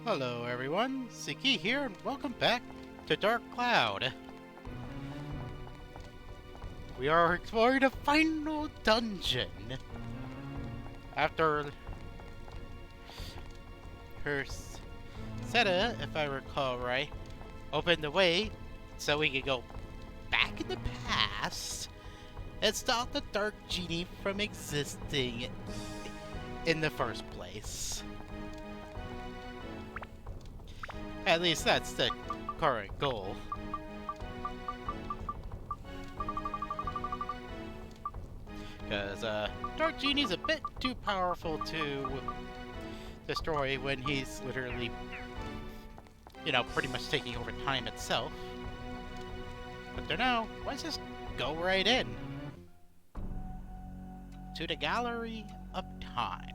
Hello everyone, Siki here and welcome back to Dark Cloud. We are exploring the final dungeon. After her Seta, if I recall right, opened the way so we could go back in the past and stop the Dark Genie from existing in the first place. At least that's the current goal. Because Dark Genie's a bit too powerful to destroy when he's literally, pretty much taking over time itself. But for now, let's just go right in to the Gallery of Time.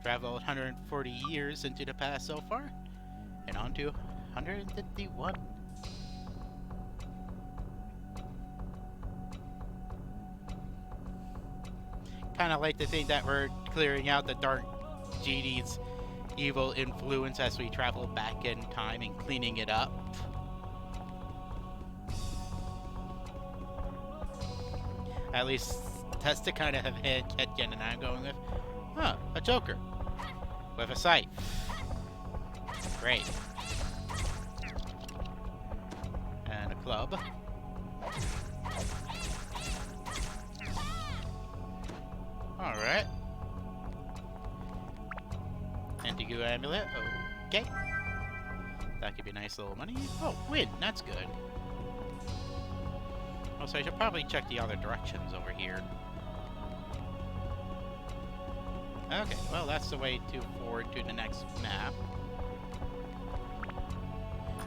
Traveled 140 years into the past so far, and on to 151. Kind of like to think that we're clearing out the Dark Genie's evil influence as we travel back in time and cleaning it up. At least that's the kind of headcanon I'm going with. Huh, a Joker. With a scythe. Great. And a club. Alright. Antigu amulet. Okay. That could be nice little money. Oh, win. That's good. Also, I should probably check the other directions over here. Okay, well, that's the way to forward to the next map.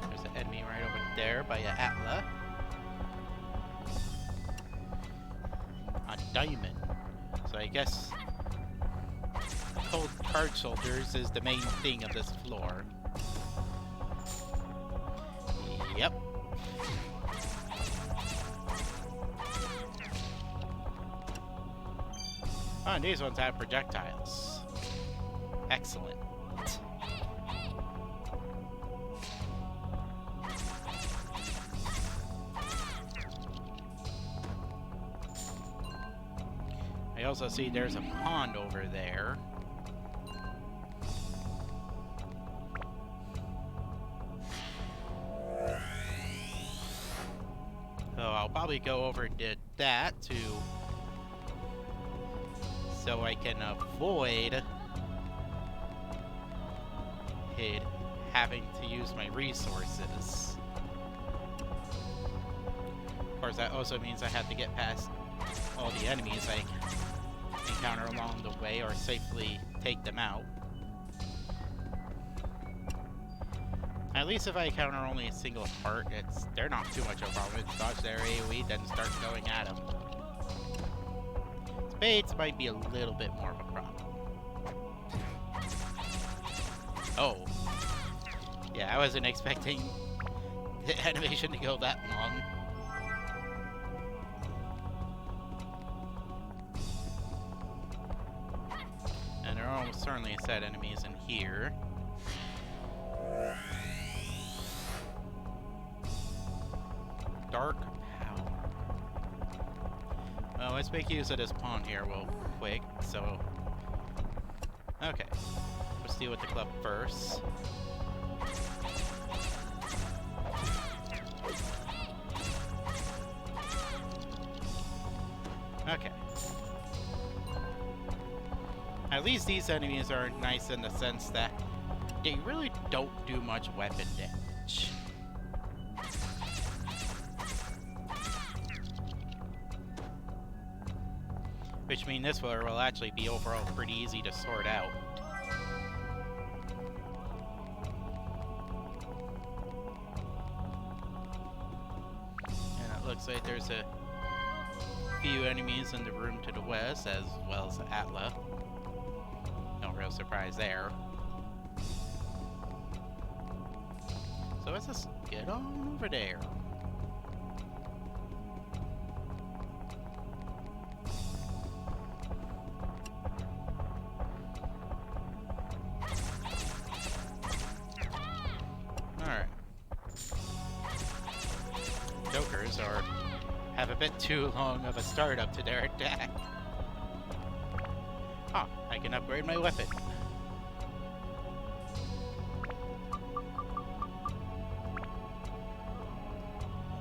There's an enemy right over there by Atla. A diamond. So I guess cold card soldiers is the main thing of this floor. Yep. Oh, and these ones have projectiles. Excellent. I also see there's a pond over there. So I'll probably go over and do that so I can avoid having to use my resources. Of course, that also means I have to get past all the enemies I encounter along the way or safely take them out. At least if I encounter only a single heart, they're not too much of a problem. It's dodge their AoE, then start going at them. Spades might be a little bit more of a problem. Oh. Yeah, I wasn't expecting the animation to go that long. And there are almost certainly a set enemies in here. Dark power. Well, let's make use of this pawn here real quick, so... Okay. Let's deal with the club first. Okay. At least these enemies are nice in the sense that they really don't do much weapon damage. Which means this floor will actually be overall pretty easy to sort out. And it looks like there's a few enemies in the room to the west, as well as Atla. No real surprise there. So let's just get on over there. have a bit too long of a start up to their attack. Ah, I can upgrade my weapon.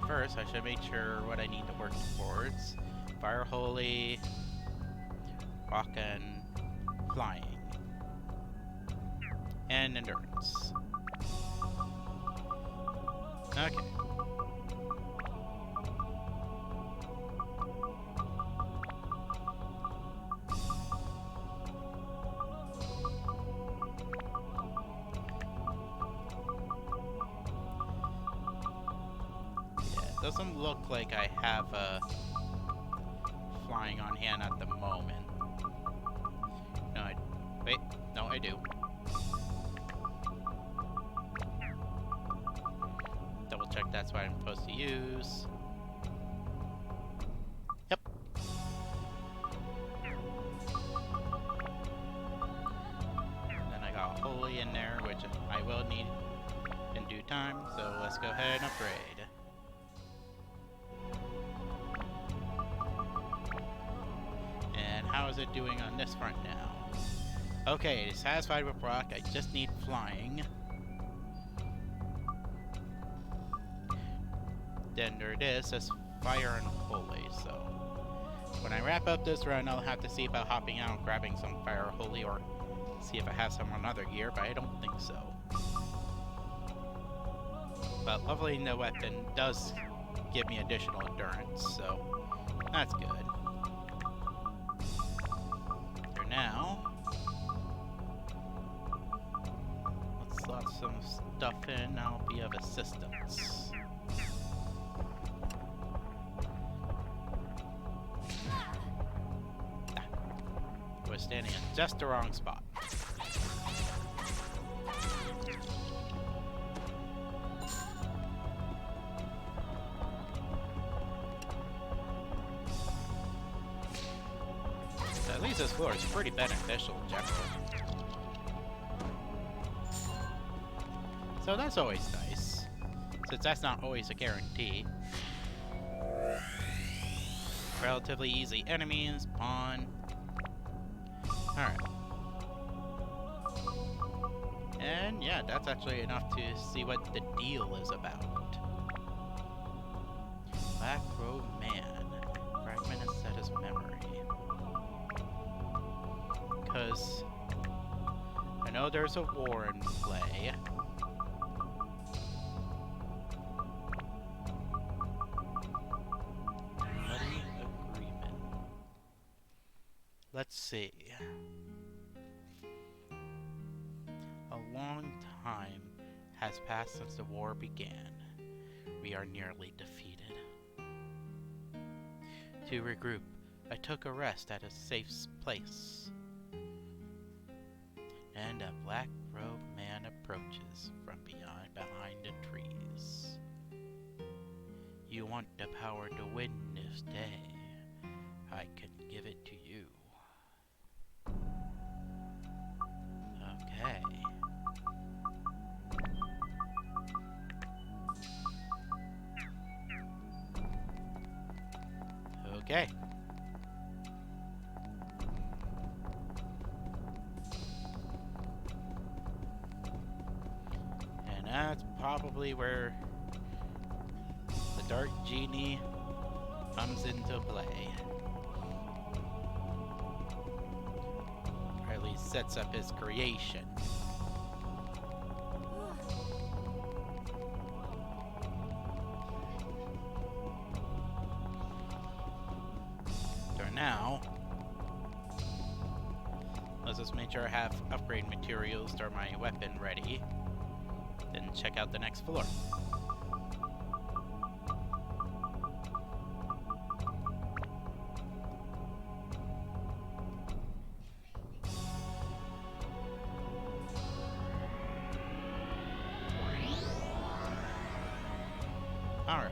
First, I should make sure what I need to work towards. Fire Holy, Rock and Flying, and Endurance. Okay. Doesn't look like I have a flying on hand at the moment. No, wait, no, I do. Double check that's what I'm supposed to use. Yep. Then I got Holy in there, which I will need in due time, so let's go ahead and upgrade. How is it doing on this front now? Okay, satisfied with Rock, I just need Flying. Then there it is, says Fire and Holy, so... When I wrap up this run, I'll have to see about hopping out and grabbing some Fire Holy, or see if I have some on other gear, but I don't think so. But leveling the weapon does give me additional endurance, so that's good. Now, let's slot some stuff in, that'll be of assistance. We're standing in just the wrong spot. At least this floor is pretty beneficial in general. So that's always nice, since that's not always a guarantee. Relatively easy enemies, pawn. Alright. And yeah, that's actually enough to see what the deal is about. Black Robe Man. Fragment is set as memory. Because I know there's a war in play. Bloody agreement. Let's see. A long time has passed since the war began. We are nearly defeated. To regroup, I took a rest at a safe place. And a black-robed man approaches from behind the trees. You want the power to win this day. I can give it to you. Okay. Okay. That's probably where the Dark Genie comes into play. Or at least sets up his creation. So now, let's just make sure I have upgrade materials or my weapon ready. Then check out the next floor. Alright.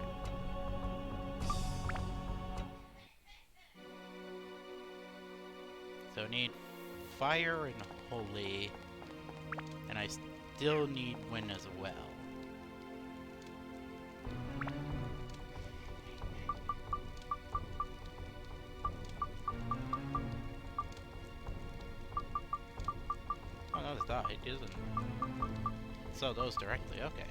So need Fire and Holy, and I still need Wind as well. side, isn't sell those directly, okay.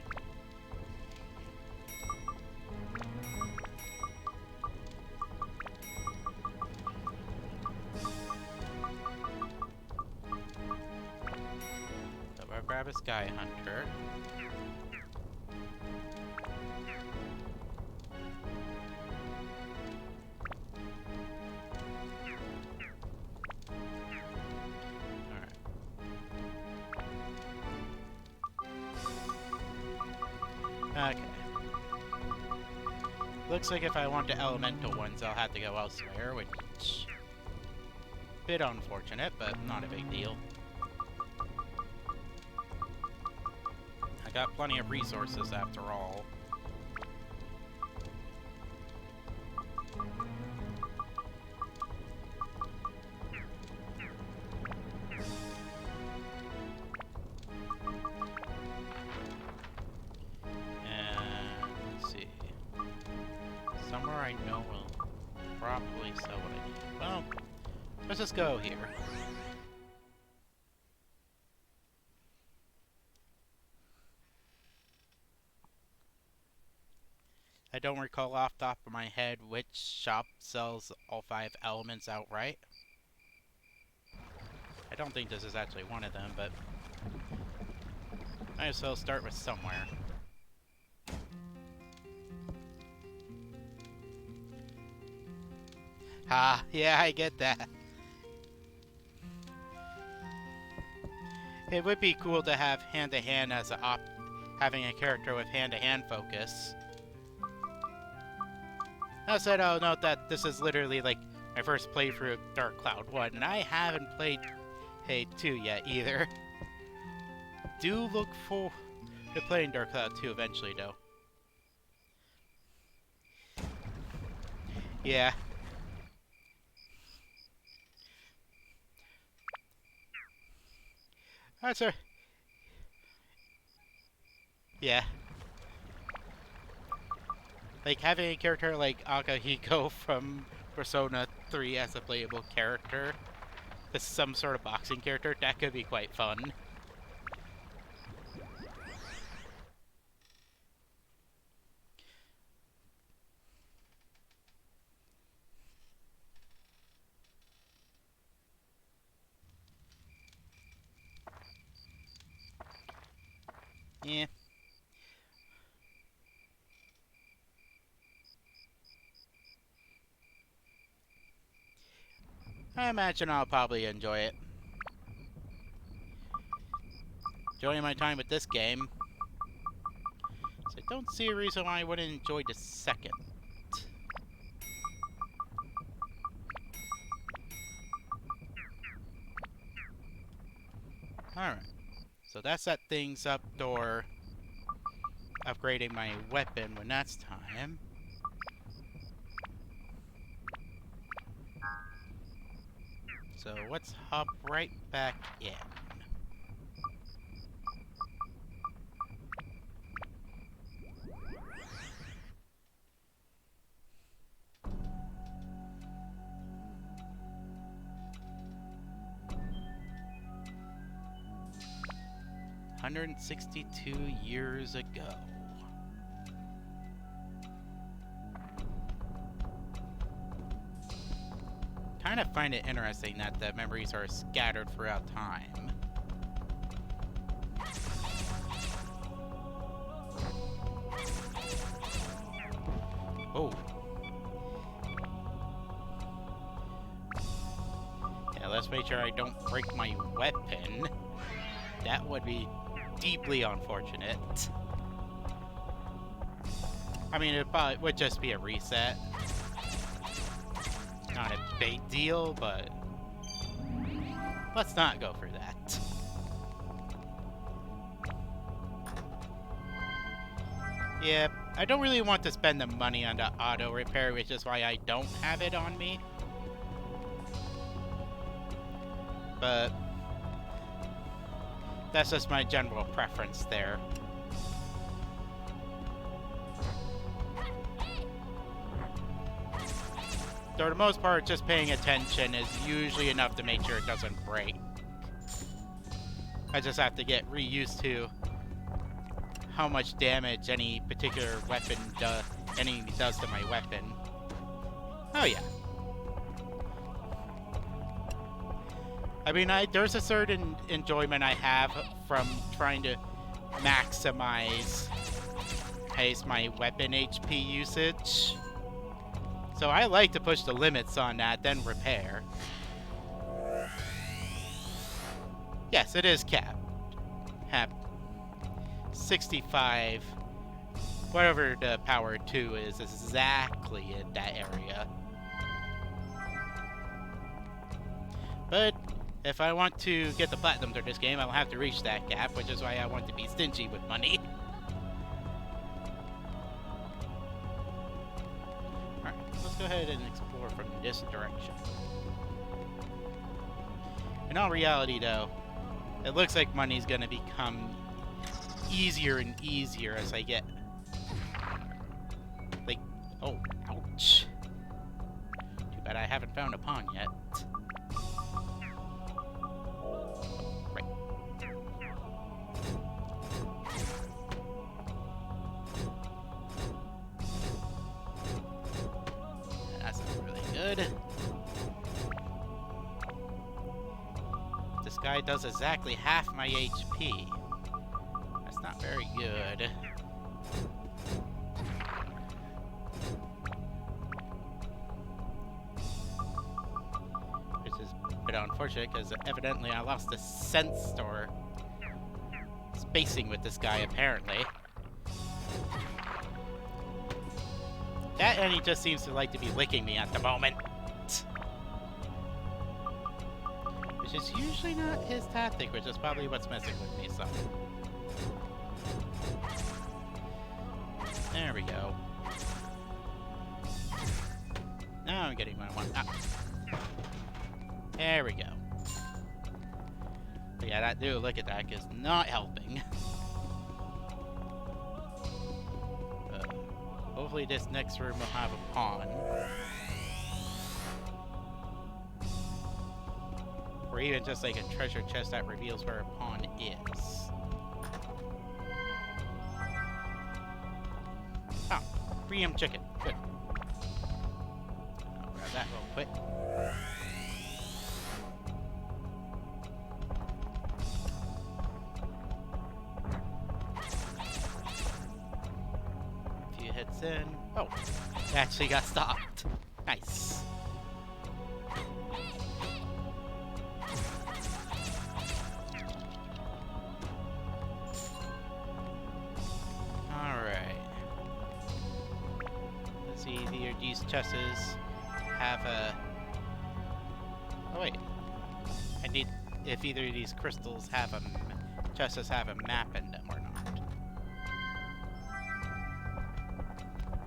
So we'll grab a Sky Hunter. Okay. Looks like if I want the elemental ones, I'll have to go elsewhere, which... bit unfortunate, but not a big deal. I got plenty of resources after all. Let's just go here. I don't recall off the top of my head which shop sells all 5 elements outright. I don't think this is actually one of them, but might as well start with somewhere. Ah, yeah, I get that. It would be cool to have hand-to-hand as a having a character with hand-to-hand focus. That said, I'll note that this is literally like my first playthrough of Dark Cloud 1, and I haven't played Hay 2 yet either. Do look forward to playing Dark Cloud 2 eventually, though. Yeah. That's a... yeah. Like, having a character like Akihiko from Persona 3 as a playable character, as some sort of boxing character, that could be quite fun. Yeah. I imagine I'll probably enjoy it. Enjoying my time with this game. So I don't see a reason why I wouldn't enjoy the second. Alright. So that set things up for upgrading my weapon when that's time. So let's hop right back in. $162 years ago. Kind of find it interesting that the memories are scattered throughout time. Oh. Yeah, let's make sure I don't break my weapon. That would be deeply unfortunate. I mean, it probably would just be a reset. Not a big deal, but let's not go for that. Yeah, I don't really want to spend the money on the auto repair, which is why I don't have it on me. But that's just my general preference there. For the most part, just paying attention is usually enough to make sure it doesn't break. I just have to get reused to how much damage any particular weapon does to my weapon. Oh yeah. I mean, there's a certain enjoyment I have from trying to maximize my weapon HP usage. So I like to push the limits on that, then repair. Yes, it is capped. 65, whatever the power 2 is exactly in that area. But if I want to get the platinum through this game, I'll have to reach that gap, which is why I want to be stingy with money. Alright, let's go ahead and explore from this direction. In all reality, though, it looks like money's gonna become easier and easier as I get... like... oh, ouch. Too bad I haven't found a pawn yet. Right. That's not really good. This guy does exactly half my HP. That's not very good. Which is a bit unfortunate because evidently I lost the sense or spacing with this guy apparently. That and he just seems to like to be licking me at the moment. Which is usually not his tactic, which is probably what's messing with me some. There we go. Now I'm getting what I want. Ah. There we go. But yeah, that dude, look at that, is not helping. Hopefully this next room will have a pawn. Or even just like a treasure chest that reveals where a pawn is. Oh, premium chicken. Good. I'll grab that real quick. A few hits in. Oh, it actually got stopped. Nice. These chests have a... oh wait. I need... if either of these crystals have a... chests have a map in them or not.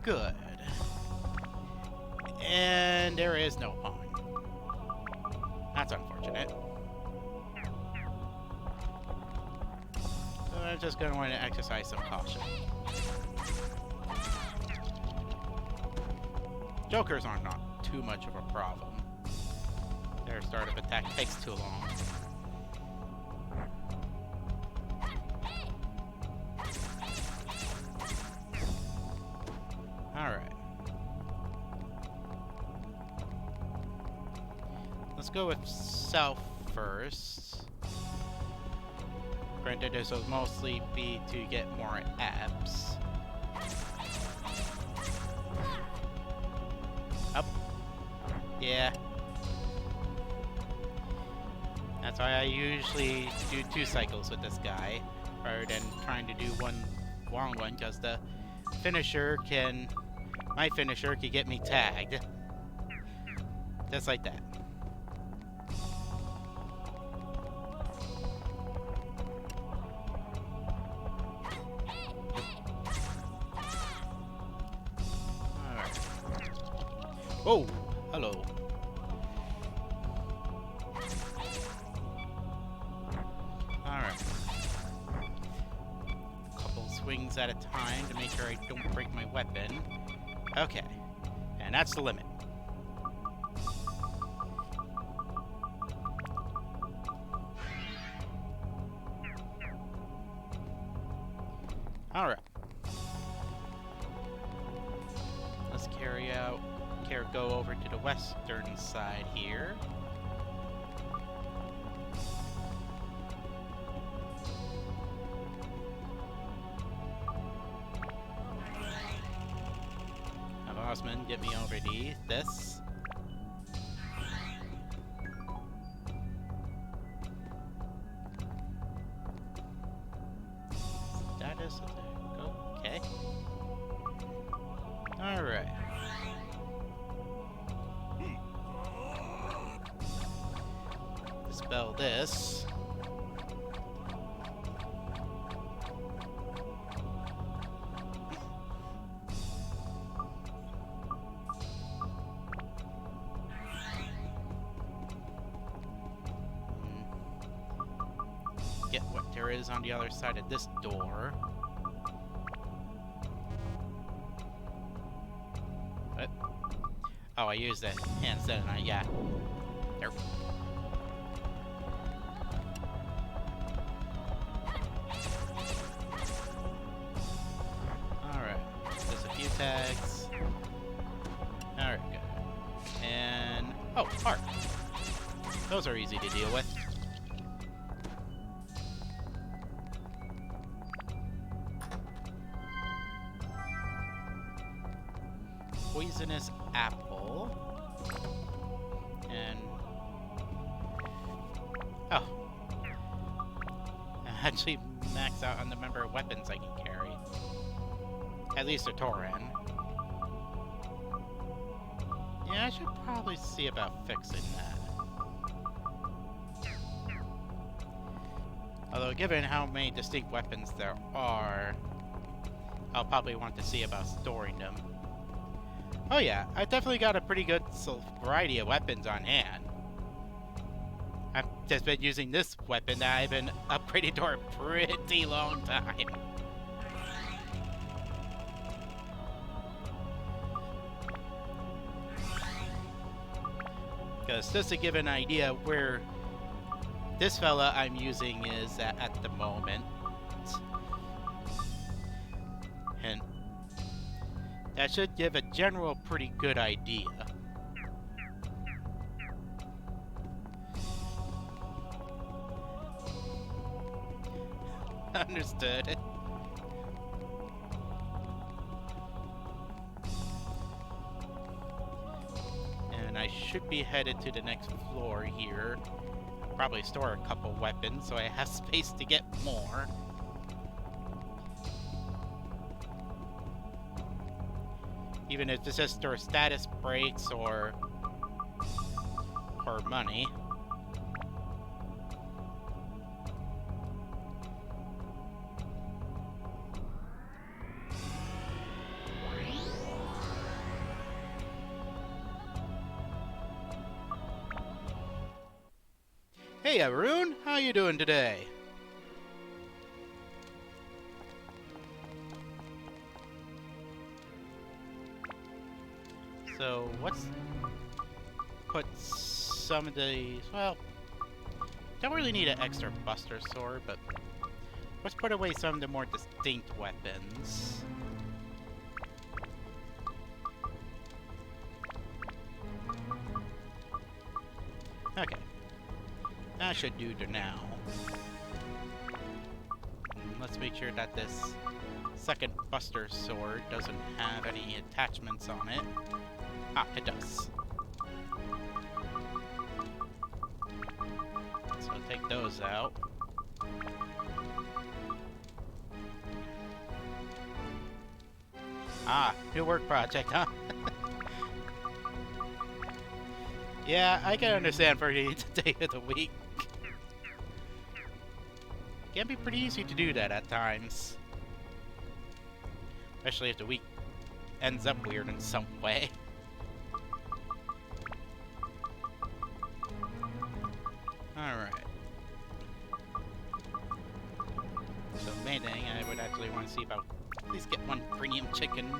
Good. And there is no pawn. That's unfortunate. So I'm just going to want to exercise some caution. Jokers are not too much of a problem. Their startup attack takes too long. Alright. Let's go with South first. Granted, this will mostly be to get more abs. Up. Yeah. That's why I usually do 2 cycles with this guy, rather than trying to do one long one, because the finisher can... my finisher can get me tagged. Just like that. Oh, hello. Alright. Couple swings at a time to make sure I don't break my weapon. Okay. And that's the limit. Alright. Let's go over to the western side here. Have Osmond get me over to this. Status, okay. Alright. Dispel this. Get what there is on the other side of this door. What? Oh, I used the hands, didn't I? Yeah. There. Alright. Just a few tags. Alright, good. And... oh, heart. Those are easy to deal with. Poisonous apple. And... oh. I actually max out on the number of weapons I can carry. At least a Tauren. Yeah, I should probably see about fixing that. Although, given how many distinct weapons there are, I'll probably want to see about storing them. Oh yeah, I've definitely got a pretty good variety of weapons on hand. I've just been using this weapon that I've been upgrading for a pretty long time. Because just to give an idea where this fella I'm using is at the moment. And that should give a general pretty good idea. Understood. And I should be headed to the next floor here. I'll probably store a couple weapons so I have space to get more. Even if it's just store status breaks or money. Hey Arun, how you doing today? So let's put some of these, well, don't really need an extra Buster Sword, but let's put away some of the more distinct weapons. Okay. That should do to now. Let's make sure that this second Buster Sword doesn't have any attachments on it. Ah, it does. So take those out. Ah, new work project, huh? Yeah, I can understand for the day of the week. Can be pretty easy to do that at times. Especially if the week ends up weird in some way. Alright. So the main thing, I would actually want to see about at least get one premium chicken.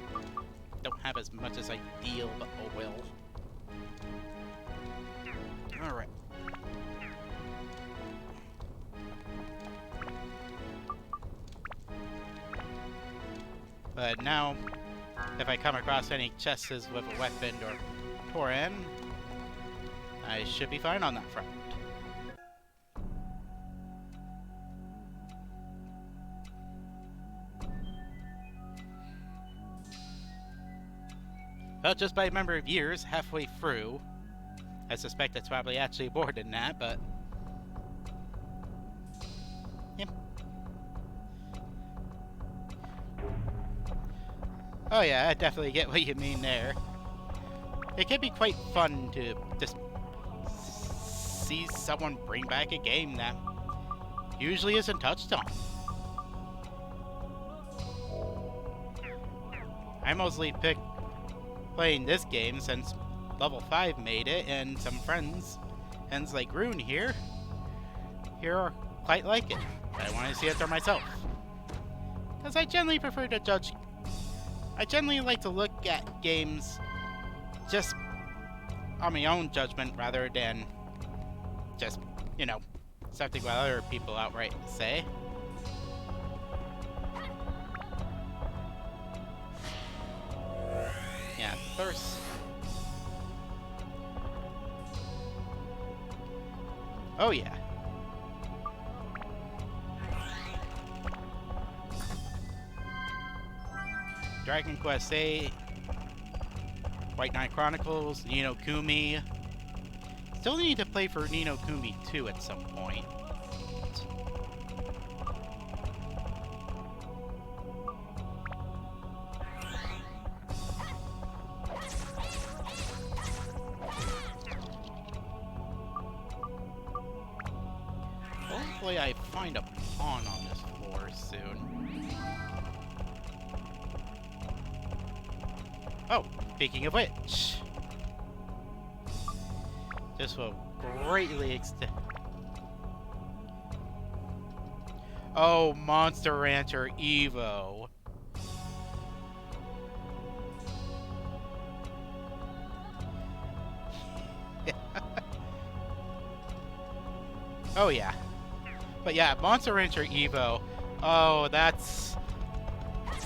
Don't have as much as ideal, but oh well. Alright. But now, if I come across any chests with a weapon or Torin, I should be fine on that front. Well, just by a number of years, halfway through, I suspect it's probably actually more than that, but... Yep. Oh yeah, I definitely get what you mean there. It can be quite fun to just see someone bring back a game that usually isn't touched on. I mostly pick playing this game since level 5 made it, and some friends like Rune here quite like it. But I want to see it for myself. Because I generally prefer to judge... I generally like to look at games just on my own judgment rather than just, you know, something what other people outright say. Yeah, thirst. Oh yeah. Dragon Quest VIII, White Knight Chronicles, Ni no Kuni. Still need to play for Ni no Kuni 2 at some point. Hopefully I find a pawn on this floor soon. Oh, speaking of which, this will greatly extend. Oh, Monster Rancher Evo. Oh yeah. But yeah, Monster Rancher Evo. Oh, that's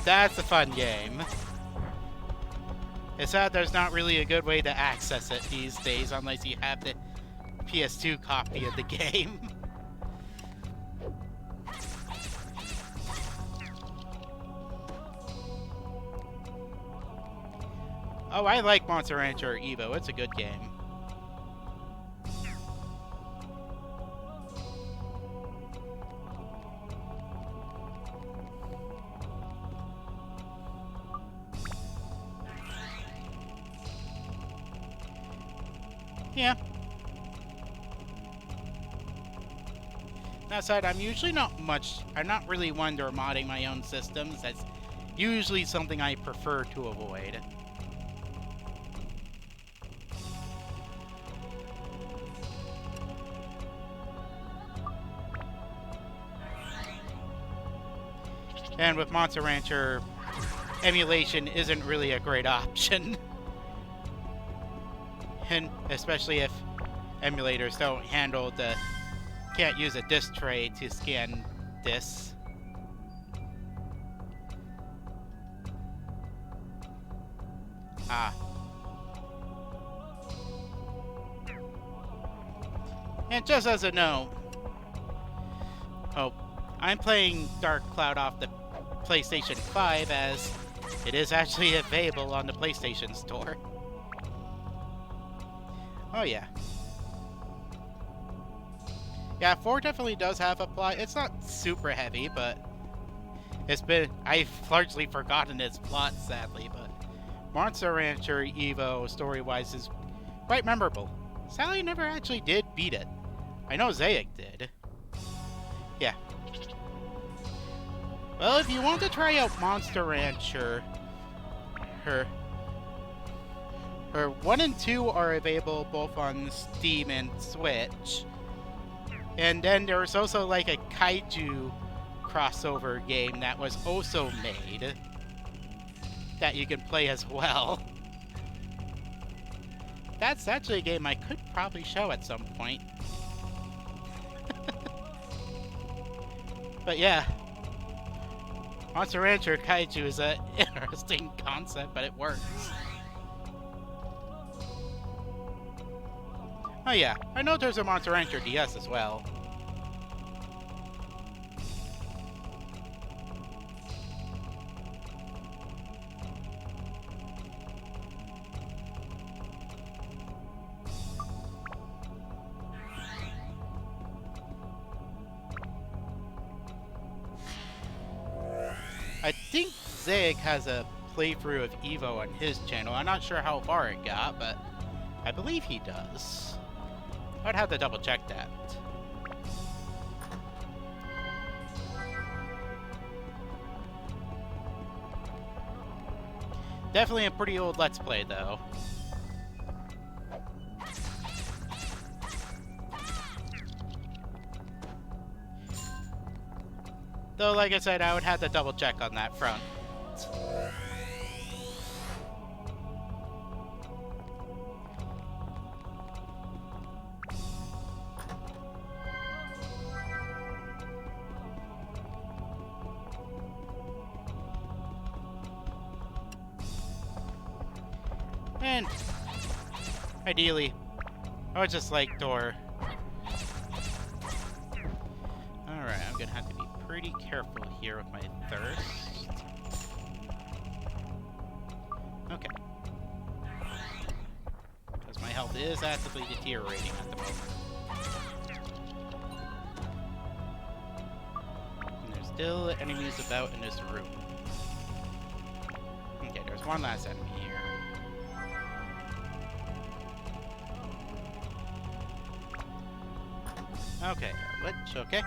a fun game. It's sad there's not really a good way to access it these days unless you have the PS2 copy of the game. Oh, I like Monster Rancher Evo. It's a good game. Yeah. That said, I'm not really one to modding my own systems. That's usually something I prefer to avoid. And with Monster Rancher, emulation isn't really a great option. And especially if emulators don't handle the... can't use a disk tray to scan disks. Ah. And just as a note... Oh, I'm playing Dark Cloud off the PlayStation 5 as it is actually available on the PlayStation Store. Oh yeah. Yeah, 4 definitely does have a plot. It's not super heavy, but I've largely forgotten its plot, sadly, but Monster Rancher Evo, story-wise, is quite memorable. Sally never actually did beat it. I know Zayak did. Yeah. Well, if you want to try out Monster Rancher, her 1 and 2 are available both on Steam and Switch. And then there's also like a kaiju crossover game that was also made that you can play as well. That's actually a game I could probably show at some point. But yeah. Monster Rancher Kaiju is an interesting concept, but it works. Oh yeah, I know there's a Monster Rancher DS as well. I think Zaig has a playthrough of Evo on his channel. I'm not sure how far it got, but I believe he does. I'd have to double check that. Definitely a pretty old Let's Play, though. Though, like I said, I would have to double check on that front. And ideally, I would just like Door. Alright, I'm gonna have to be pretty careful here with my thirst. Okay. Because my health is actively deteriorating at the moment. And there's still enemies about in this room. Okay, there's one last enemy here. Okay, which, okay.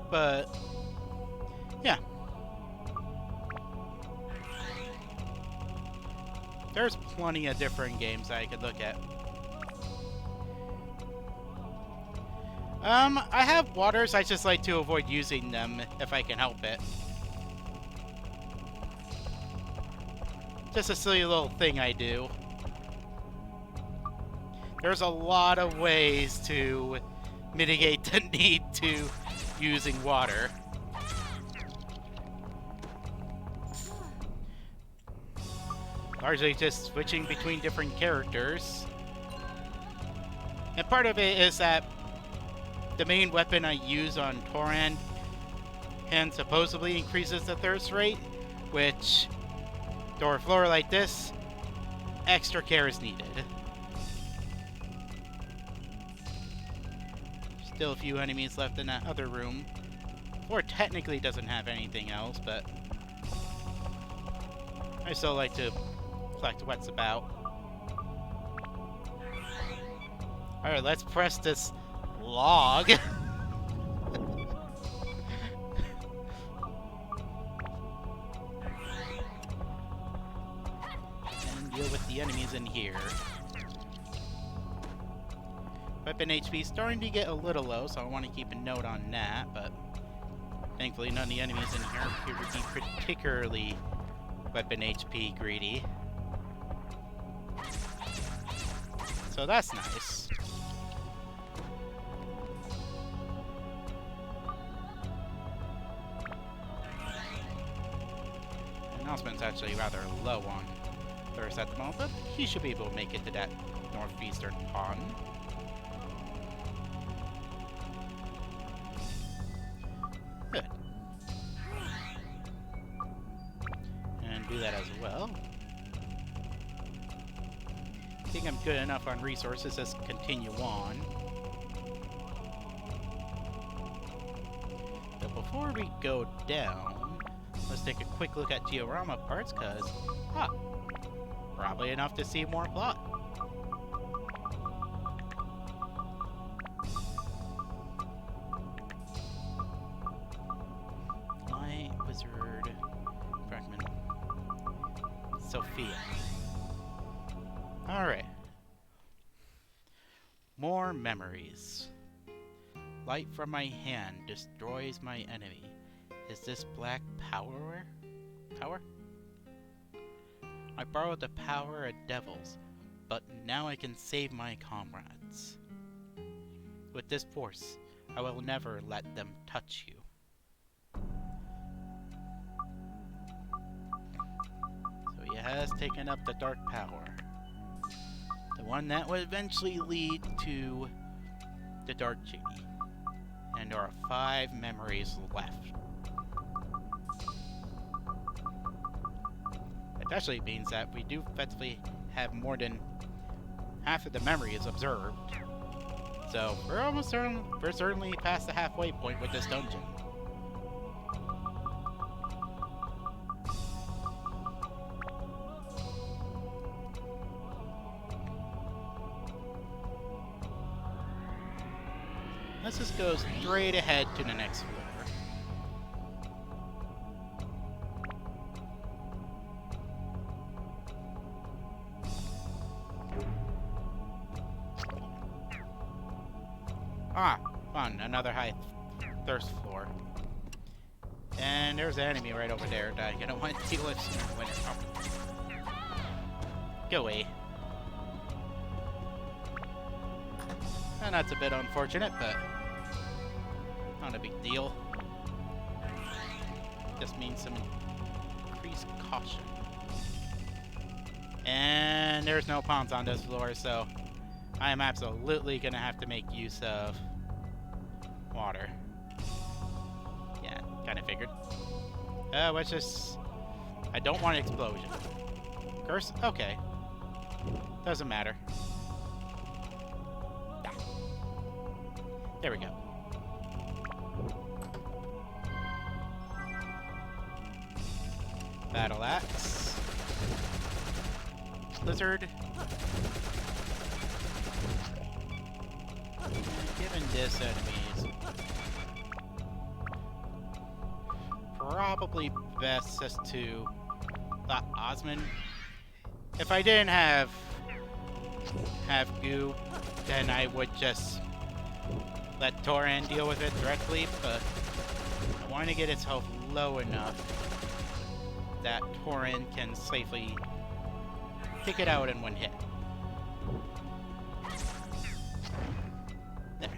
But, yeah. There's plenty of different games I could look at. I have waters, I just like to avoid using them if I can help it. Just a silly little thing I do. There's a lot of ways to mitigate the need to using water. Largely just switching between different characters. And part of it is that the main weapon I use on Torand and supposedly increases the thirst rate, which door a floor like this, extra care is needed. Still a few enemies left in that other room. Or technically doesn't have anything else, but I still like to collect what's about. Alright, let's press this log. With the enemies in here. Weapon HP is starting to get a little low, so I want to keep a note on that, but thankfully none of the enemies in here appear to be particularly weapon HP greedy. So that's nice. Announcement's actually rather low on thirst at the moment, but he should be able to make it to that northeastern pond. Good. And do that as well. I think I'm good enough on resources. Let's continue on. But before we go down, let's take a quick look at diorama parts, because, probably enough to see more plot. Light Wizard Fragment Sophia. Alright. More memories. Light from my hand destroys my enemy. Is this black power? I borrowed the power of devils. but now I can save my comrades. With this force, I will never let them touch you. So he has taken up the Dark Power. The one that would eventually lead to the Dark Genie. And there are 5 memories left. It actually means that we do effectively have more than half of the memories observed. So we're certainly past the halfway point with this dungeon. Let's just go straight ahead to the next floor. Ah, fun, another high thirst floor. And there's an enemy right over there that I'm gonna want to deal with when it's up. Go away. And that's a bit unfortunate, but not a big deal. Just means some increased caution. And there's no pawns on this floor, so I am absolutely gonna have to make use of water. Yeah, kinda figured. Let's just... I don't want an explosion. Curse? Okay. Doesn't matter. Ah. There we go. Battle Axe. Blizzard. Given this enemies, probably best just to let Osmond. If I didn't have goo, then I would just let Toran deal with it directly, but I want to get its health low enough that Toran can safely take it out in one hit. There.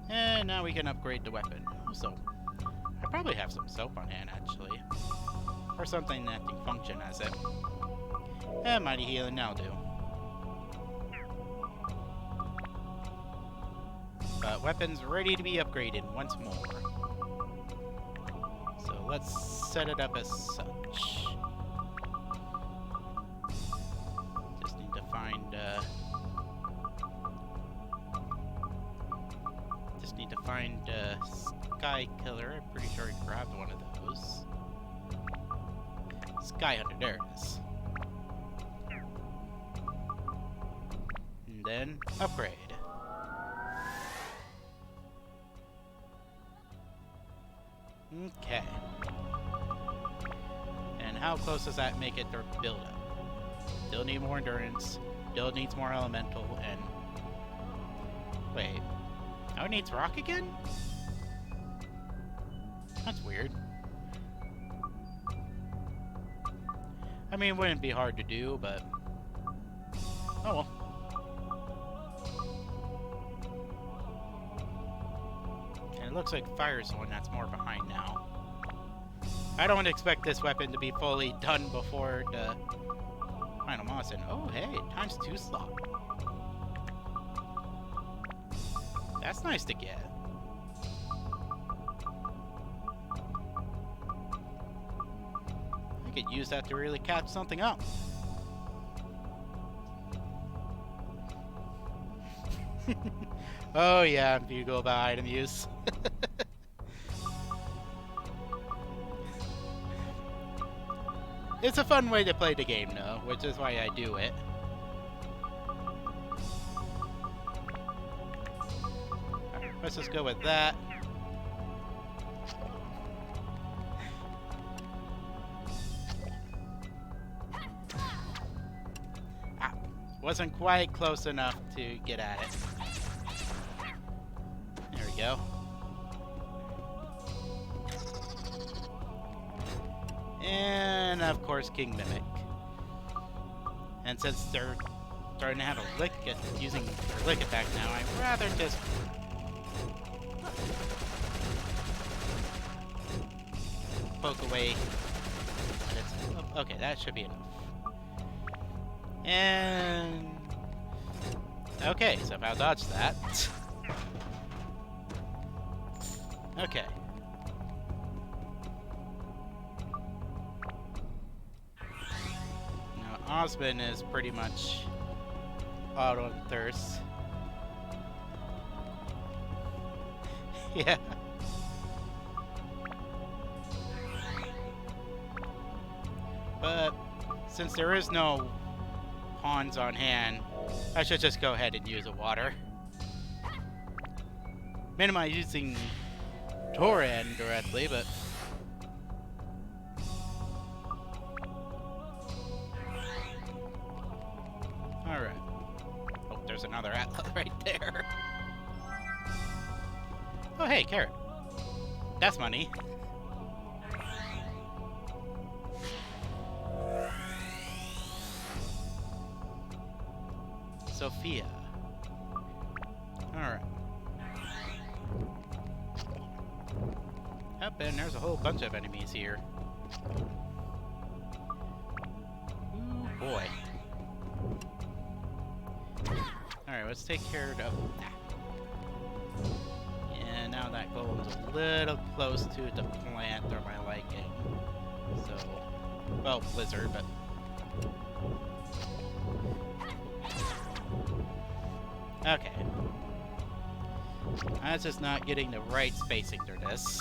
And now we can upgrade the weapon. So, I probably have some soap on hand, actually. Or something that can function as it. And Mighty Healing now do. But weapons ready to be upgraded once more. So let's set it up as such. Just need to find Sky Killer. I'm pretty sure I grabbed one of those. Sky Hunter, there it is. And then upgrade. Okay. And how close does that make it to build up? Still need more endurance. Still needs more elemental and... Wait. Now it needs rock again? That's weird. I mean, it wouldn't be hard to do, but... Oh well. And it looks like Fire's the one that's more behind now. I don't expect this weapon to be fully done before the final boss. And oh hey, ×2 slot. That's nice to get. I could use that to really catch something up. Oh yeah, bugle about item use. It's a fun way to play the game though, which is why I do it. Right, let's just go with that. Ah, wasn't quite close enough to get at it. There we go. And of course, King Mimic. And since they're starting to have a lick at using their lick attack now, I'd rather just poke away. Okay, that should be enough. And okay, so if I'll dodge that. Okay. Now Osmond is pretty much out on thirst. Yeah. But since there is no pawns on hand, I should just go ahead and use a water. Minimize using Toran directly, but alright. Oh, there's another Atlas right there. Oh hey, carrot. That's money. Sophia. Alright. Up, and there's a whole bunch of enemies here. Ooh, boy. Alright, let's take care of that. And now that golem's a little close to the plant or my liking. So, well, Blizzard, but... Okay. I'm just not getting the right spacing through this.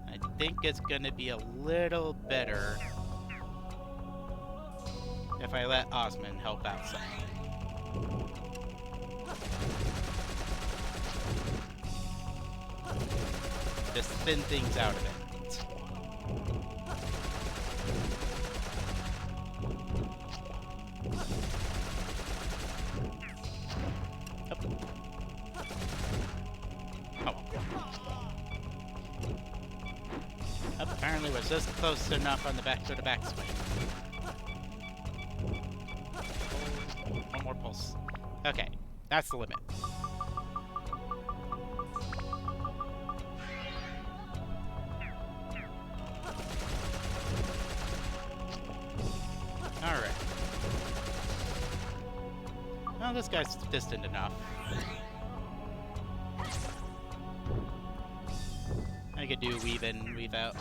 I think it's gonna be a little better if I let Osmond help out some. Just thin things out of it. Apparently was just close enough on the back to the backswing. One more pulse. Okay, that's the limit. Alright. Well, this guy's distant enough. I could do weave in, weave out.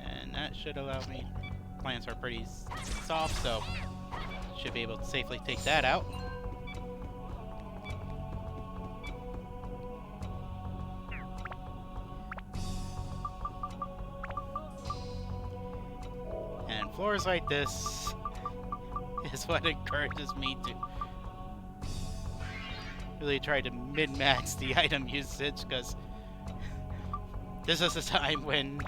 And that should allow me. Plants are pretty soft, so should be able to safely take that out. And floors like this is what encourages me to really try to min-max the item usage, because this is a time when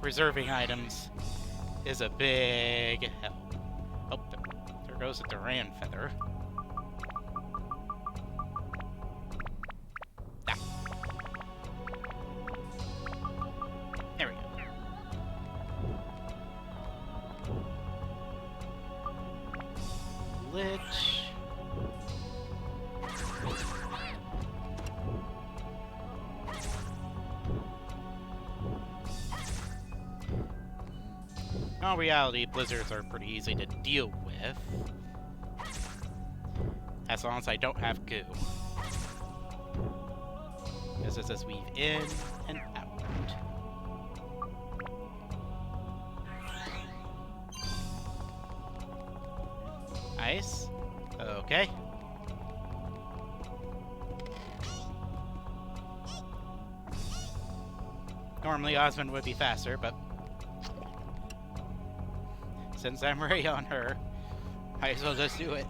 reserving items is a big help. Oh, there goes a Duran feather. Ah. There we go. Lich. In all reality, blizzards are pretty easy to deal with, as long as I don't have goo. This is just weave in and out. Ice. Okay. Normally Osmond would be faster, but since I'm already on her, might as well just do it.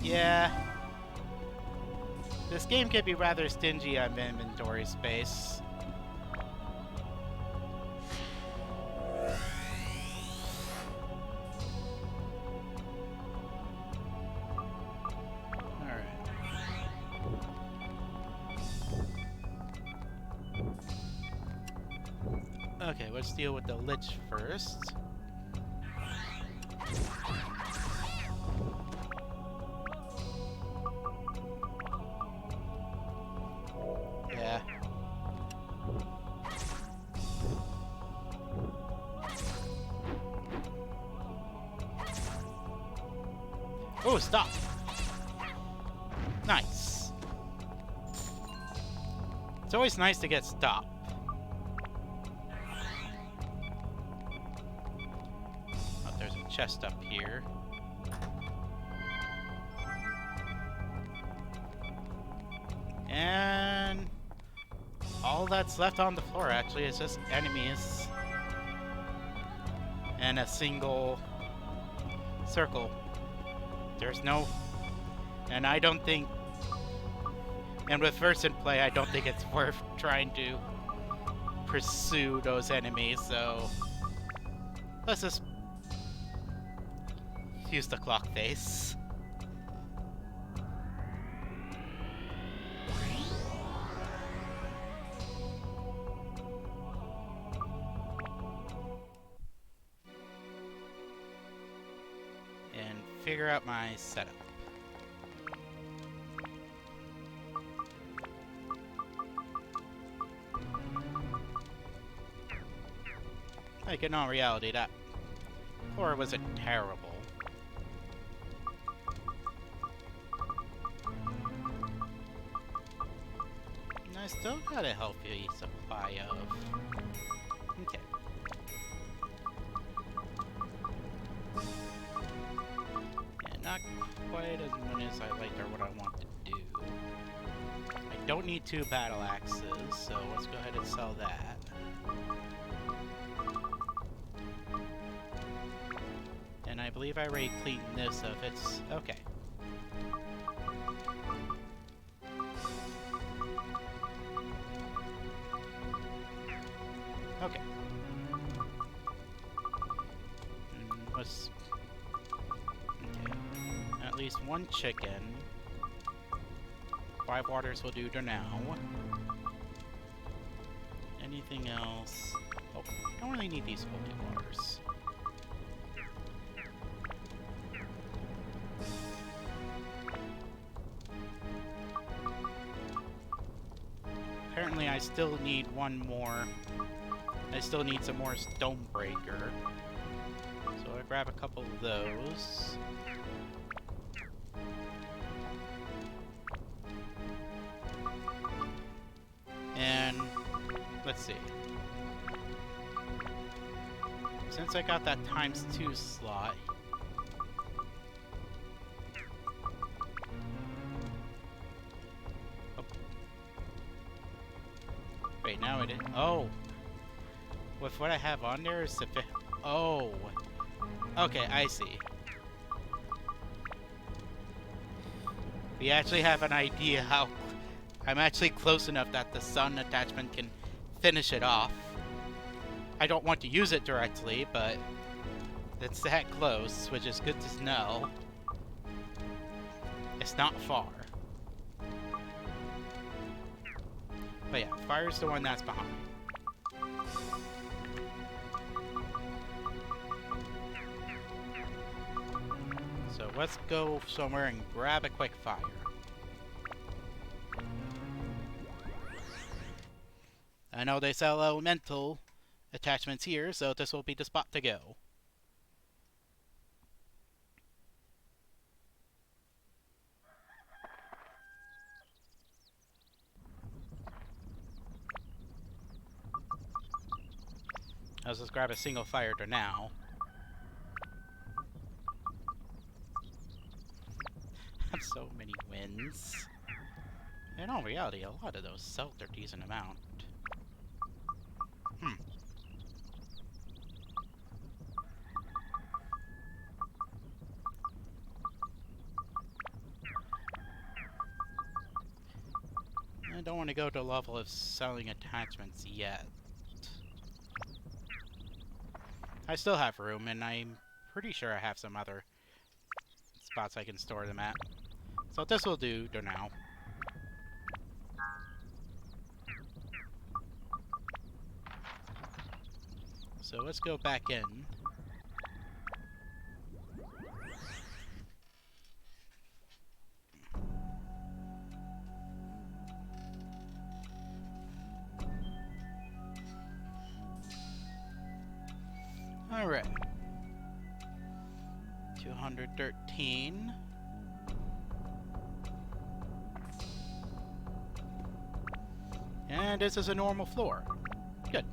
Yeah. This game could be rather stingy on inventory space. Okay, let's deal with the Lich first. Yeah. Oh, stop! Nice. It's always nice to get stopped. Oh, there's a chest up here. And all that's left on the floor actually is just enemies and a single circle. There's no... And I don't think... And with first in play, I don't think it's worth trying to pursue those enemies, so... Let's just use the clock face. And figure out my setup. Like, in all reality, that floor wasn't terrible. And I still got a healthy supply of... Okay. Yeah, not quite as many as I like or what I want to do. I don't need 2 battle axes, so let's go ahead and sell that. And I believe I already cleaned this up. It's okay. Okay. Let's... Okay. At least 1 chicken. 5 waters will do for now. Anything else? Oh, I don't really need these holy waters. Apparently I still need 1 more. I still need some more Stonebreaker. So I grab a couple of those. And let's see. Since I got that ×2 slot, wait, now it is. Oh! With what I have on there is sufficient. Oh! Okay, I see. We actually have an idea how... I'm actually close enough that the sun attachment can finish it off. I don't want to use it directly, but it's that close, which is good to know. It's not far. But yeah, fire's the one that's behind. So let's go somewhere and grab a quick fire. I know they sell elemental attachments here, so this will be the spot to go. Let's just grab a single fire for now. Have so many wins. In all reality, a lot of those sell their decent amount. I don't want to go to the level of selling attachments yet. I still have room, and I'm pretty sure I have some other spots I can store them at. So this will do for now. So let's go back in. Alright. 213. And this is a normal floor. Good.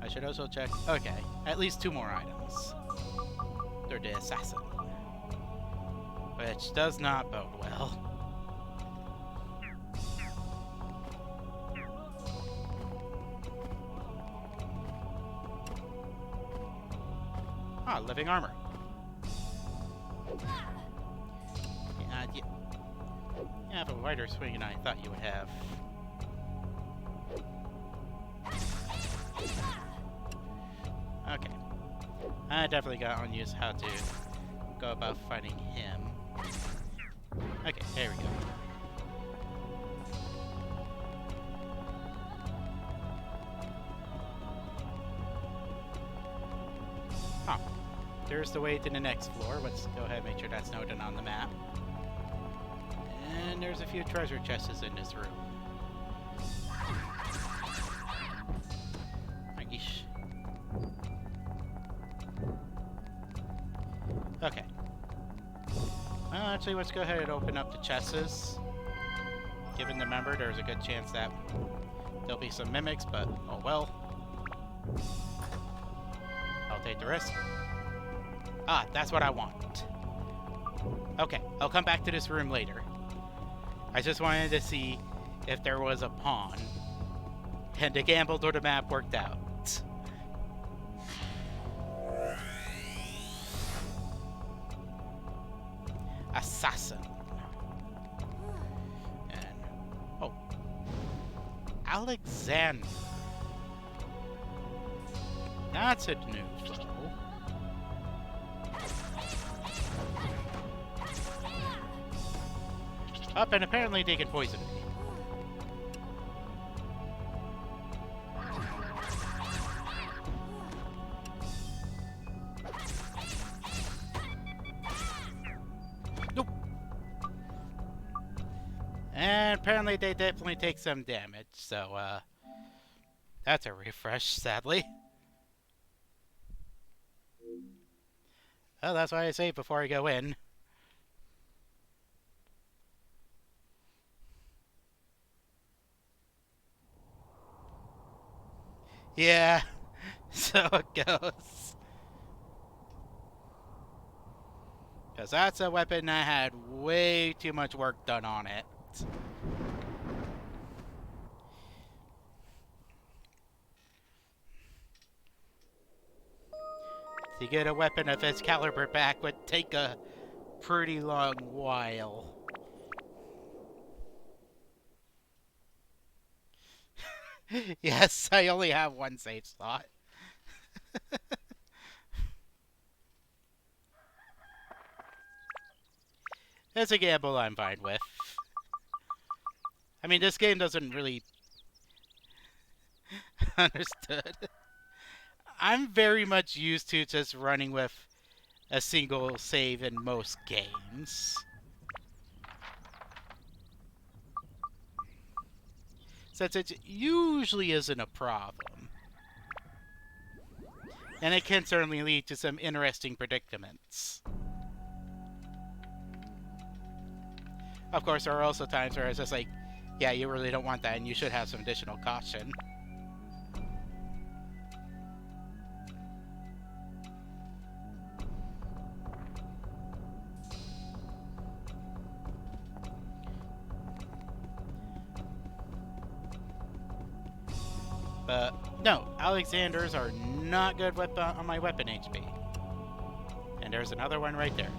I should also check... Okay, at least 2 more items. They're the assassin. Which does not bode well. Ah, living armor. Yeah, you have a wider swing than I thought you would have. Okay. I definitely got on use how to go about fighting him. Okay, there we go. Huh. There's the way to the next floor. Let's go ahead and make sure that's noted on the map. And there's a few treasure chests in this room. Yeesh. Okay. Well, actually, let's go ahead and open up the chests. Given the member, there's a good chance that there'll be some mimics, but oh well. I'll take the risk. Ah, that's what I want. Okay, I'll come back to this room later. I just wanted to see if there was a pawn. And the gamble or the map worked out. Assassin. And... oh. Alexander. That's a new foe. Up, and apparently they can poison me. Nope. And apparently they definitely take some damage, so, that's a refresh, sadly. Well, that's why I save before I go in. Yeah, so it goes. Because that's a weapon that had way too much work done on it. To get a weapon of its caliber back would take a pretty long while. Yes, I only have one save slot. It's a gamble I'm fine with. I mean, this game doesn't really... Understood. I'm very much used to just running with a single save in most games. Since it usually isn't a problem. And it can certainly lead to some interesting predicaments. Of course, there are also times where it's just like, yeah, you really don't want that and you should have some additional caution. But no, Alexanders are not good on my weapon HP. And there's another one right there.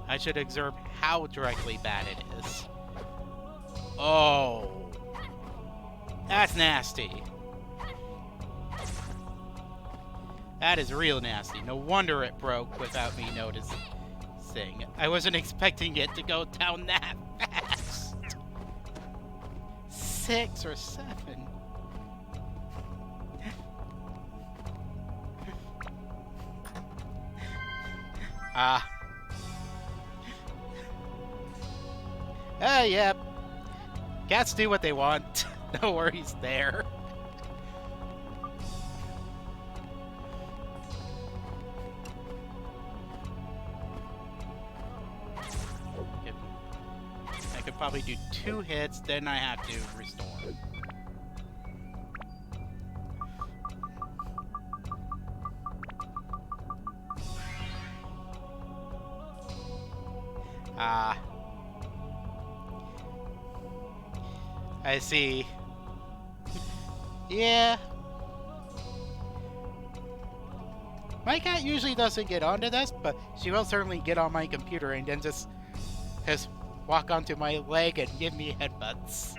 I should observe how directly bad it is. Oh. That's nasty. That is real nasty. No wonder it broke without me noticing. I wasn't expecting it to go down that fast. 6 or 7. Ah. Yeah. Cats do what they want. No worries there. I could probably do 2 hits, then I have to restore. Ah. I see. Yeah. My cat usually doesn't get onto this, but she will certainly get on my computer and then just walk onto my leg and give me headbutts.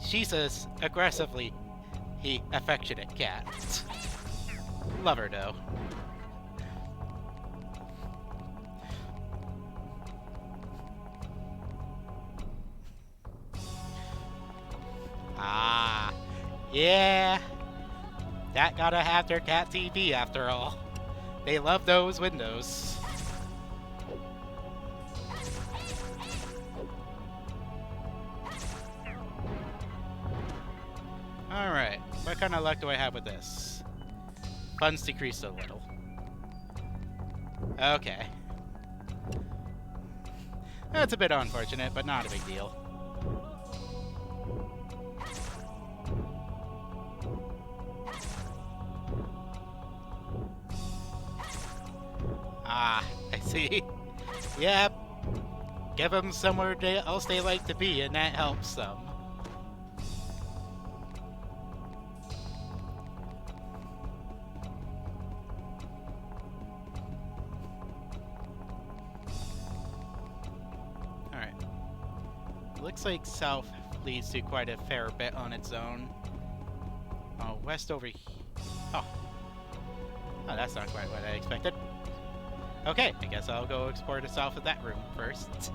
She's a aggressively affectionate cat. Love her though. Ah, yeah. That gotta have their cat TV after all. They love those windows. Alright, what kind of luck do I have with this? Funds decreased a little. Okay. That's a bit unfortunate, but not a big deal. Ah, I see. Yep. Give them somewhere else they like to be, and that helps them. Alright. Looks like south leads to quite a fair bit on its own. Oh, west over here. Oh, that's not quite what I expected. Okay, I guess I'll go explore the south of that room first.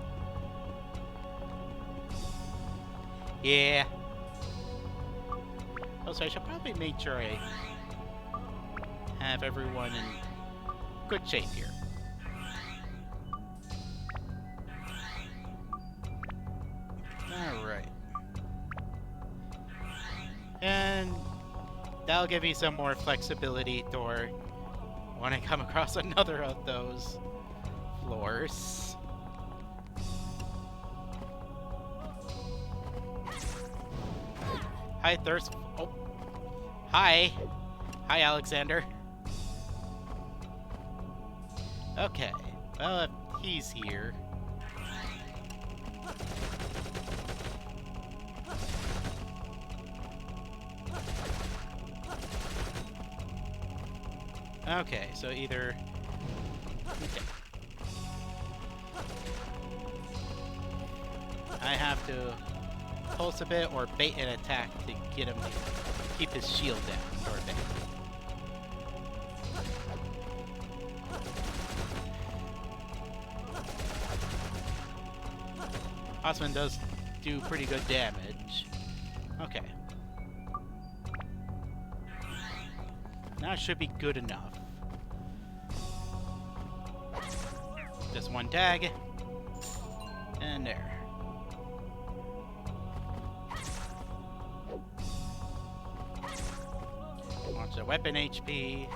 Yeah. Also, I should probably make sure I have everyone in good shape here. Alright. And that'll give me some more flexibility for when I come across another of those floors. Hi, Thirst. Oh. Hi. Hi, Alexander. Okay. Well, if he's here. Okay, so either... Okay. I have to pulse a bit or bait an attack to get him to keep his shield down for a bit. Osman does do pretty good damage. Okay. That should be good enough. Just one tag. And there. Launch the weapon HP.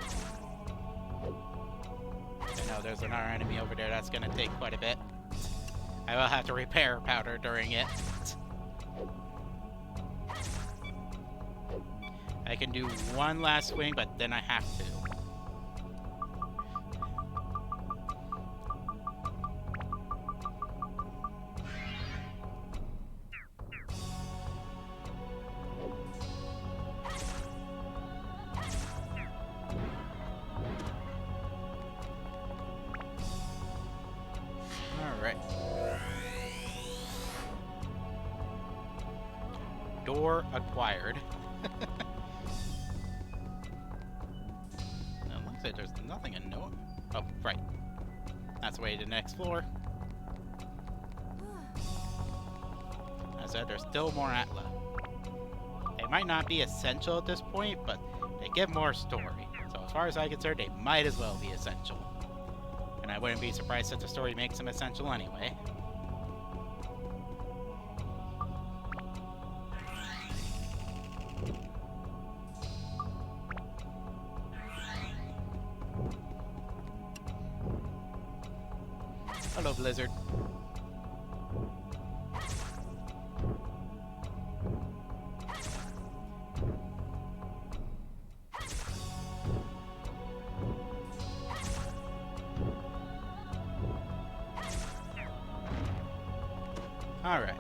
I know there's another enemy over there that's gonna take quite a bit. I will have to repair powder during it. I can do one last swing, but then I have to. Alright. Door acquired. There's nothing in no. Oh, right. That's the way to the next floor. As I said, there's still more Atla. They might not be essential at this point, but they give more story. So as far as I'm concerned, they might as well be essential. And I wouldn't be surprised if the story makes him essential anyway. Hello, Blizzard. Alright.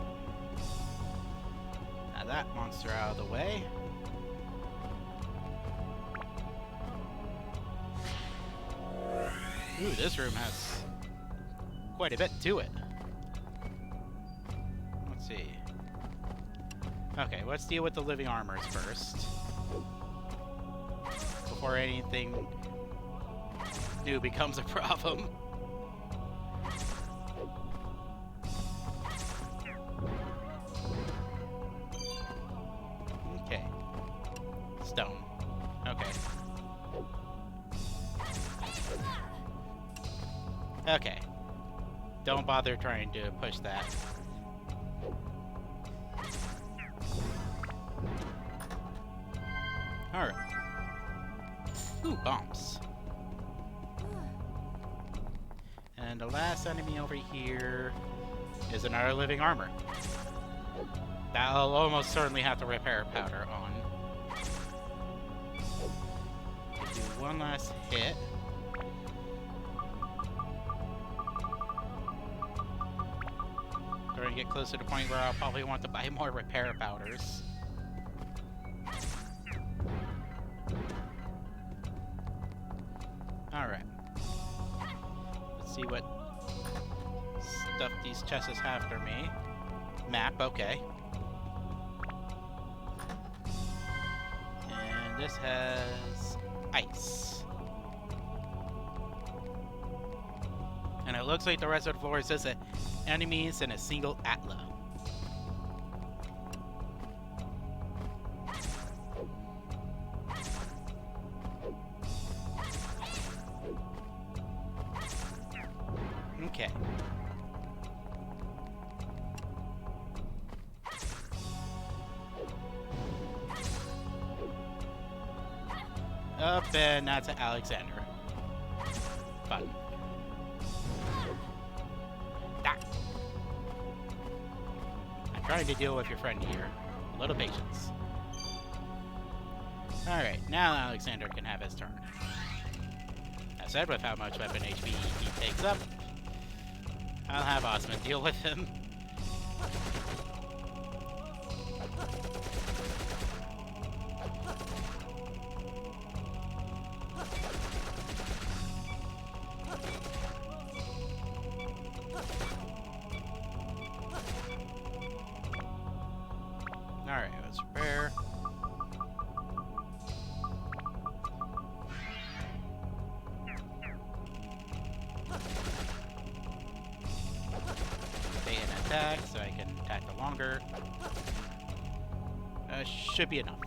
Now that monster out of the way. Ooh, this room has quite a bit to it. Let's see. Okay, let's deal with the living armors first. Before anything new becomes a problem. Okay. Stone. Okay. Okay. Don't bother trying to push that. Alright. Ooh, bombs. And the last enemy over here is another living armor. That'll almost certainly have the repair powder on. Do one last hit. Starting to get close to the point where I'll probably want to buy more repair powders. Alright. Let's see what stuff these chests have for me. Map, okay. And this has ice. And it looks like the rest of the floor is just enemies in a single Atla. Okay. Up and that's Alexander. Fun. I'm trying to deal with your friend here. A little patience. Alright, now Alexander can have his turn. As said, with how much weapon HP he takes up, I'll have Osmond deal with him. Alright, let's repair. Stay in attack so I can attack the longer. Should be enough.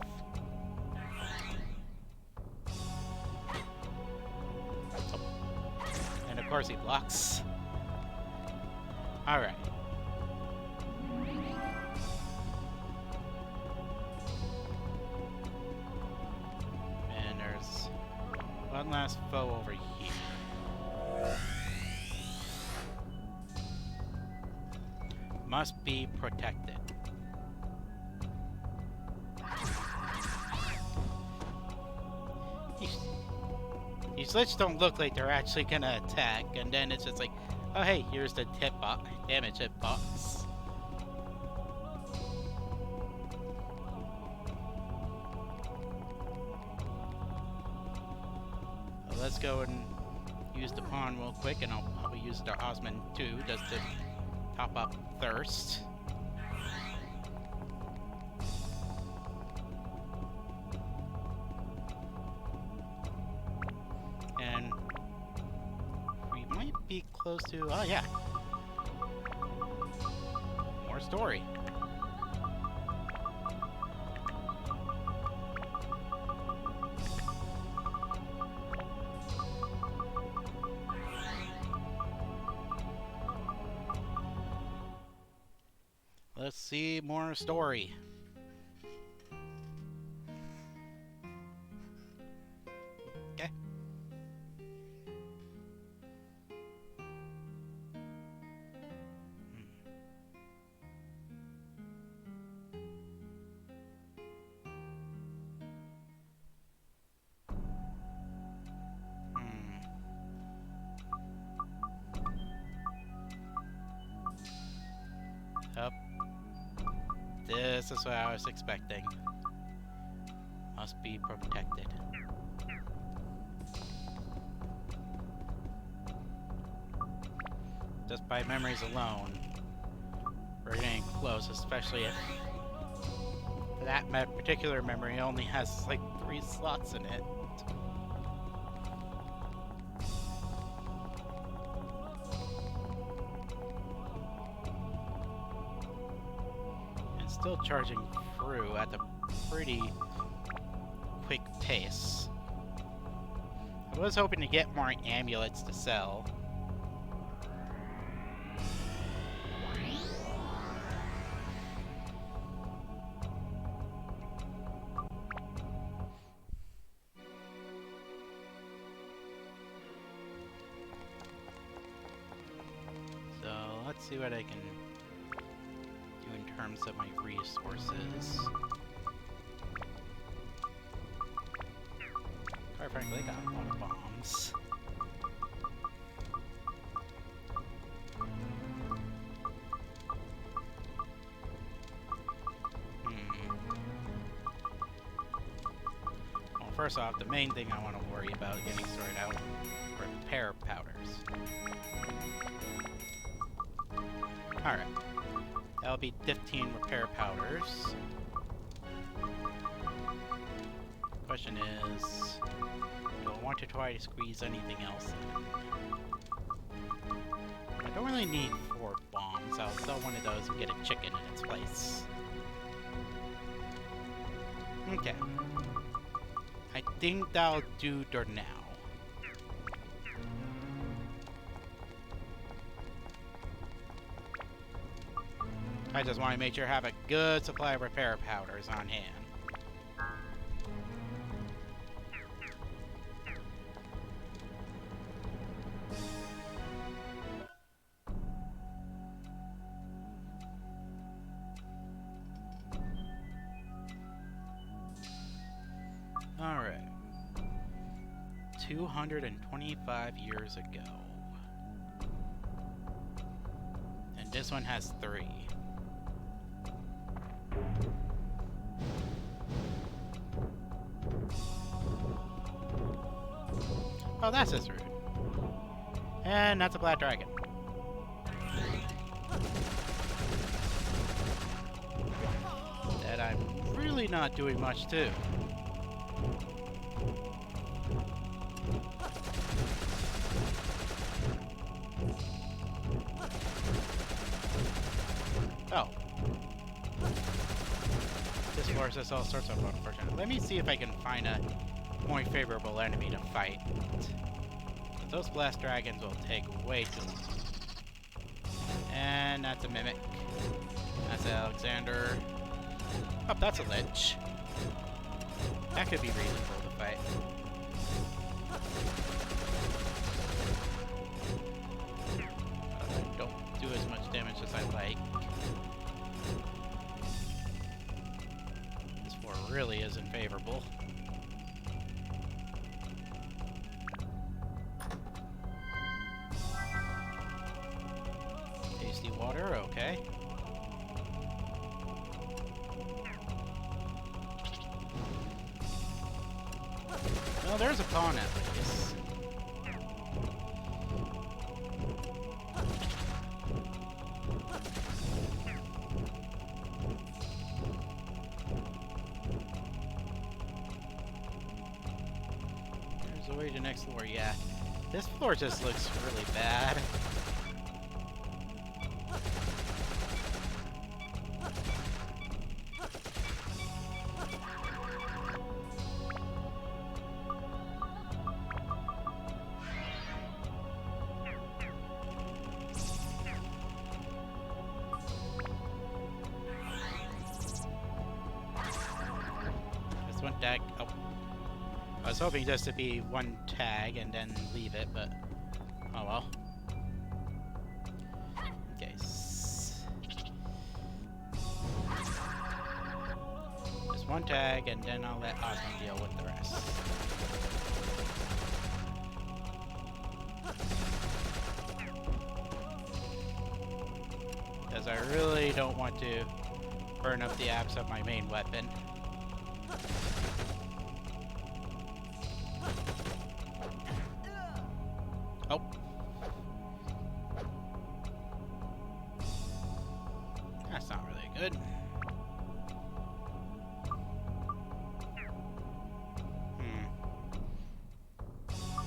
Oh. And of course he blocks. Alright. And there's one last foe over here. Must be protected. These lights don't look like they're actually gonna attack, and then it's just like, oh hey, here's the damage hit box. Well, let's go and use the pawn real quick, and I'll probably use the Osmond too, just to top up thirst. And we might be close to, oh yeah, more story. see more story. Okay. Yep. This is what I was expecting. Must be protected. Just by memories alone, we're getting close, especially if that particular memory only has like 3 slots in it. And still charging through at a pretty quick pace. I was hoping to get more amulets to sell. Let's see what I can do in terms of my resources. Quite frankly, I got a lot of bombs. Well, first off, the main thing I want to worry about getting sorted out are repair powders. Alright. That'll be 15 repair powders. Question is, do I want to try to squeeze anything else in? I don't really need 4 bombs. I'll sell one of those and get a chicken in its place. Okay. I think that'll do for now. I just want to make sure I have a good supply of repair powders on hand. Alright. 225 years ago. And this one has 3. Oh, that's just rude. And that's a black dragon. That I'm really not doing much to. Oh. This forces all sorts of unfortunate. Let me see if I can find a more favorable enemy to fight. But those blast dragons will take way too long. And that's a mimic. That's Alexander. Oh, that's a lich. That could be reasonable to fight. Don't do as much damage as I like. This war really isn't favorable. Tasty water, okay. Well, there's a pawn at least. There's a way to next floor, yeah. This floor just looks really bad. Just one tag. Oh. I was hoping just to be one tag and then leave it, but oh well. Okay. Just one tag and then I'll let Osmond deal with the rest. Because I really don't want to burn up the apps of my main weapon. Oh. That's not really good.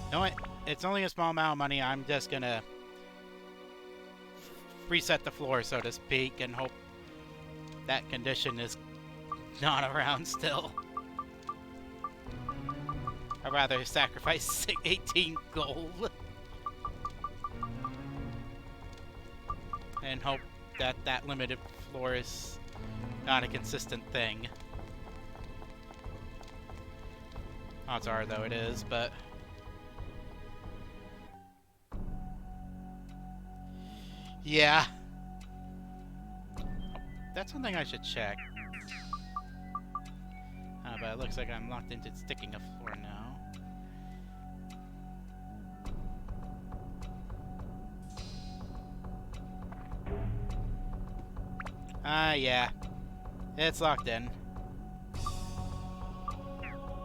You know what? It's only a small amount of money. I'm just gonna reset the floor, so to speak, and hope that condition is not around still. I'd rather sacrifice 18 gold and hope that that limited floor is not a consistent thing. Odds are, though, it is, but yeah. That's something I should check. But it looks like I'm locked into sticking a floor now. Yeah. It's locked in.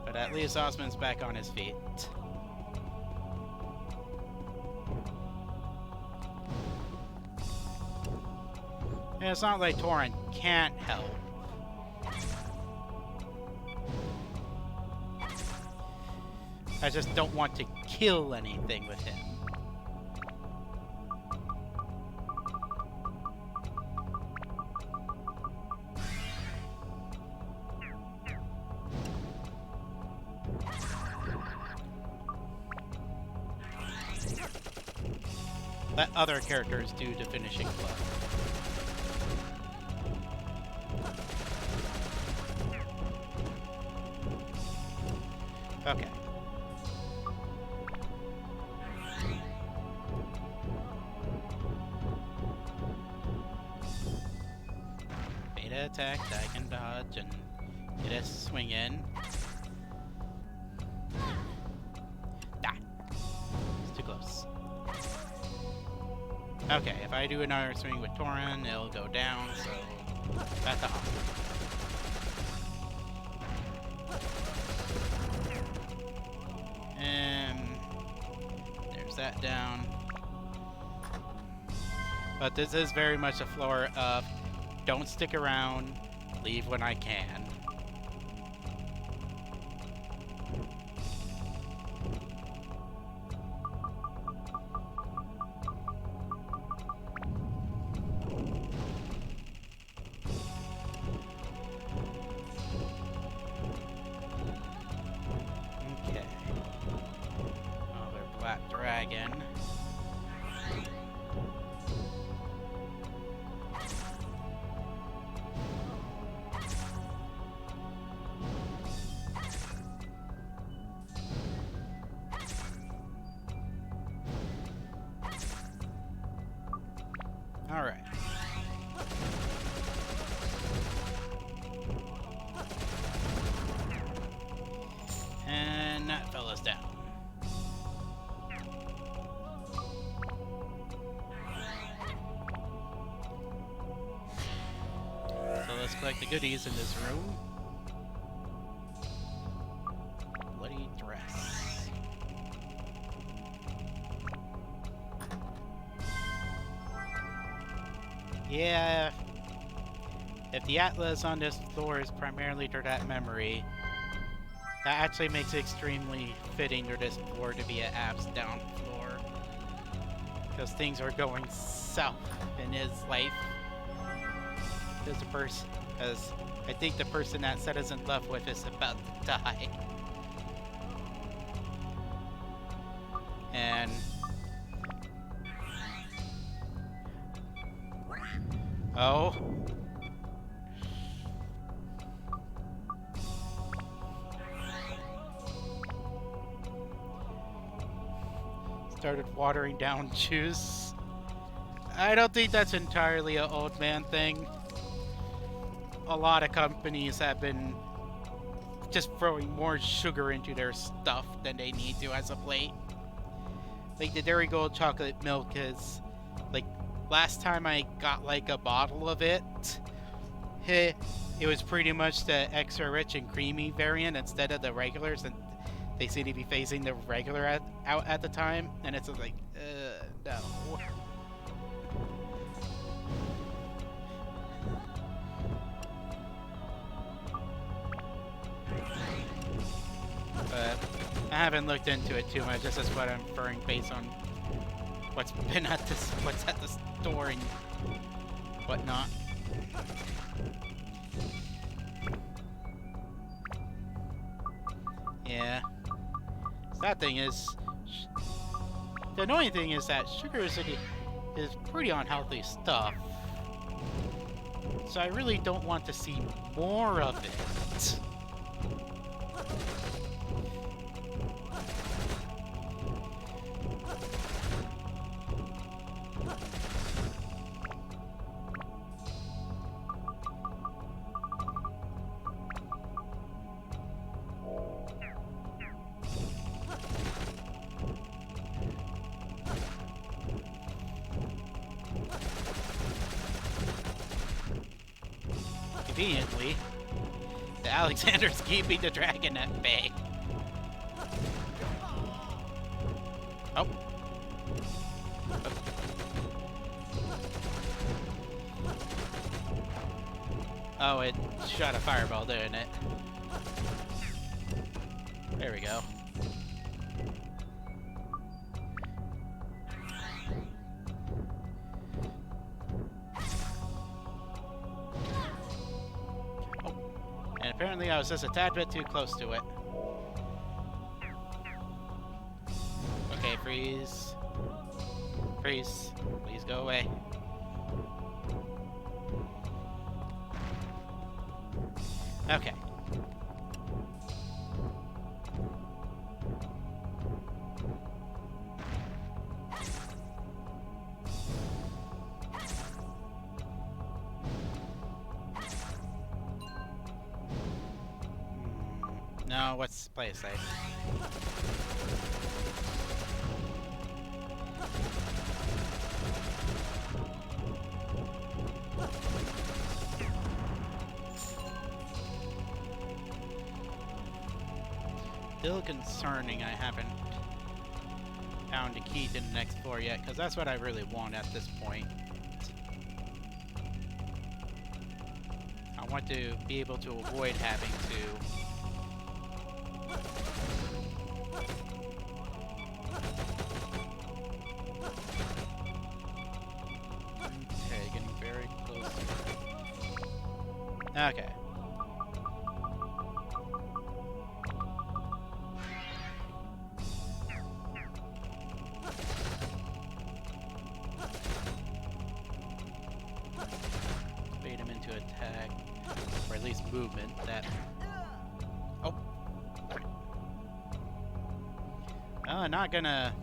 But at least Osmond's back on his feet. And it's not like Torin can't help. I just don't want to kill anything with him. Let other characters do the finishing blow. Okay. Beta attack, I can dodge and get a swing in. Die. It's too close. Okay, if I do another swing with Torin, it'll go down, so that's off. That down. But this is very much a floor of don't stick around, leave when I can. Dragon. All right. And that fella's down. Let's collect the goodies in this room. Bloody dress. Yeah. If the atlas on this floor is primarily Durdat memory, that actually makes it extremely fitting for this floor to be an abs down floor. Because things are going south in his life. Because I think the person that Seth is in love with is about to die. And oh. started watering down juice. I don't think that's entirely an old man thing. A lot of companies have been just throwing more sugar into their stuff than they need to as of late. Like the Dairy Gold chocolate milk is, like, last time I got like a bottle of it, it was pretty much the extra rich and creamy variant instead of the regulars, and they seem to be phasing the regular out at the time, and it's like, no. But I haven't looked into it too much. This is what I'm inferring based on what's at the store and whatnot. Yeah. Sad thing is, the annoying thing is that sugar is pretty unhealthy stuff. So I really don't want to see more of it. Conveniently, the Alexander's keeping the dragon at bay. Oh. Oh, it shot a fireball, didn't it? There we go. Apparently I was just a tad bit too close to it. Okay, freeze. Freeze. Please go away. Okay. No, what's play it safe? Still concerning I haven't found a key to the next floor yet, because that's what I really want at this point. I want to be able to avoid having to okay. Bait him into attack, or at least movement. That. Oh. Not gonna.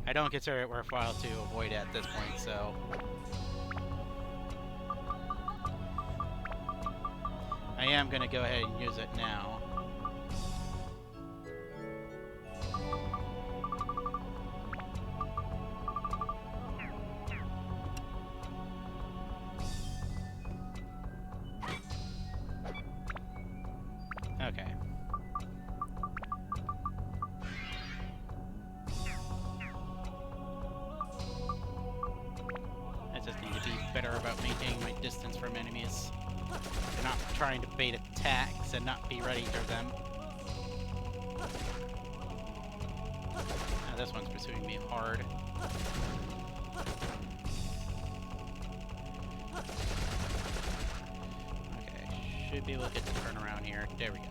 I don't consider it worthwhile to avoid it at this point, so. I am gonna go ahead and use it now. Okay. I just need to be better about maintaining my distance from enemies. And not trying to bait attacks and not be ready for them. This one's pursuing me hard. Okay, should be able to get the turn around here. There we go.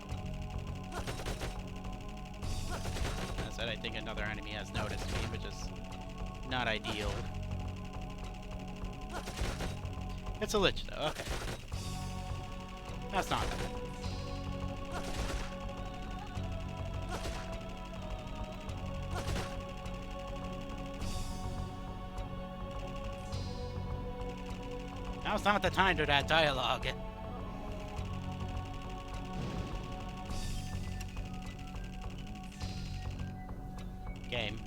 As I said, I think another enemy has noticed me, which is not ideal. It's a lich though, okay. That's not bad. Now's not the time for that dialogue. Game.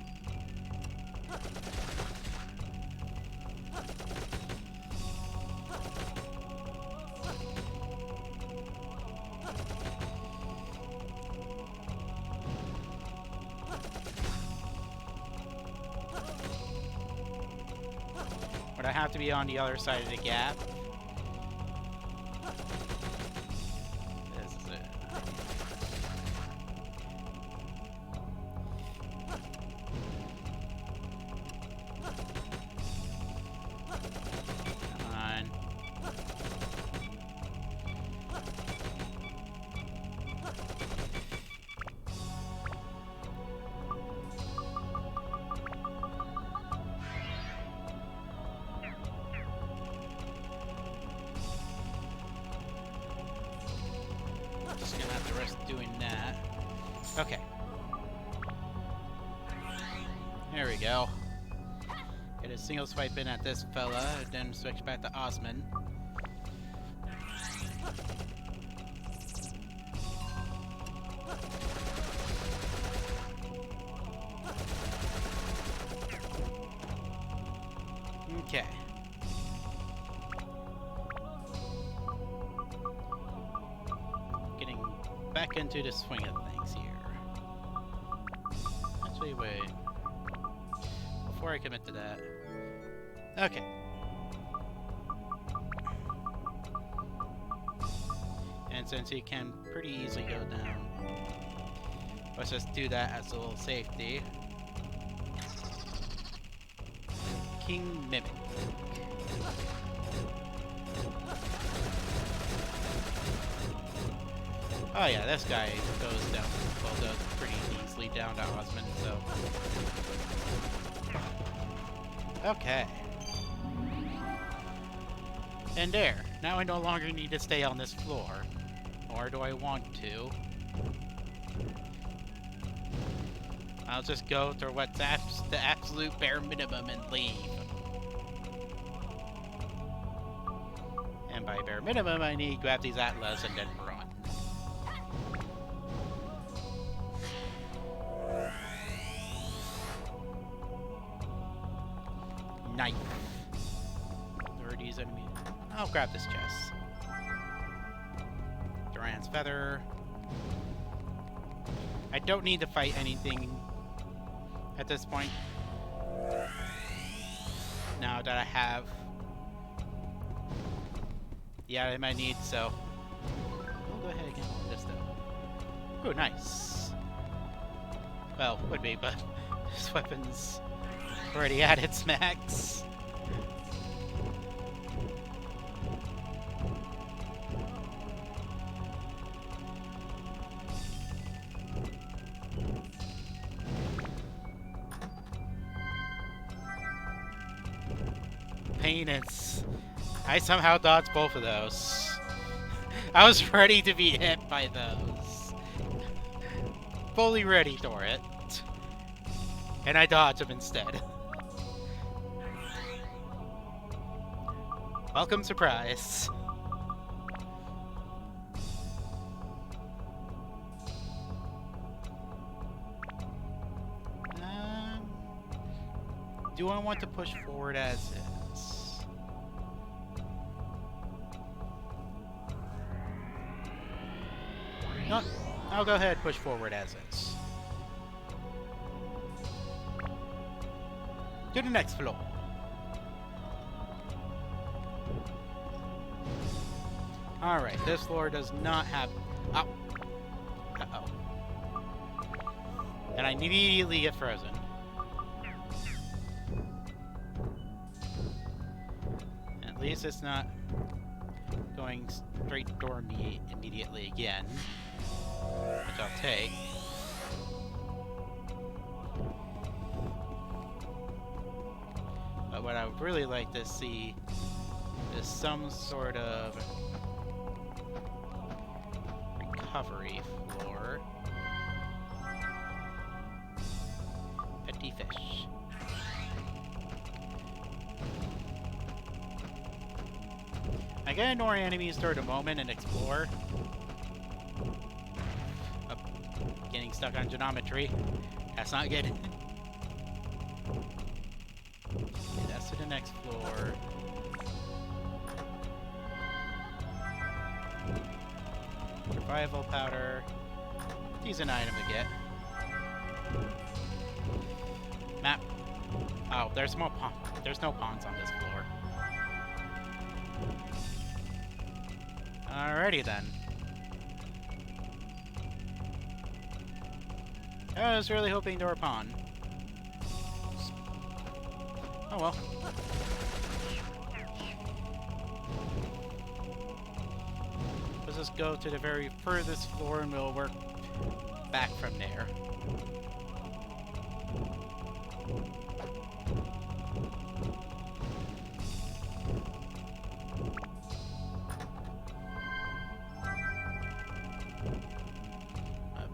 Would I have to be on the other side of the gap? This is it. Come on. Just gonna have to risk doing that. Okay. There we go. Get a single swipe in at this fella, then switch back to Osman. Okay. Getting back into the swing of things here. Actually, wait. Before I commit to that. Okay. And since he can pretty easily go down, let's just do that as a little safety. King Mimic. Oh yeah, this guy goes down, well, goes pretty easily down to Osman, so... Okay. And there. Now I no longer need to stay on this floor. Or do I want to? I'll just go to what's the absolute bare minimum and leave. And by bare minimum, I need to grab these Atlas and then run. Knife. There are these enemies. I'll grab this chest. Duran's Feather. I don't need to fight anything at this point. Now that I have the item I need, so we'll go ahead and get on this though. Oh, nice. Well, would be, but this weapon's already at its max. Painance. I somehow dodged both of those. I was ready to be hit by those. Fully ready for it. And I dodged them instead. Welcome surprise. Do I want to push forward as is? No, I'll go ahead and push forward as is. To the next floor. Alright, this floor does not have... Oh. Uh-oh. And I immediately get frozen. At least it's not going straight toward me immediately again. Which I'll take. But what I would really like to see is some sort of recovery floor. Petty fish. I can ignore enemies for the moment and explore. Oh, getting stuck on geometry. That's not good. Okay, that's to the next floor. Survival powder. Decent item to get. Map. Oh, there's more there's no pawns on this floor. Alrighty then. I was really hoping there were pawn. Oh well. Let's just go to the very furthest floor and we'll work back from there.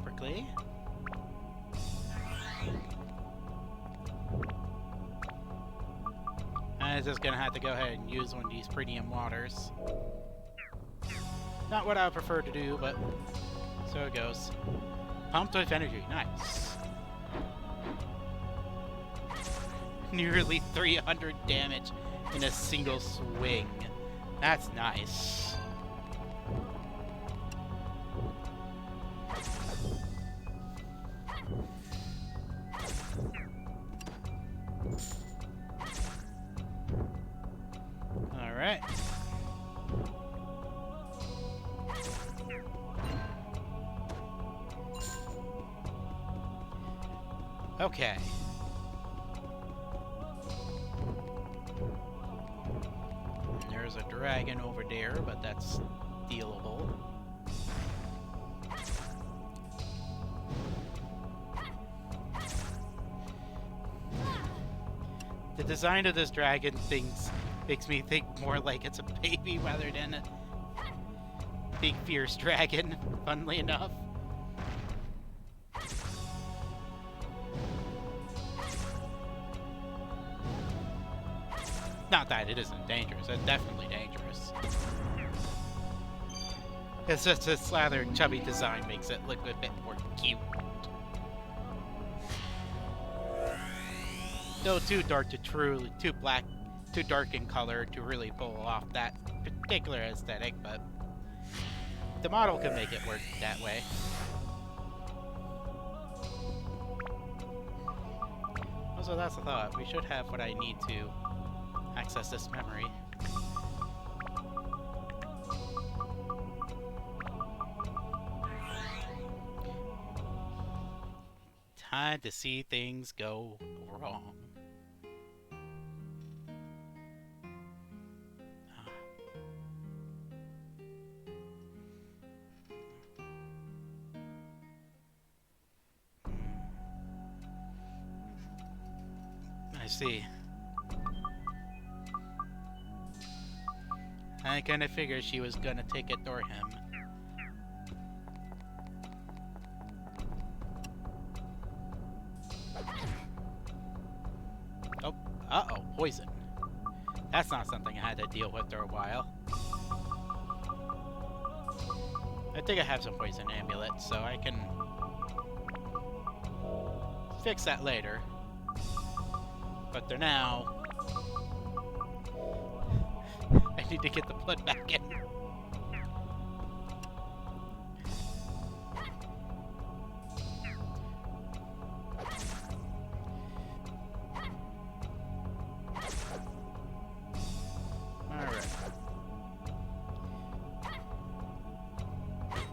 Quickly. I'm just gonna have to go ahead and use one of these premium waters. Not what I would prefer to do, but so it goes. Pumped with energy, nice. Nearly 300 damage in a single swing. That's nice. Alright. Okay. There's a dragon over there, but that's dealable. The design of this dragon makes me think more like it's a baby rather than a big fierce dragon, funnily enough. Not that it isn't dangerous, it's definitely dangerous. It's just this rather chubby design makes it look a bit more cute. Still too dark to too dark in color to really pull off that particular aesthetic, but the model can make it work that way. Also, that's the thought. We should have what I need to access this memory. Time to see things go wrong. I see. I kinda figured she was gonna take it for him. Oh, uh-oh, poison. That's not something I had to deal with for a while. I think I have some poison amulets, so I can fix that later. But for now, I need to get the blood back in. Alright.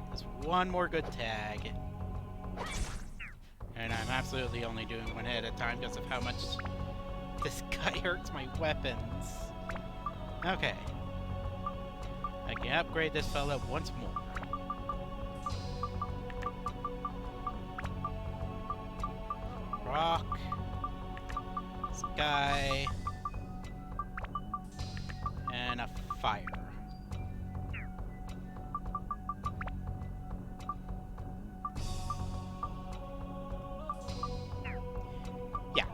There's one more good tag. And I'm absolutely only doing one hit at a time because of how much this guy hurts my weapons. Okay. I can upgrade this fella once more. Rock. Sky. And a fire. Yeah.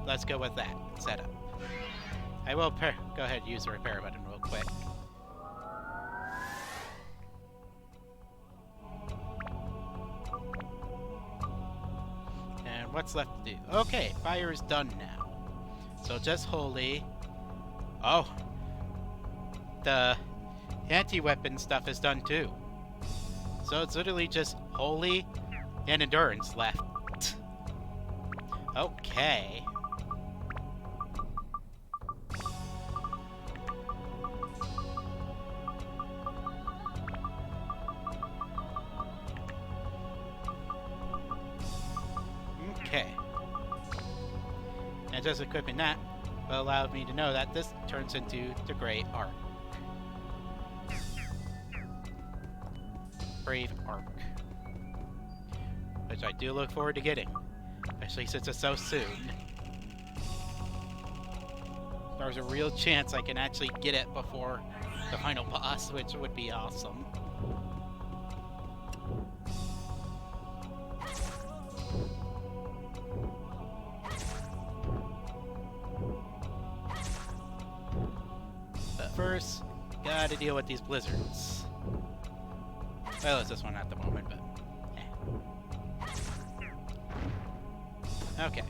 Let's go with that setup. I will go ahead and use the repair button real quick. And what's left to do? Okay, fire is done now. So just holy. Oh. The anti-weapon stuff is done too. So it's literally just holy and endurance left. Okay. Okay. And just equipping that will allow me to know that this turns into the Grey Arc. Brave Arc. Which I do look forward to getting. Especially since it's so soon. There's a real chance I can actually get it before the final boss, which would be awesome. But first, gotta deal with these blizzards. Well, it's this one at the moment, but okay.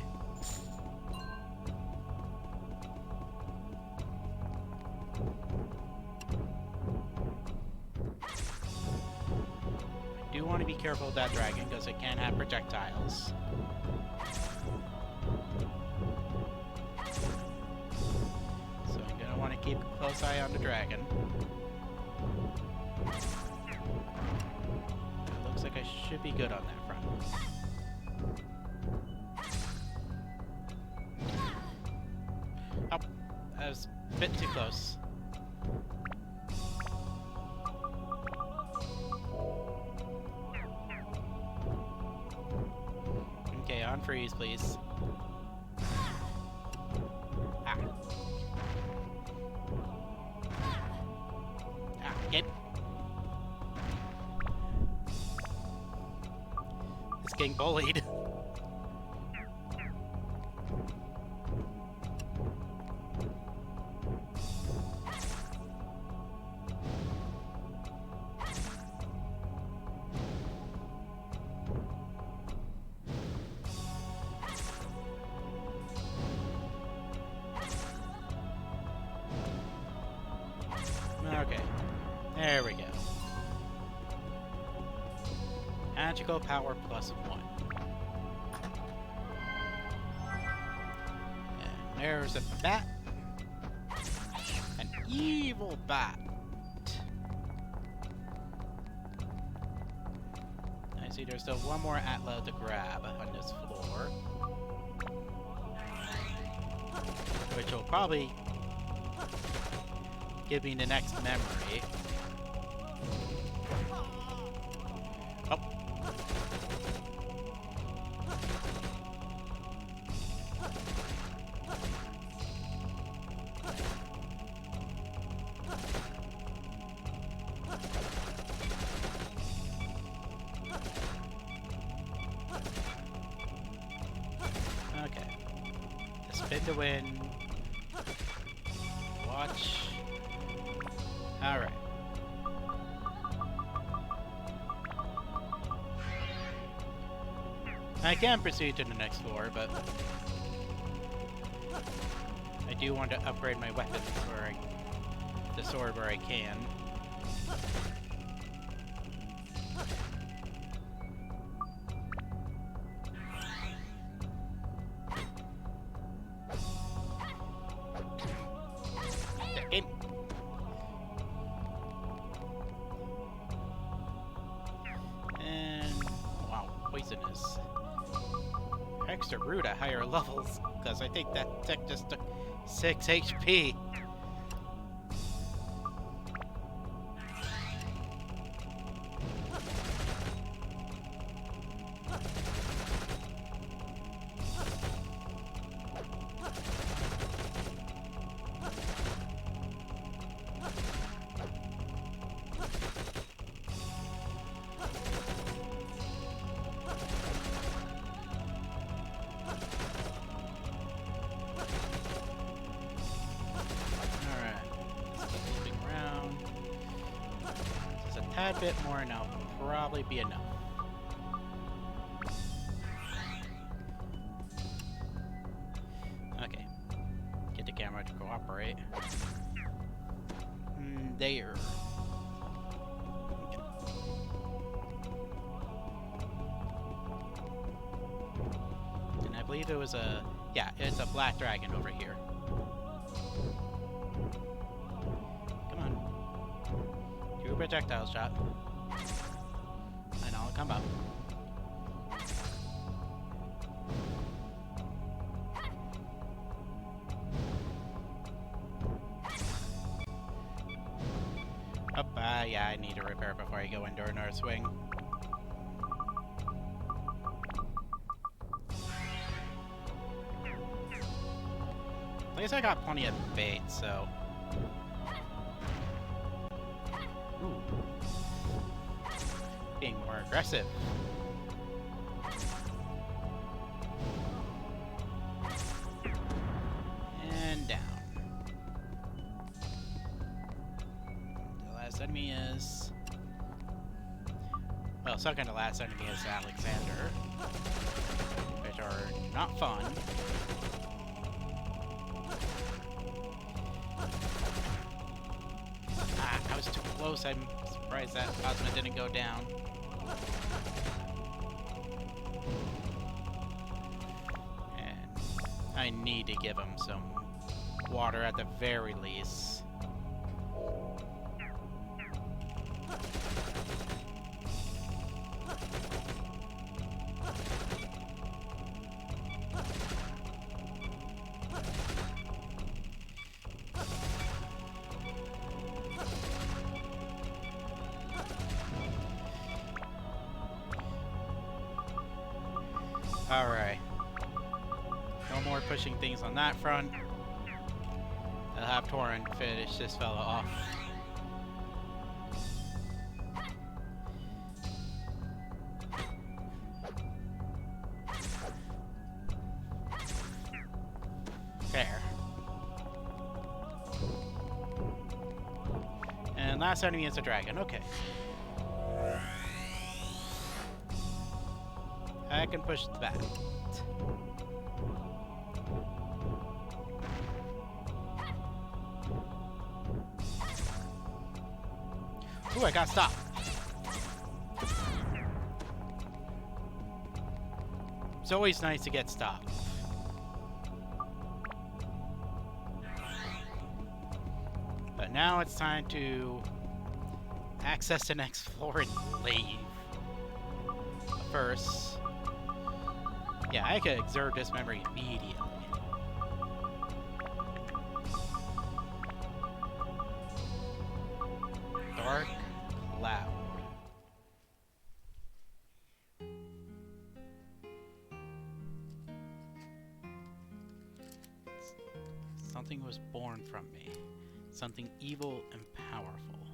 I do want to be careful of that dragon because it can have projectiles. So I'm gonna want to keep a close eye on the dragon. It looks like I should be good on that front. Oh, that was a bit too close. Okay, on freeze, please. Ah. Ah, get. It's getting bullied. Okay, there we go. Magical power +1. And there's a bat. An evil bat. I see there's still one more Atla to grab on this floor. Which will probably give me the next memory. Oh. Okay. Spin to win. Watch. Alright. I can proceed to the next floor, but I do want to upgrade my weapons where the sword where I can. Game. And wow, poisonous. Extra rude at higher levels, because I think that tech just took 6 HP. Tad bit more and that'll probably be enough. operate. There. And I believe it was a... yeah, it's a black dragon over here. Come on. Do a projectile shot. And I'll come up. Yeah, I need to repair before I go into our north swing. At least I got plenty of bait, so... Ooh. Being more aggressive. And down. Enemy is... well, second to last enemy is Alexander, which are not fun. Ah, I was too close. I'm surprised that Cosmo didn't go down. And I need to give him some water at the very least. Alright. No more pushing things on that front. I'll have Torin finish this fella off. There. And last enemy is a dragon. Okay. I can push that. Ooh, I got stopped. It's always nice to get stopped. But now it's time to access the next floor and leave. First... yeah, I could exert this memory immediately. Dark Cloud. Something was born from me. Something evil and powerful.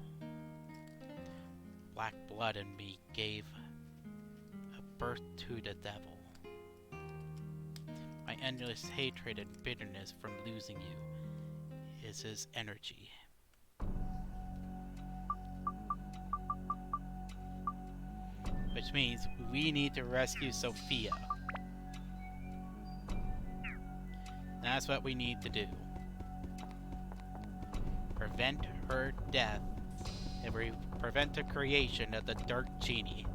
Black blood in me gave a birth to the devil. My endless hatred and bitterness from losing you is his energy. Which means we need to rescue Sophia. That's what we need to do. Prevent her death and prevent the creation of the Dark Genie.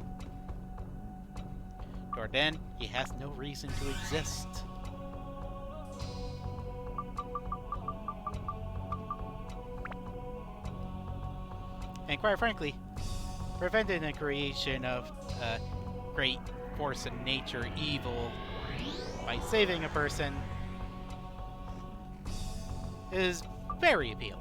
Or then, he has no reason to exist. And quite frankly, preventing the creation of a great force in nature evil by saving a person is very appealing.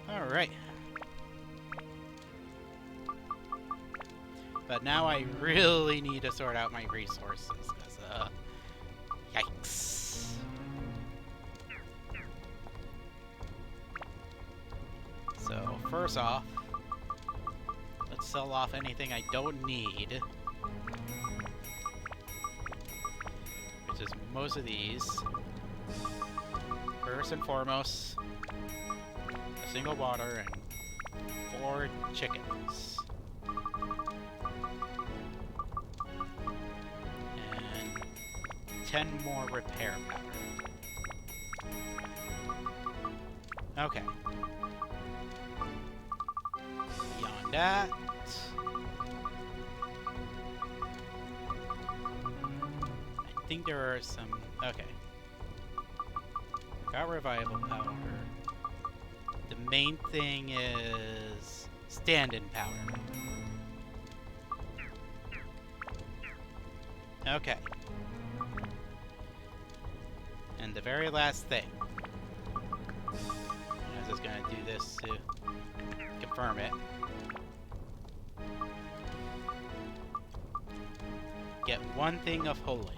Alright. But now I really need to sort out my resources, because, yikes. So, first off, let's sell off anything I don't need. Which is most of these. First and foremost, a single water and 4 chickens. 10 more repair powder. Okay. Beyond that... I think there are some... Okay. Got revival power. The main thing is... stand-in power. Okay. And the very last thing. I was just gonna do this to confirm it. Get one thing of holy.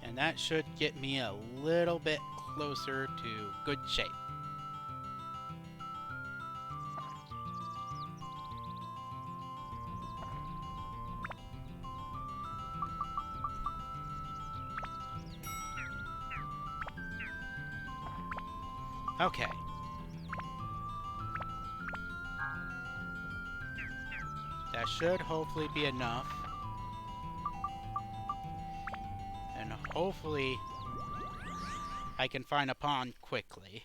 And that should get me a little bit closer to good shape. Okay. That should hopefully be enough. And hopefully I can find a pond quickly.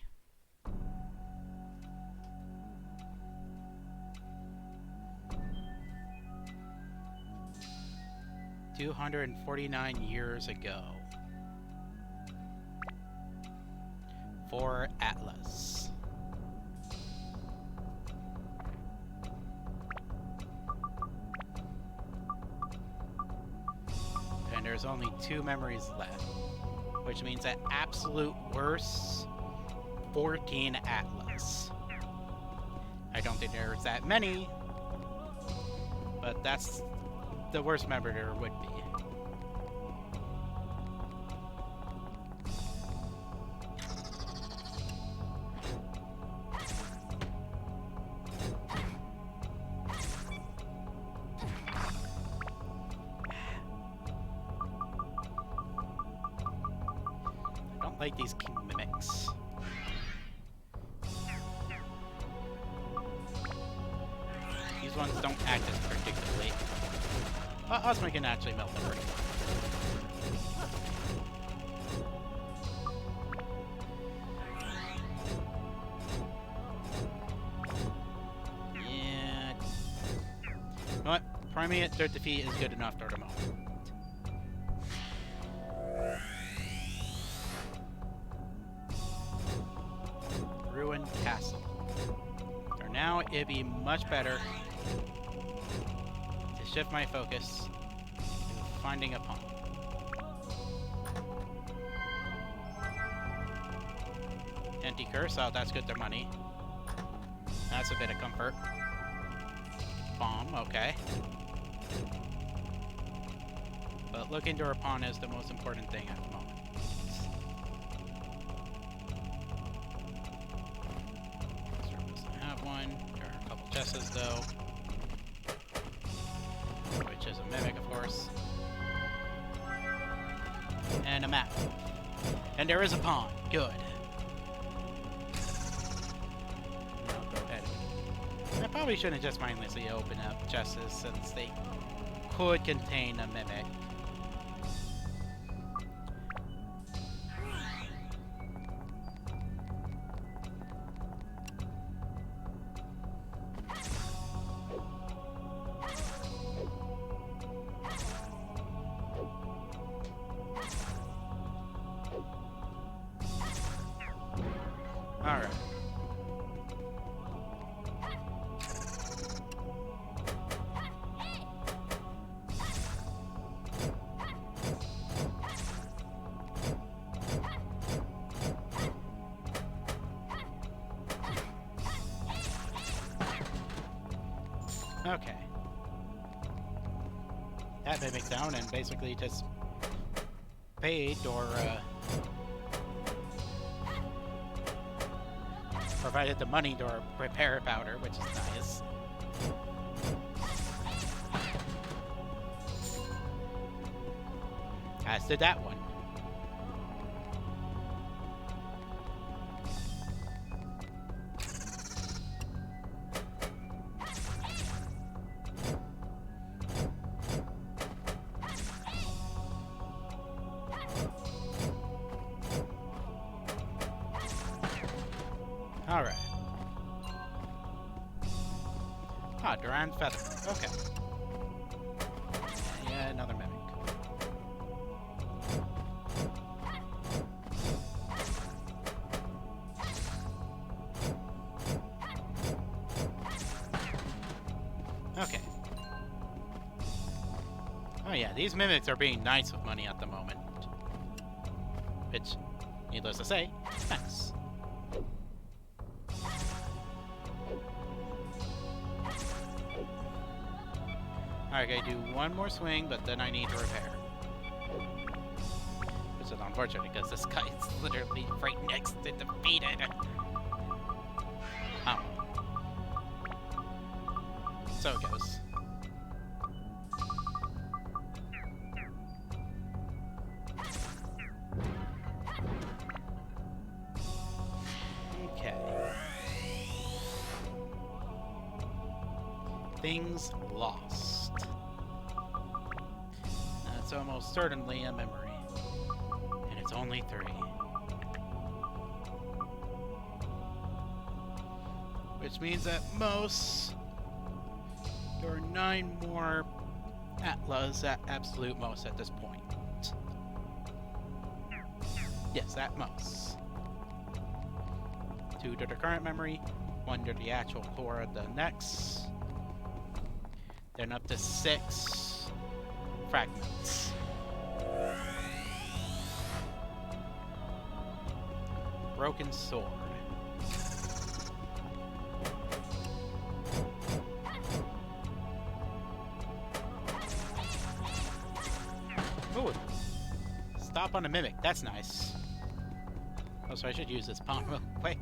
$249 years ago. For Atlas. And there's only 2 memories left, which means at absolute worst, 14 Atlas. I don't think there's that many, but that's the worst member there would be. Like these king mimics. These ones don't act as predictably. Ozma can actually melt them pretty well. Yeah. You know what? Priming at their defeat is good enough for the moment. Ruined Castle. For now, it'd be much better to shift my focus to finding a pond. Empty curse, oh, that's good, their money. That's a bit of comfort. Bomb, okay. But looking to our pond is the most important thing at the moment. One. There are a couple chests though. Which is a mimic, of course. And a map. And there is a pond. Good. I'll go ahead. I probably shouldn't just mindlessly open up chests since they could contain a mimic. Alright. Okay. That mimic down and basically just paid or provided the money to repair powder, which is nice. As did that one. Alright. Ah, Duran Feather. Okay. Yeah, another mimic. Okay. Oh yeah, these mimics are being nice with money at the moment. Which, needless to say, nice. Alright, I gotta do one more swing, but then I need to repair. Which is unfortunate because this guy is literally right next to defeated. Oh. So it goes. Okay. Things lost. That's almost certainly a memory. And it's only 3. Which means at most there are 9 more Atlas at absolute most at this point. Yes, at most. 2 to the current memory, 1 to the actual core of the next. Then up to 6 fragments. Broken sword. Ooh. Stop on a mimic. That's nice. Also, I should use this palm real quick.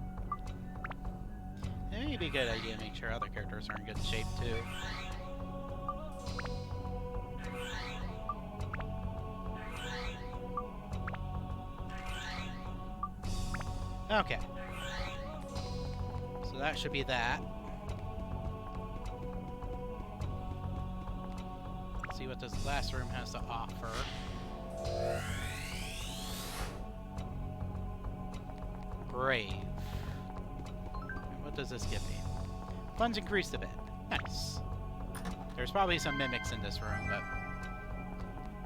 It may be a good idea to make sure other characters are in good shape too. Okay. So that should be that. Let's see what this last room has to offer. Grave. And what does this give me? Funds increased a bit. Nice. There's probably some mimics in this room, but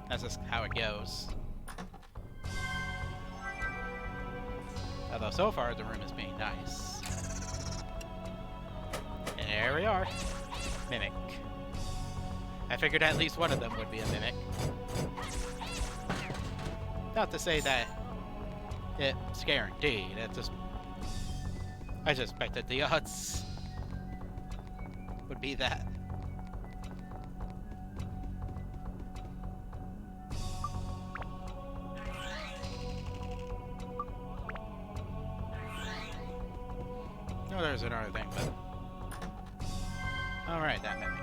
that's just how it goes. Although so far the room is being nice. And there we are. Mimic. I figured at least one of them would be a mimic. Not to say that it's guaranteed. It just, I suspected the odds would be that. Oh, there's another thing, but... Alright, that mimic.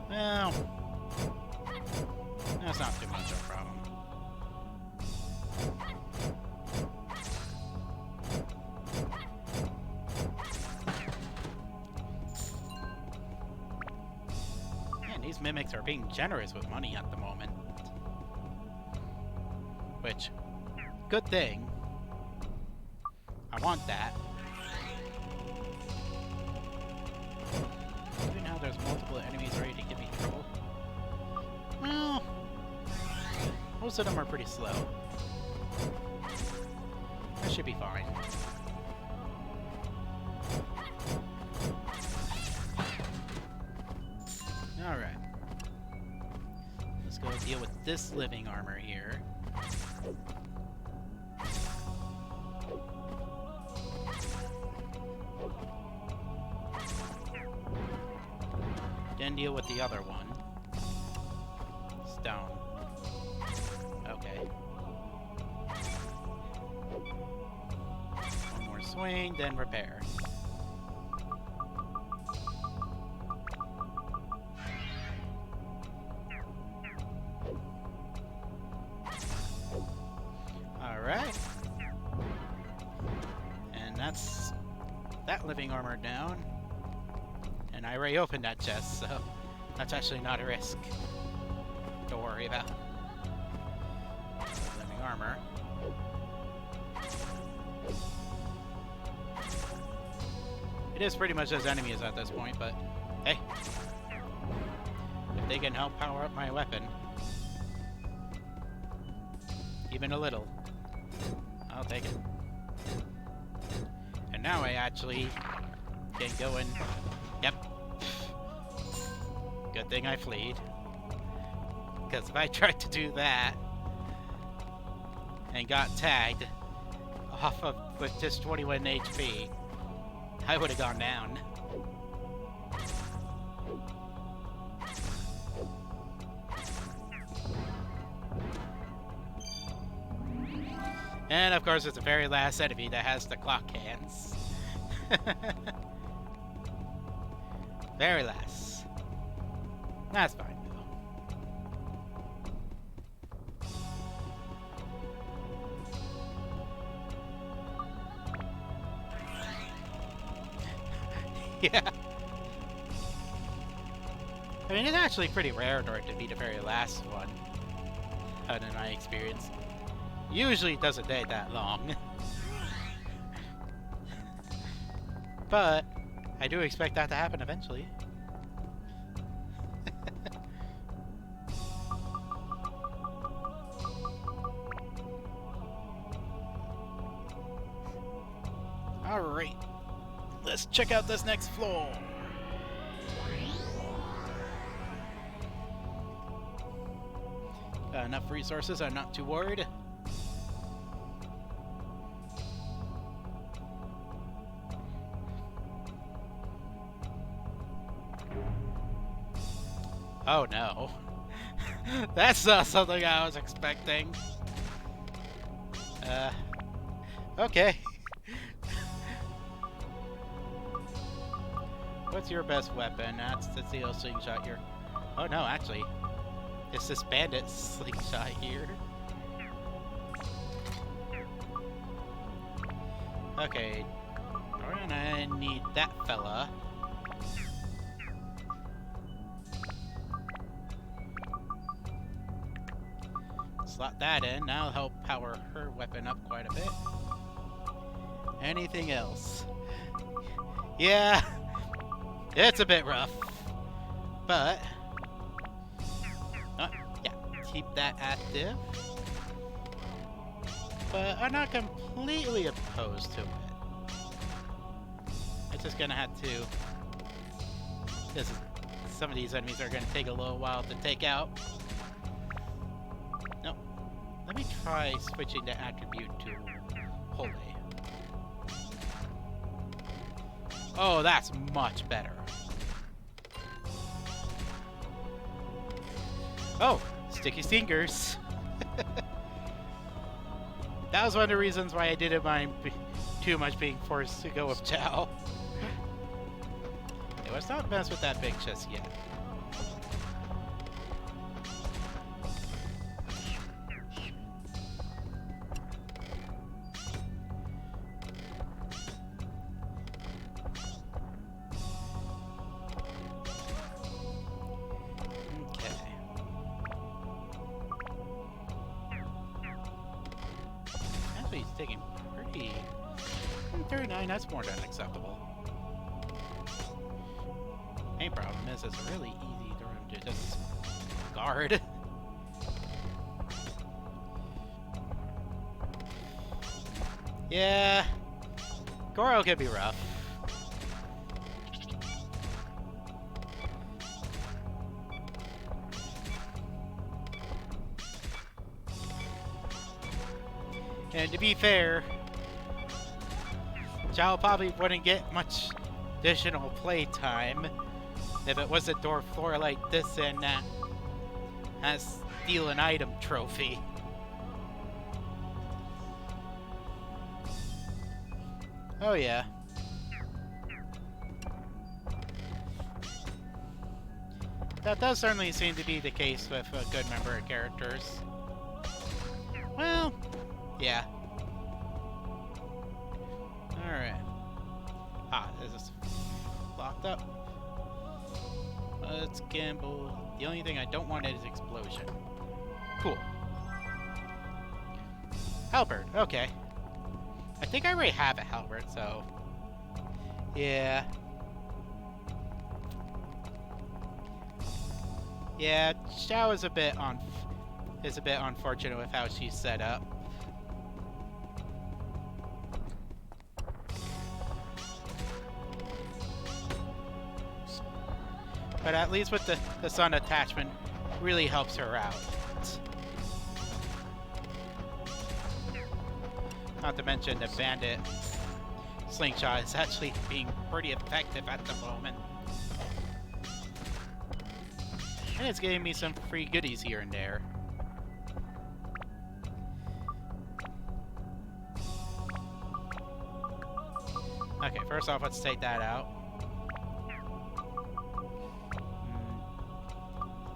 Well... That's not too much of a problem. Man, these mimics are being generous with money at the moment. Which, good thing. I want that. Even now there's multiple enemies ready to give me trouble. Well, most of them are pretty slow. That should be fine. Alright. Let's go deal with this living armor here. Then deal with the other one. Stone. Okay. One more swing, then repair. that's that living armor down. And I already opened that chest, so that's actually not a risk to worry about. Living armor. It is pretty much those enemies at this point, but hey. If they can help power up my weapon, even a little, I'll take it. And now I actually can go and... Yep. Good thing I fleed. Because if I tried to do that and got tagged off of with just 21 HP, I would have gone down. And of course, it's the very last enemy that has the clock hands. Very last. That's fine, though. Yeah. I mean, it's actually pretty rare for it to be the very last one, in my experience. Usually it doesn't take that long. But I do expect that to happen eventually. Alright. Let's check out this next floor. Got enough resources, I'm not too worried. Oh no. That's not something I was expecting. Okay. What's your best weapon? That's the steel slingshot here. Oh no, actually. It's this bandit slingshot here. Okay. We're gonna need that fella. Slot that in. That'll help power her weapon up quite a bit. Anything else? Yeah, it's a bit rough, but yeah, keep that active. But I'm not completely opposed to it. I'm just gonna have to. Some of these enemies are gonna take a little while to take out. Nope. Let me try switching the attribute to Holy. Oh, that's much better. Oh, sticky fingers. That was one of the reasons why I didn't mind too much being forced to go with Chao. Okay, let's not mess with that big chest yet. He's taking pretty... 39, that's more than acceptable. Main problem is it's really easy for him to just guard. Yeah, Goro can be rough. And to be fair, Chao probably wouldn't get much additional playtime if it was a dwarf floor like this and has steal an item trophy. Oh yeah. That does certainly seem to be the case with a good number of characters. Well, yeah. Alright. Is this locked up? Let's gamble. The only thing I don't want is explosion. Cool. Halberd, okay. I think I already have a halberd, so... Yeah. Yeah, Xiao is a bit unfortunate with how she's set up. But at least with the sun attachment, really helps her out. Not to mention the bandit slingshot is actually being pretty effective at the moment. And it's giving me some free goodies here and there. Okay, first off, let's take that out.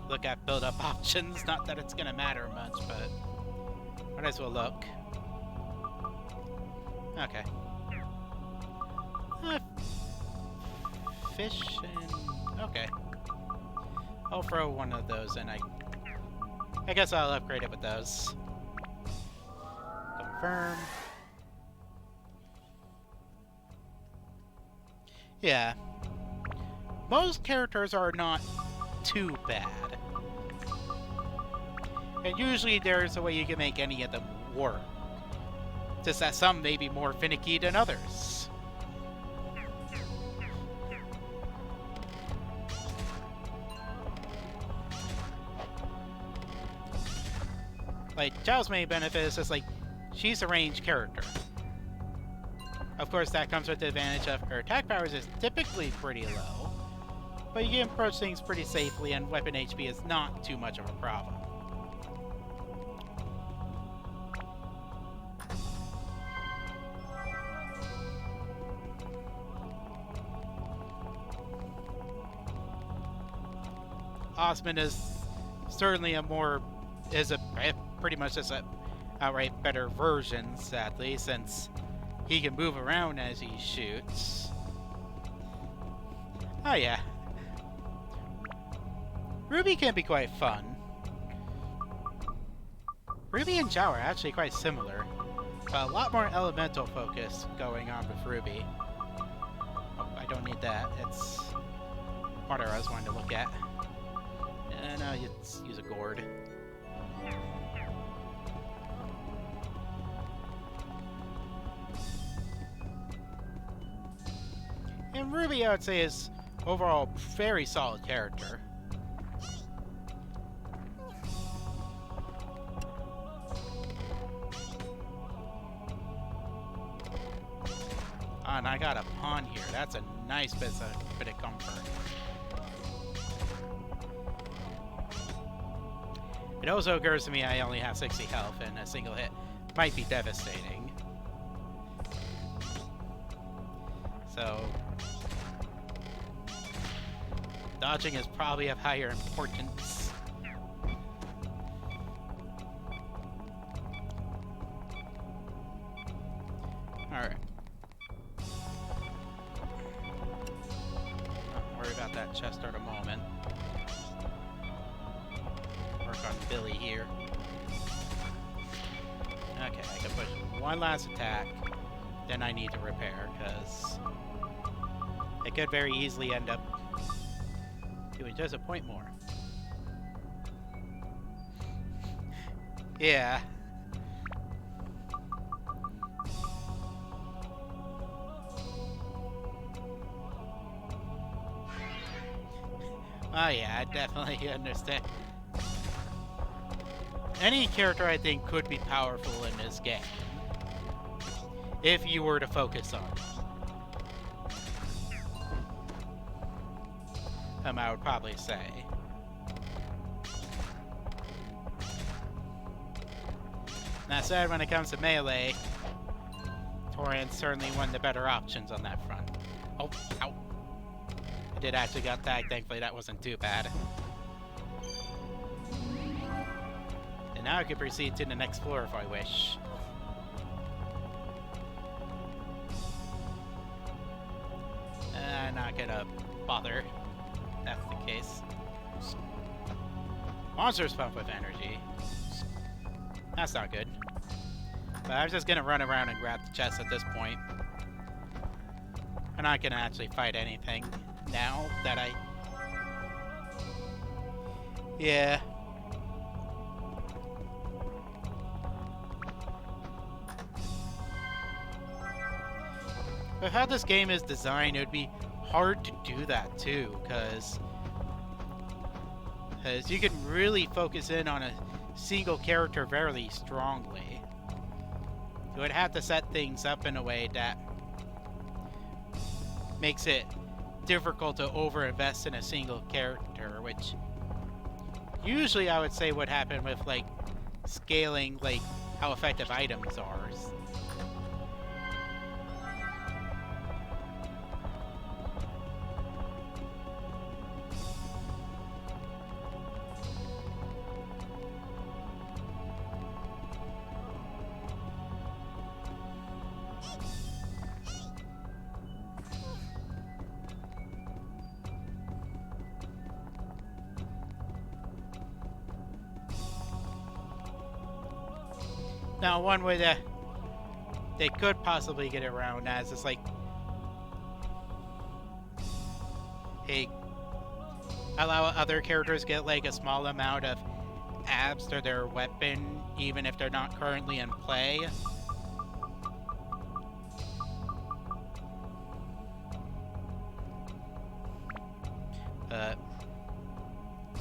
Look at build-up options. Not that it's gonna matter much, but might as well look. Okay. Fish and... okay. I'll throw one of those and I guess I'll upgrade it with those. Confirm. Yeah. Most characters are not too bad. And usually there's a way you can make any of them work. Just that some may be more finicky than others. Like, Xiao's main benefit is just like, she's a ranged character. Of course, that comes with the advantage of her attack powers is typically pretty low, but you can approach things pretty safely, and weapon HP is not too much of a problem. Osmond is certainly pretty much just a outright better version, sadly, since he can move around as he shoots. Oh yeah. Ruby can be quite fun. Ruby and Xiao are actually quite similar, but a lot more elemental focus going on with Ruby. Oh, I don't need that. It's water I was wanting to look at. And let's use a gourd. And Ruby, I would say, is overall very solid character. And I got a pawn here. That's a nice bit of comfort. It also occurs to me I only have 60 health, and a single hit might be devastating. So, dodging is probably of higher importance. Alright. Don't worry about that chest at a moment. Work on Billy here. Okay, I can push one last attack, then I need to repair, because it could very easily end up doing just a point more. Yeah. Oh yeah, I definitely understand. Any character I think could be powerful in this game, if you were to focus on it. I would probably say. That said, when it comes to melee, Torian's certainly one of the better options on that front. Oh, ow. I did actually got tagged, thankfully that wasn't too bad. And now I can proceed to the next floor if I wish. gonna bother. That's the case. Monsters pump with energy. That's not good. But I'm just gonna run around and grab the chest at this point. I'm not gonna actually fight anything now that I... Yeah. But how this game is designed, it would be hard to do that too, because you can really focus in on a single character very strongly. You would have to set things up in a way that makes it difficult to over-invest in a single character, which usually I would say would happen with, like, scaling, like, how effective items are. Now, one way that they could possibly get around that is just like, hey, allow other characters to get like a small amount of abs to their weapon, even if they're not currently in play.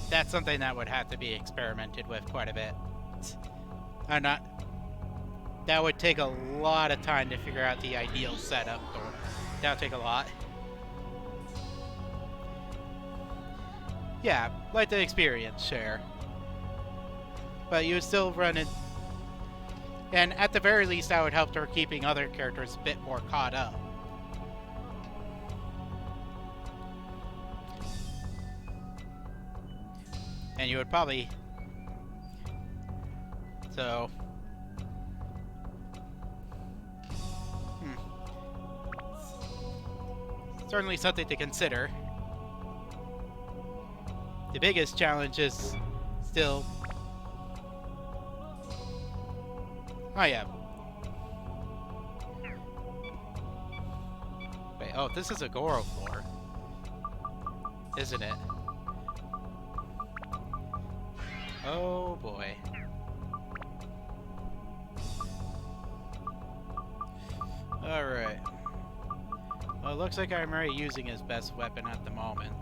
That's something that would have to be experimented with quite a bit. That would take a lot of time to figure out the ideal setup. That would take a lot. Yeah, like the experience share. But you would still run it. And at the very least, that would help toward keeping other characters a bit more caught up. And you would probably... So... Certainly something to consider. The biggest challenge is still... Oh, yeah. Wait, oh, this is a Goro floor. Isn't it? Oh, boy. Alright. Well, it looks like I'm already using his best weapon at the moment.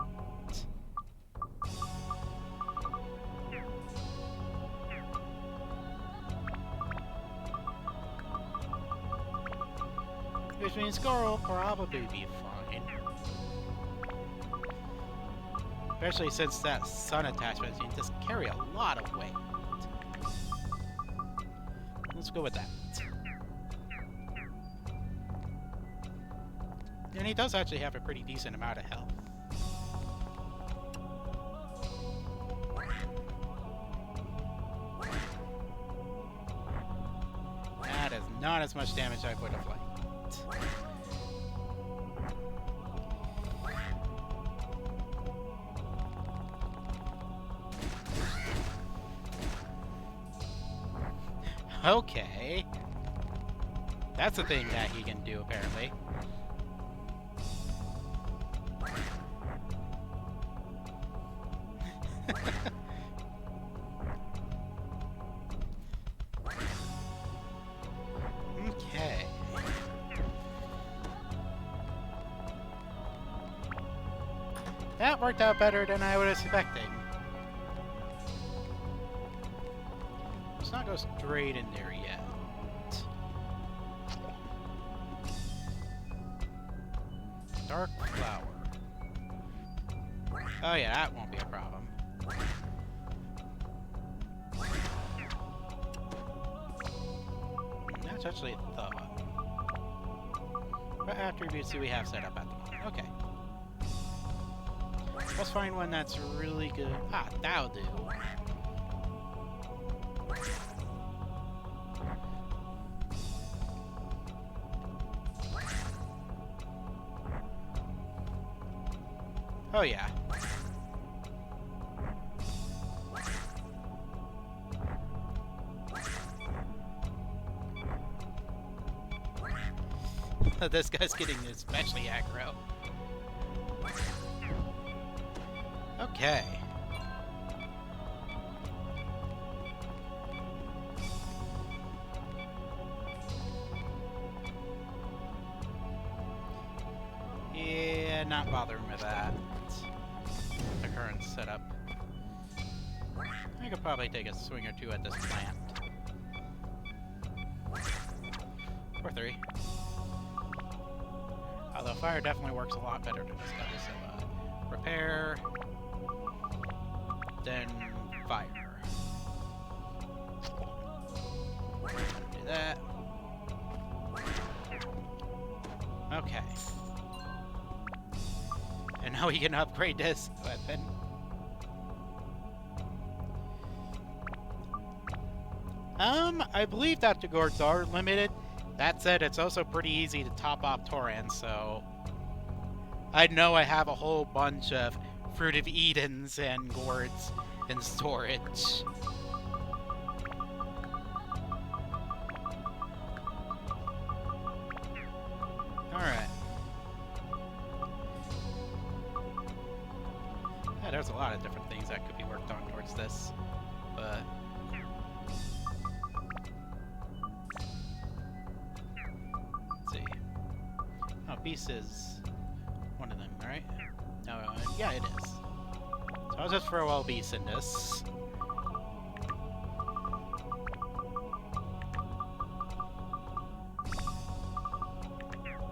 Which means Goro will probably be fine. Especially since that sun attachment can just carry a lot of weight. Let's go with that. And he does actually have a pretty decent amount of health. That is not as much damage I would have liked. Okay. That's a thing that he can do, apparently. Okay. That worked out better than I was expecting. Let's not go straight in there yet. Dark flower. Oh yeah, that won't be a problem. That's actually a thought. What attributes do we have set up at the moment? Okay. Let's find one that's really good. Ah, that'll do. Oh yeah. This guy's getting especially aggro. Okay. Yeah, not bothering with that. The current setup. I could probably take a swing or two at this plant. Or three. Although fire definitely works a lot better than this guy, so repair, then fire. Do that. Okay. And now we can upgrade this weapon. I believe that the gourds are limited. That said, it's also pretty easy to top off Torrens, so I know I have a whole bunch of Fruit of Edens and gourds in storage. Alright. Yeah, there's a lot of different things that could be worked on towards this, but... Beast is one of them, right? No, yeah, it is. So I'll just throw all Beasts in this.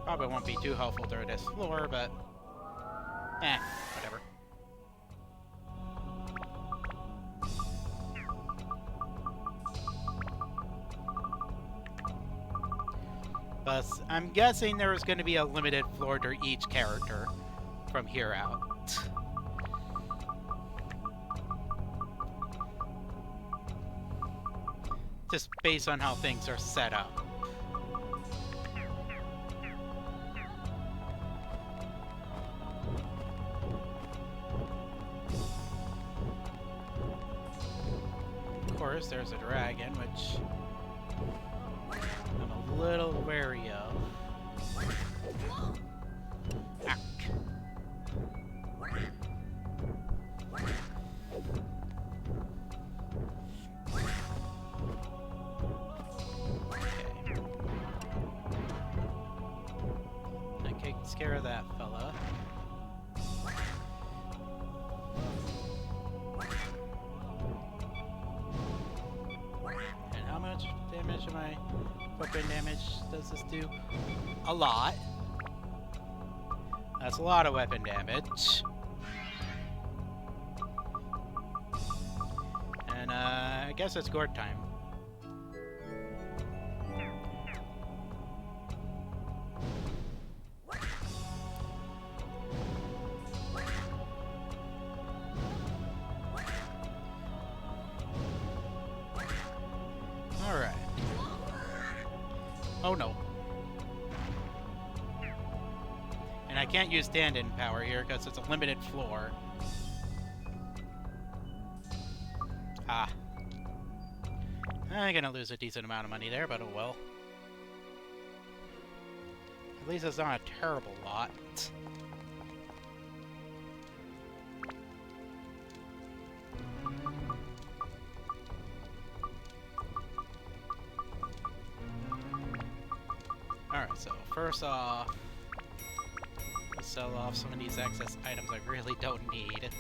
Probably won't be too helpful through this floor, but... whatever. But I'm guessing there is going to be a limited floor to each character from here out. Just based on how things are set up. Of course, there's a dragon, which... I'm a little wary of. Ack. Okay. I can scare that fella. And how much damage am I... Weapon damage does this do? A lot. That's a lot of weapon damage. And I guess it's gourd time. Alright. Oh no. And I can't use stand-in power here because it's a limited floor. Ah. I'm gonna lose a decent amount of money there, but oh well. At least it's not a terrible lot. Alright, so first off, let's sell off some of these excess items I really don't need.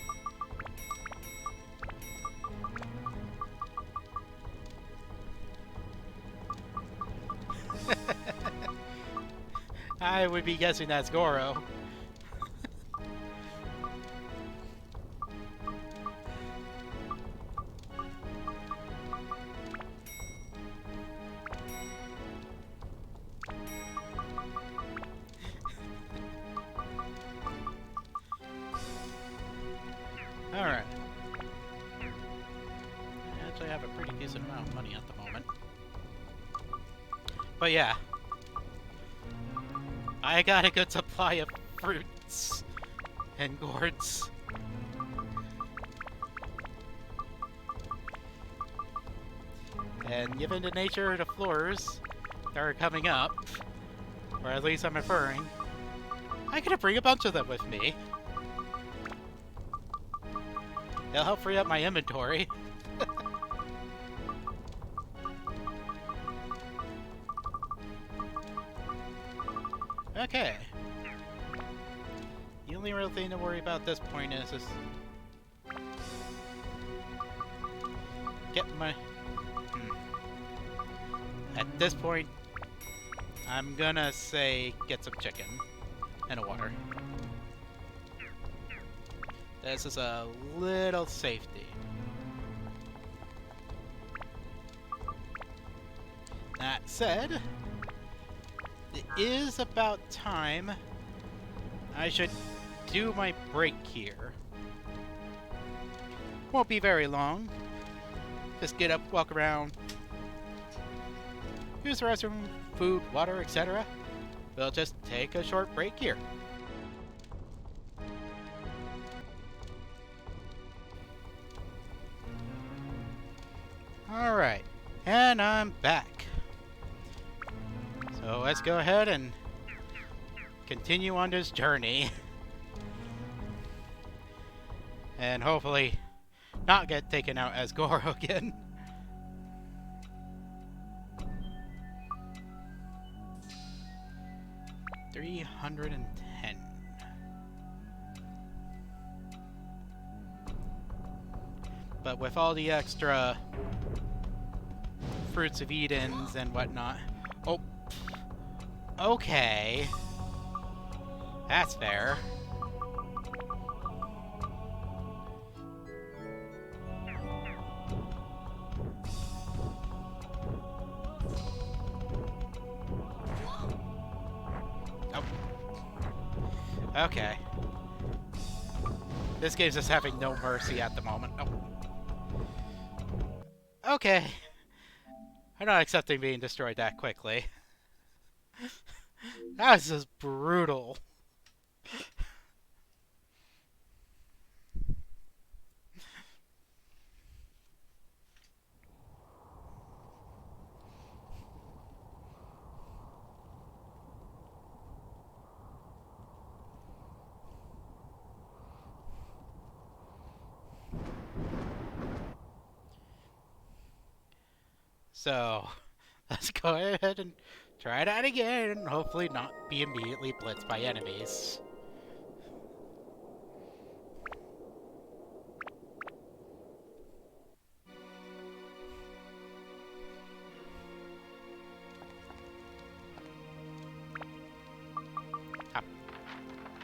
I would be guessing that's Goro. Alright. I actually have a pretty decent amount of money at the moment. But yeah. I got a good supply of fruits and gourds. And given the nature of the floors that are coming up, or at least I'm inferring, I could bring a bunch of them with me. It'll help free up my inventory. Okay. The only real thing to worry about at this point is just get my... At this point, I'm gonna say get some chicken and a water. This is a little safety. That said, it is about time I should do my break here. Won't be very long. Just get up, walk around, use the restroom, food, water, etc. We'll just take a short break here. Alright, and I'm back. So let's go ahead and continue on this journey. And hopefully not get taken out as Goro again. $310. But with all the extra fruits of Edens and whatnot. Oh, okay. That's fair. Oh. Okay. This game's just having no mercy at the moment. Oh. Okay. I'm not accepting being destroyed that quickly. That was just brutal. So, let's go ahead and try that again, and hopefully not be immediately blitzed by enemies. A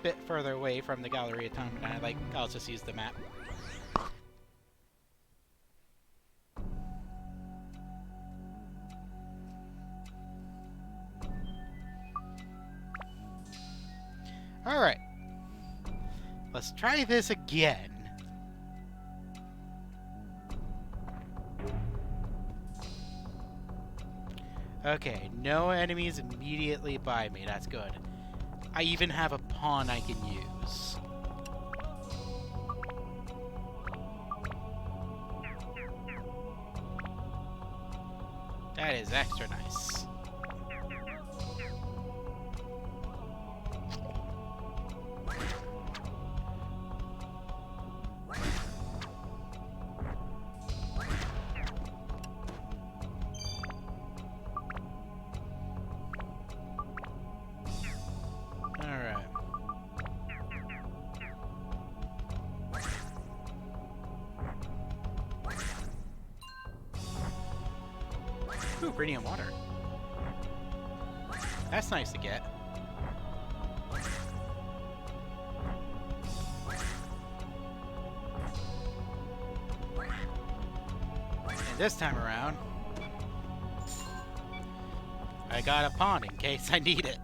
bit further away from the Gallery of Time, and I'll just use the map. Alright. Let's try this again. Okay, no enemies immediately by me. That's good. I even have a pawn I can use. That is extra nice. Ooh, Brinium water. That's nice to get. And this time around, I got a pawn in case I need it.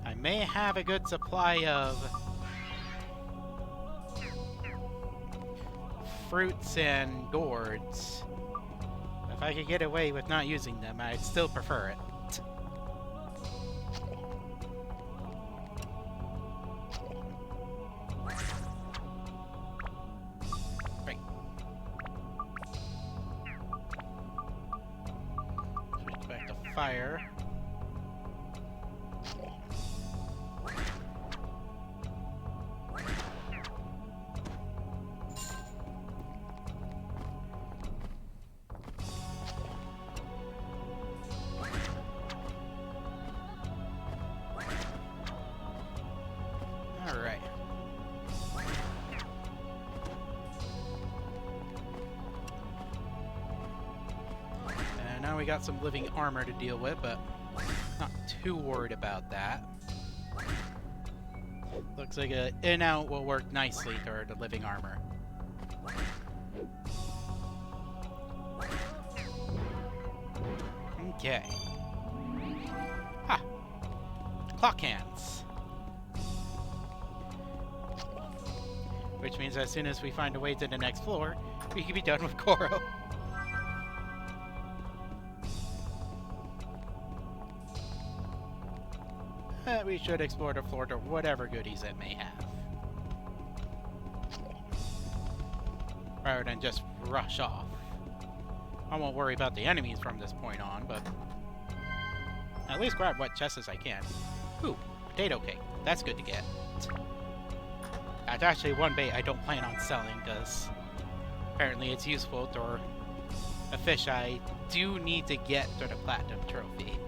I may have a good supply of fruits and gourds. If I could get away with not using them, I'd still prefer it. fire. Alright. And now we got some living armor to deal with, but not too worried about that. Looks like an in-out will work nicely for the living armor. Okay. Ha! Clock hands. Which means as soon as we find a way to the next floor, we can be done with Goro. We should explore the floor to whatever goodies it may have. Rather than just rush off. I won't worry about the enemies from this point on, but at least grab what chests as I can. Ooh, potato cake. That's good to get. That's actually one bait I don't plan on selling, because apparently it's useful for a fish I do need to get to the Platinum Trophy.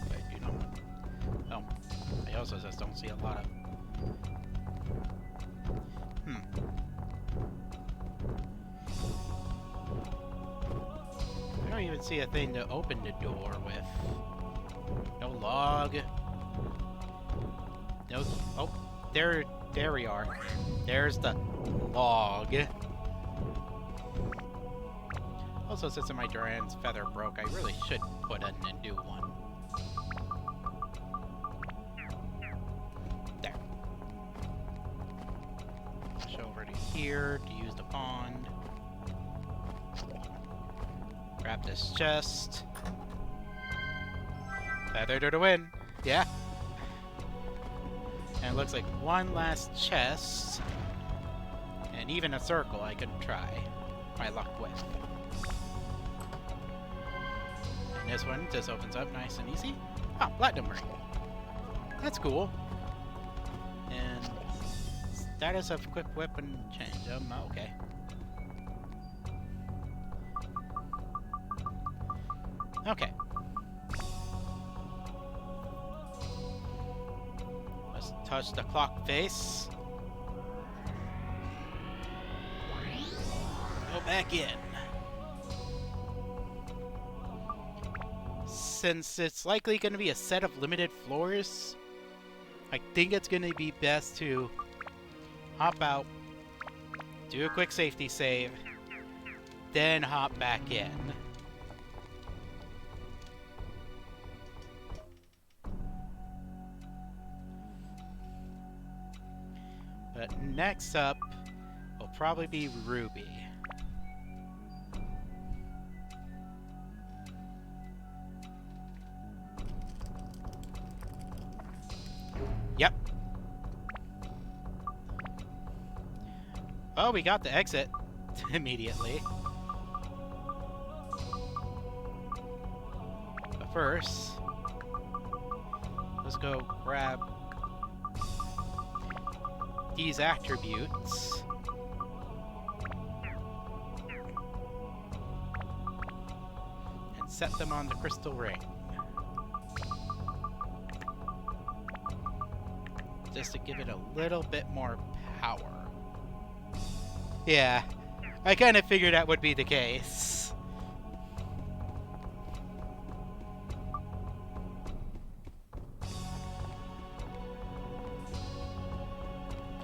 I do not want... Oh, I also just don't see a lot of... I don't even see a thing to open the door with. No log. No. Oh, there we are. There's the log. Also, since my Duran's feather broke, I really should put in a new one. There. Push over to here to use the pond. Grab this chest. Feather to the wind. Yeah. And it looks like one last chest. And even a circle I could try my luck with. And this one just opens up nice and easy. Ah, platinum ring. That's cool. And status of quick weapon change. Okay. Okay. Let's touch the clock face. Go back in. Since it's likely going to be a set of limited floors, I think it's going to be best to hop out, do a quick safety save, then hop back in. But next up will probably be Ruby. Yep. Oh, we got the exit immediately. But first, let's go grab these attributes. And set them on the crystal ring. Just to give it a little bit more power. Yeah, I kind of figured that would be the case.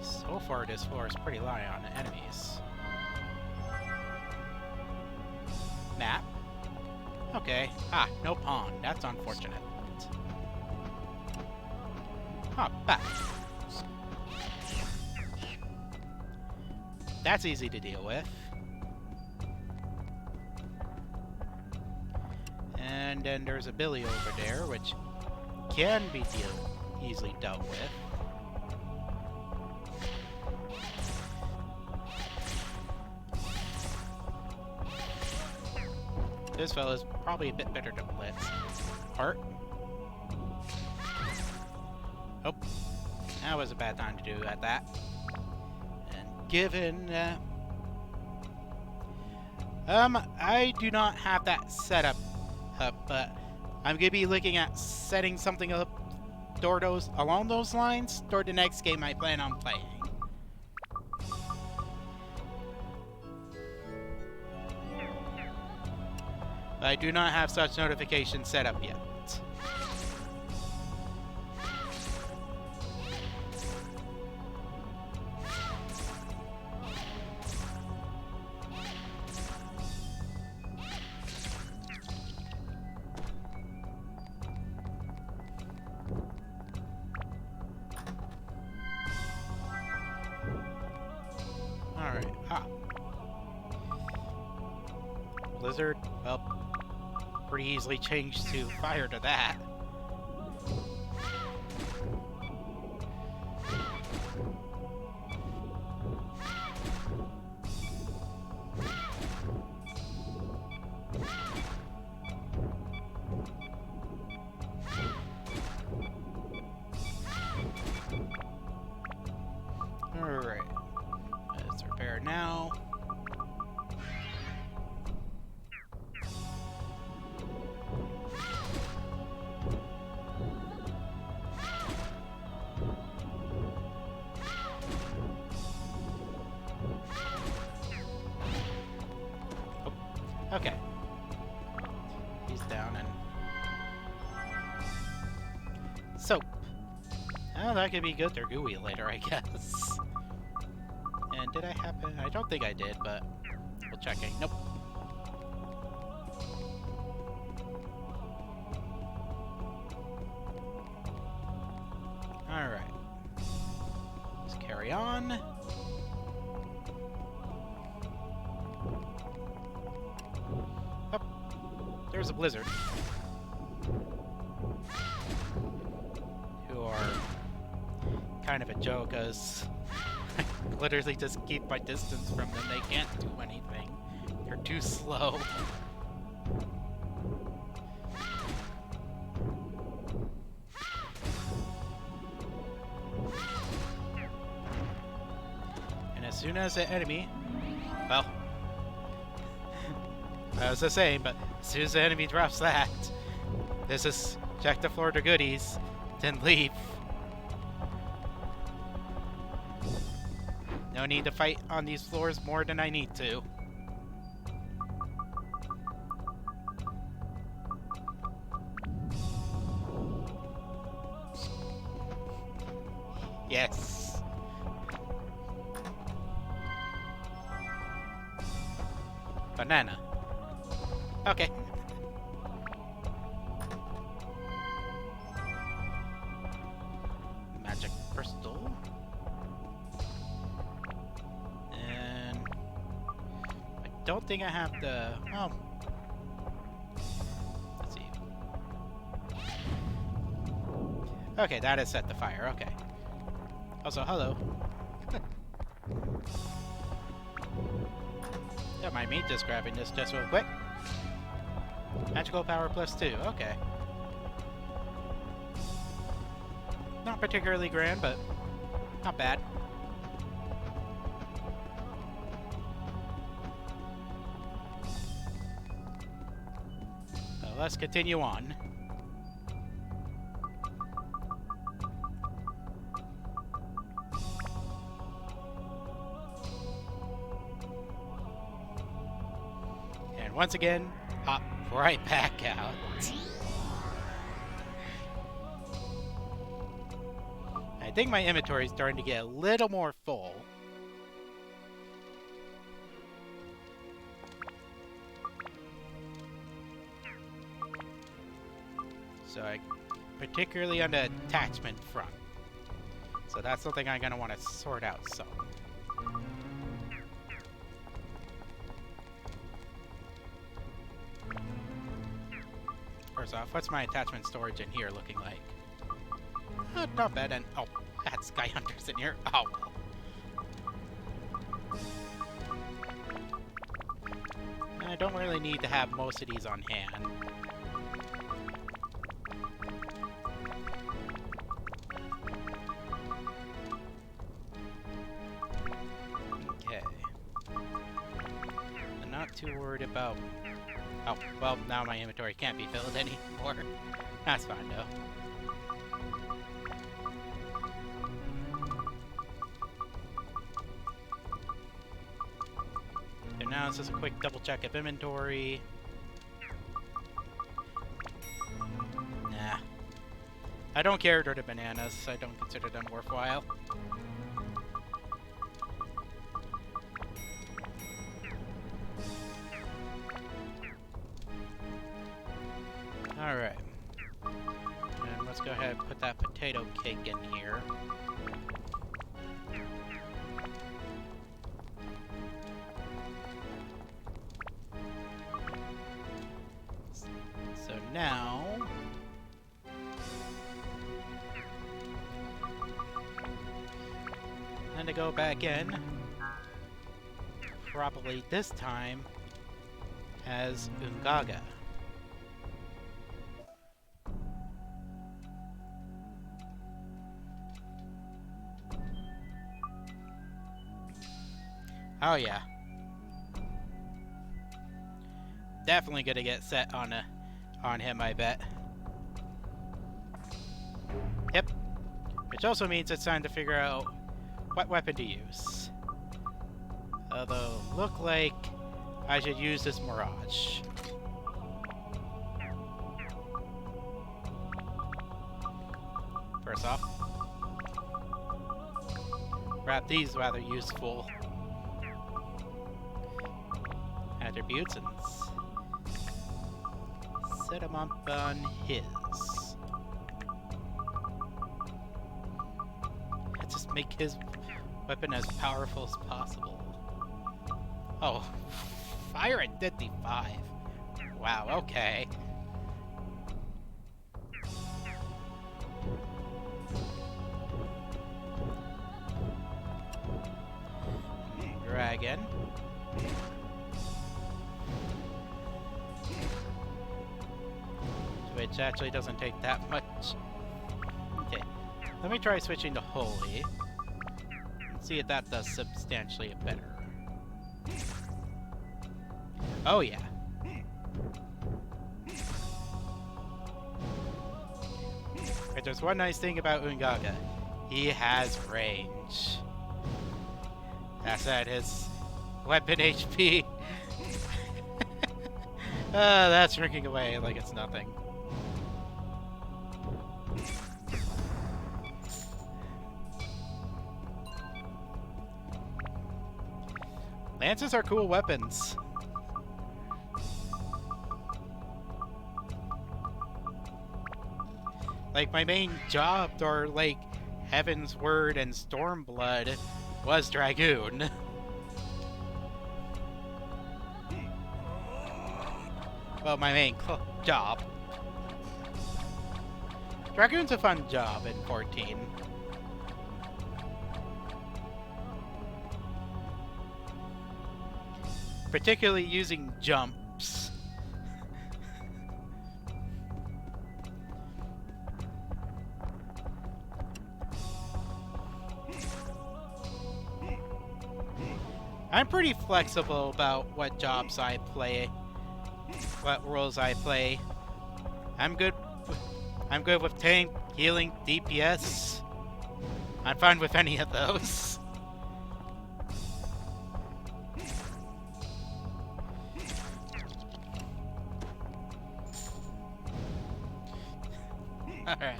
So far, this floor is pretty light on enemies. Map. Okay. Ah, no pond. That's unfortunate. Huh, back. That's easy to deal with. And then there's a Billy over there, which can be easily dealt with. This fella's probably a bit better to blitz. Heart. Oh, that was a bad time to do at that. And given, I do not have that set up, but I'm gonna be looking at setting something up along those lines toward the next game I plan on playing. But I do not have such notifications set up yet. Alright, Blizzard, well, pretty easily changed to fire to that. Alright, let's repair now. Okay. He's down and... Soap. Oh, that could be good. They're gooey later, I guess. And did I happen? I don't think I did, but we'll checking. Nope. Alright. Let's carry on. There's a blizzard. Who are kind of a joke, as I literally just keep my distance from them. They can't do anything. They're too slow. And as soon as the enemy... Well... I was just saying, but as soon as the enemy drops that, this is check the floor to goodies, then leave. No need to fight on these floors more than I need to. Yes. Banana. Okay. Magic crystal. And I don't think I have the... Oh. Let's see. Okay, that is set to fire. Okay. Also, hello. Don't mind me just grabbing this just real quick. Magical power +2, okay. Not particularly grand, but not bad. So let's continue on. And once again, hop right back out. I think my inventory is starting to get a little more full. So particularly on the attachment front. So that's something I'm gonna want to sort out some. First off, what's my attachment storage in here looking like? Not bad, and oh, that Sky Hunter's in here. Oh. I don't really need to have most of these on hand. Okay. I'm not too worried about... Oh, well, now my inventory can't be filled anymore. That's fine, though. And now it's just a quick double check of inventory. Nah. I don't care for the bananas. I don't consider them worthwhile. Alright. And let's go ahead and put that potato cake in here. So now... and to go back in, probably this time, as Ungaga. Oh yeah. Definitely gonna get set on him, I bet. Yep. Which also means it's time to figure out what weapon to use. Although, look like I should use this Mirage. First off, grab these rather useful attributes and set them up on his. Let's just make his weapon as powerful as possible. Oh, fire at 55. Wow, okay. Dragon. Which actually doesn't take that much. Okay, let me try switching to Holy. And see if that does substantially better. Oh yeah. Right, there's one nice thing about Ungaga. He has range. That's at his weapon HP. That's shrinking away like it's nothing. Lances are cool weapons. Like, my main job, or like Heaven's Word and Stormblood, was Dragoon. Well, my main job. Dragoon's a fun job in 14. Particularly using jumps. I'm pretty flexible about what jobs I play, what roles I play. I'm good with tank, healing, DPS. I'm fine with any of those. Alright.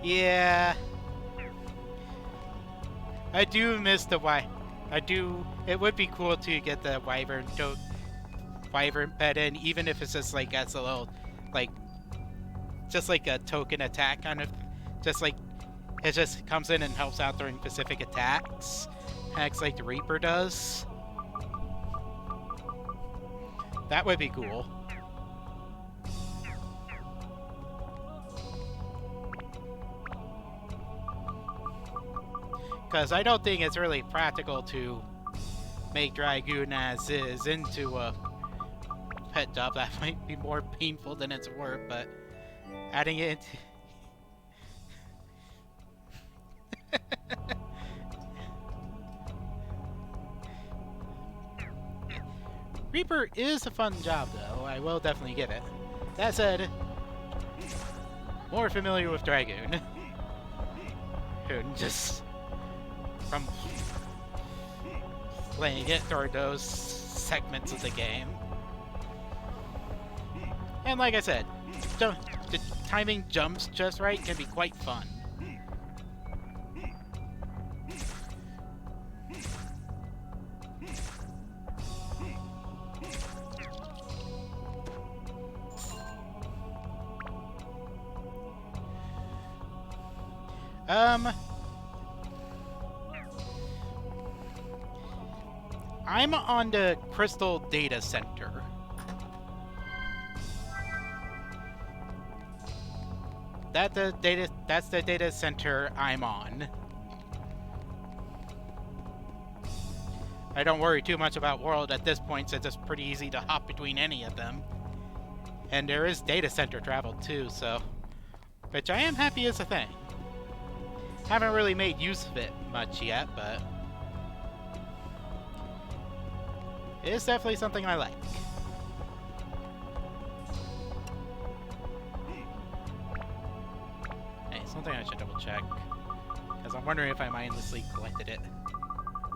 Yeah. I do miss the it would be cool to get the Wyvern pet in, even if it's just like as a little, like, just like a token attack kind of, just like, it just comes in and helps out during specific attacks. acts like the Reaper does. That would be cool. Because I don't think it's really practical to make Dragoon as is into a pet job. That might be more painful than it's worth, but adding it into... Reaper is a fun job, though. I will definitely give it. That said, more familiar with Dragoon. Just from playing it during those segments of the game. And like I said, the timing jumps just right can be quite fun. I'm on the Crystal Data Center. That's the data center I'm on. I don't worry too much about World at this point, since it's pretty easy to hop between any of them. And there is data center travel too, so... which I am happy is a thing. Haven't really made use of it much yet, but... it is definitely something I like. Hey, something I should double check. Because I'm wondering if I mindlessly collected it.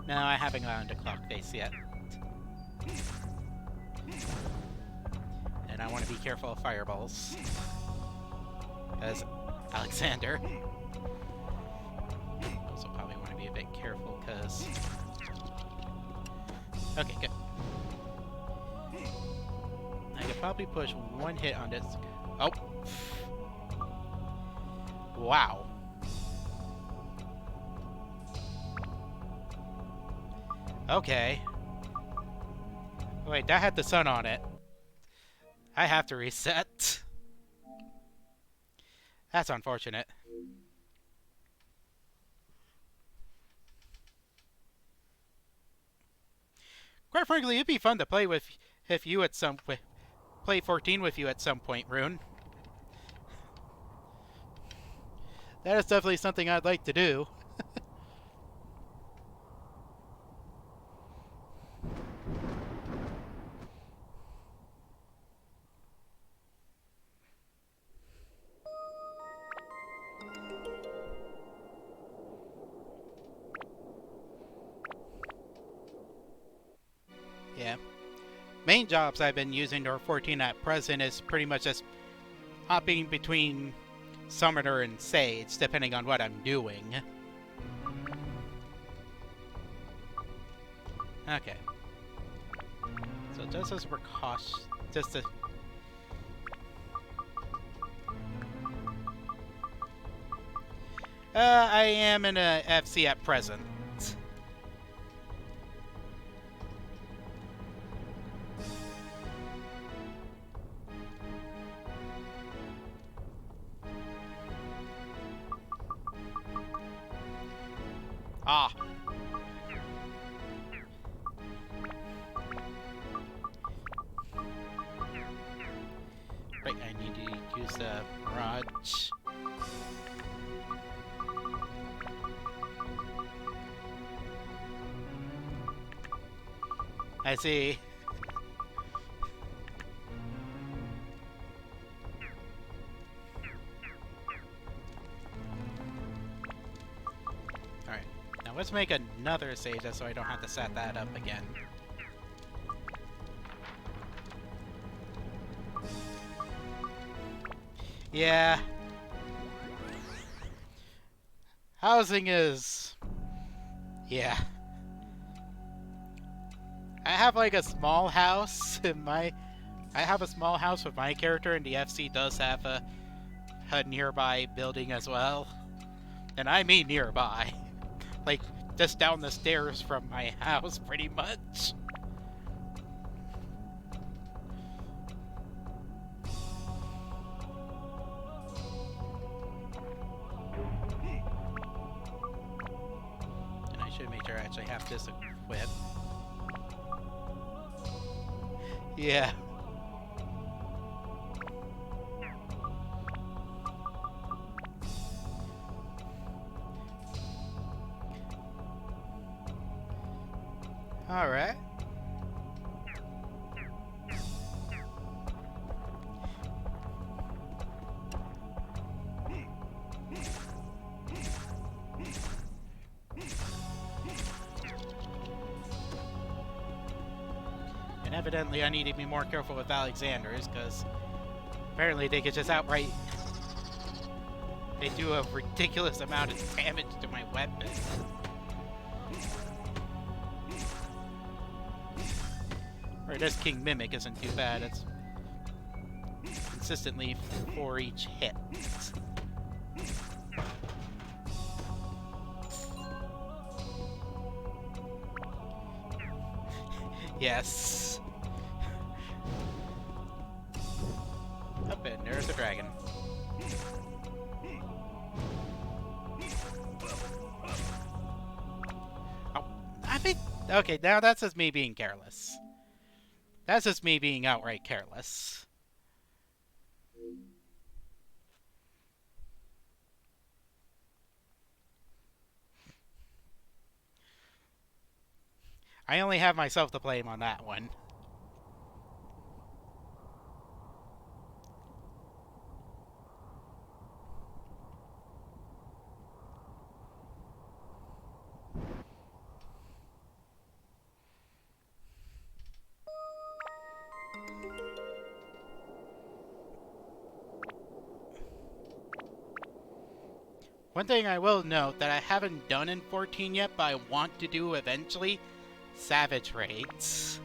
No, I haven't gotten to Clock Face yet. And I want to be careful of fireballs. Because Alexander. Also probably want to be a bit careful because... okay, good. I could probably push one hit on this. Oh! Wow. Okay. Wait, that had the sun on it. I have to reset. That's unfortunate. Quite frankly, it'd be fun to play with if you at some play 14 with you at some point, Rune. That is definitely something I'd like to do. Yeah. Main jobs I've been using Door 14 at present is pretty much just hopping between Summoner and Sage, depending on what I'm doing. Okay. So just as precaution, just to... I am in a FC at present. Ah. Right, I need to use the Mirage. I see. Alright, now let's make another save just so I don't have to set that up again. Yeah. Housing is... yeah. I have like a small house in my... I have a small house with my character, and the FC does have a nearby building as well. And I mean nearby. Like just down the stairs from my house, pretty much. And I should make sure I actually have this equipped. Yeah. All right. And evidently I need to be more careful with Alexander's, because apparently they could just outright... They do a ridiculous amount of damage to my weapon. Or this King Mimic isn't too bad. It's consistently for each hit. Yes. Up and there's a dragon. Oh, I mean, okay, now that's just me being careless. That's just me being outright careless. I only have myself to blame on that one. One thing I will note that I haven't done in 14 yet, but I want to do eventually, Savage Raids.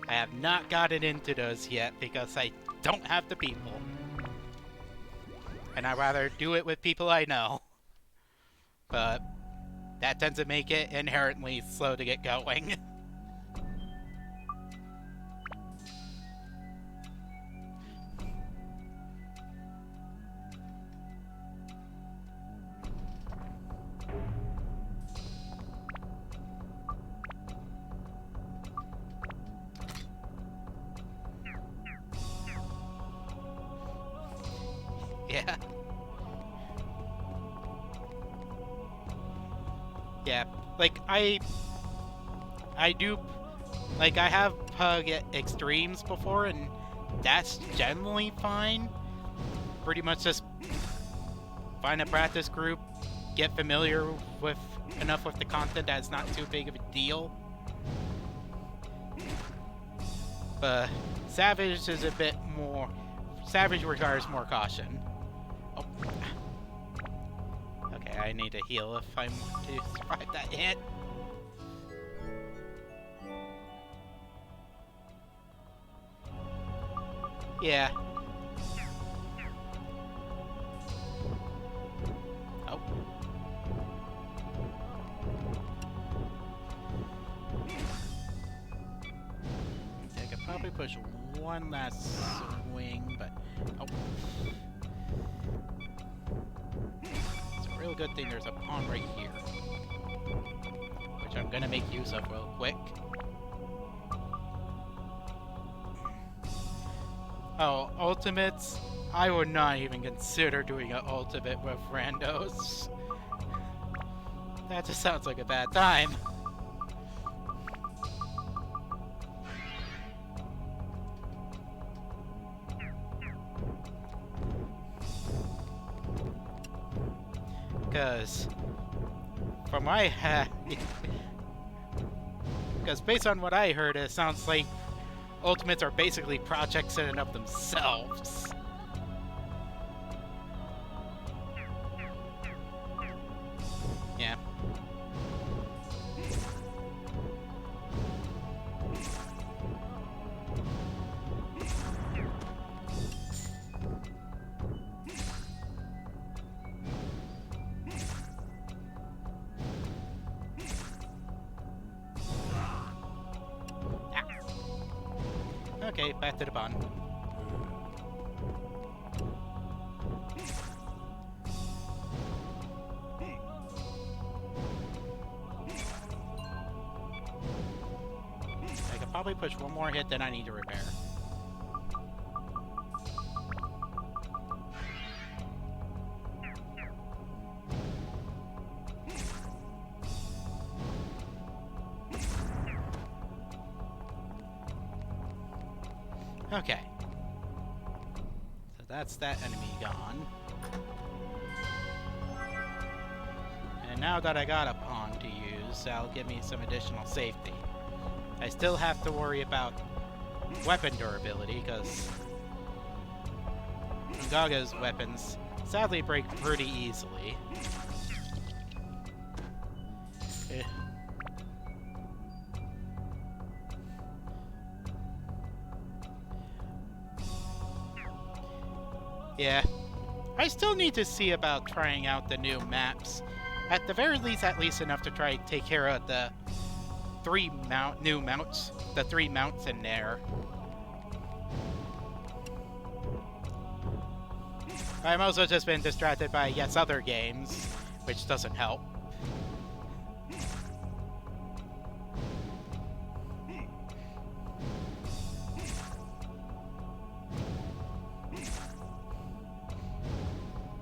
I have not gotten into those yet because I don't have the people. And I'd rather do it with people I know. But that tends to make it inherently slow to get going. Yeah. Yeah, like, I do, like, I have Pug Extremes before, and that's generally fine. Pretty much just find a practice group, get familiar with enough with the content that it's not too big of a deal. But Savage is a bit more, Savage requires more caution. Oh. Okay, I need to heal if I want to survive that hit. Yeah. Oh. I could probably push one last swing, but... Oh. It's a real good thing there's a pawn right here. Which I'm gonna make use of real quick. Oh, ultimates? I would not even consider doing an ultimate with randos. That just sounds like a bad time. Because from what I because based on what I heard, it sounds like ultimates are basically projects in and of themselves. Yeah. Okay, back to the bun. I could probably push one more hit, then I need to repair. Okay. So that's that enemy gone. And now that I got a pawn to use, that'll give me some additional safety. I still have to worry about weapon durability, because Gaga's weapons sadly break pretty easily. Yeah, I still need to see about trying out the new maps. At the very least, at least enough to try to take care of the new mounts, the 3 mounts in there. I'm also just been distracted by other games, which doesn't help.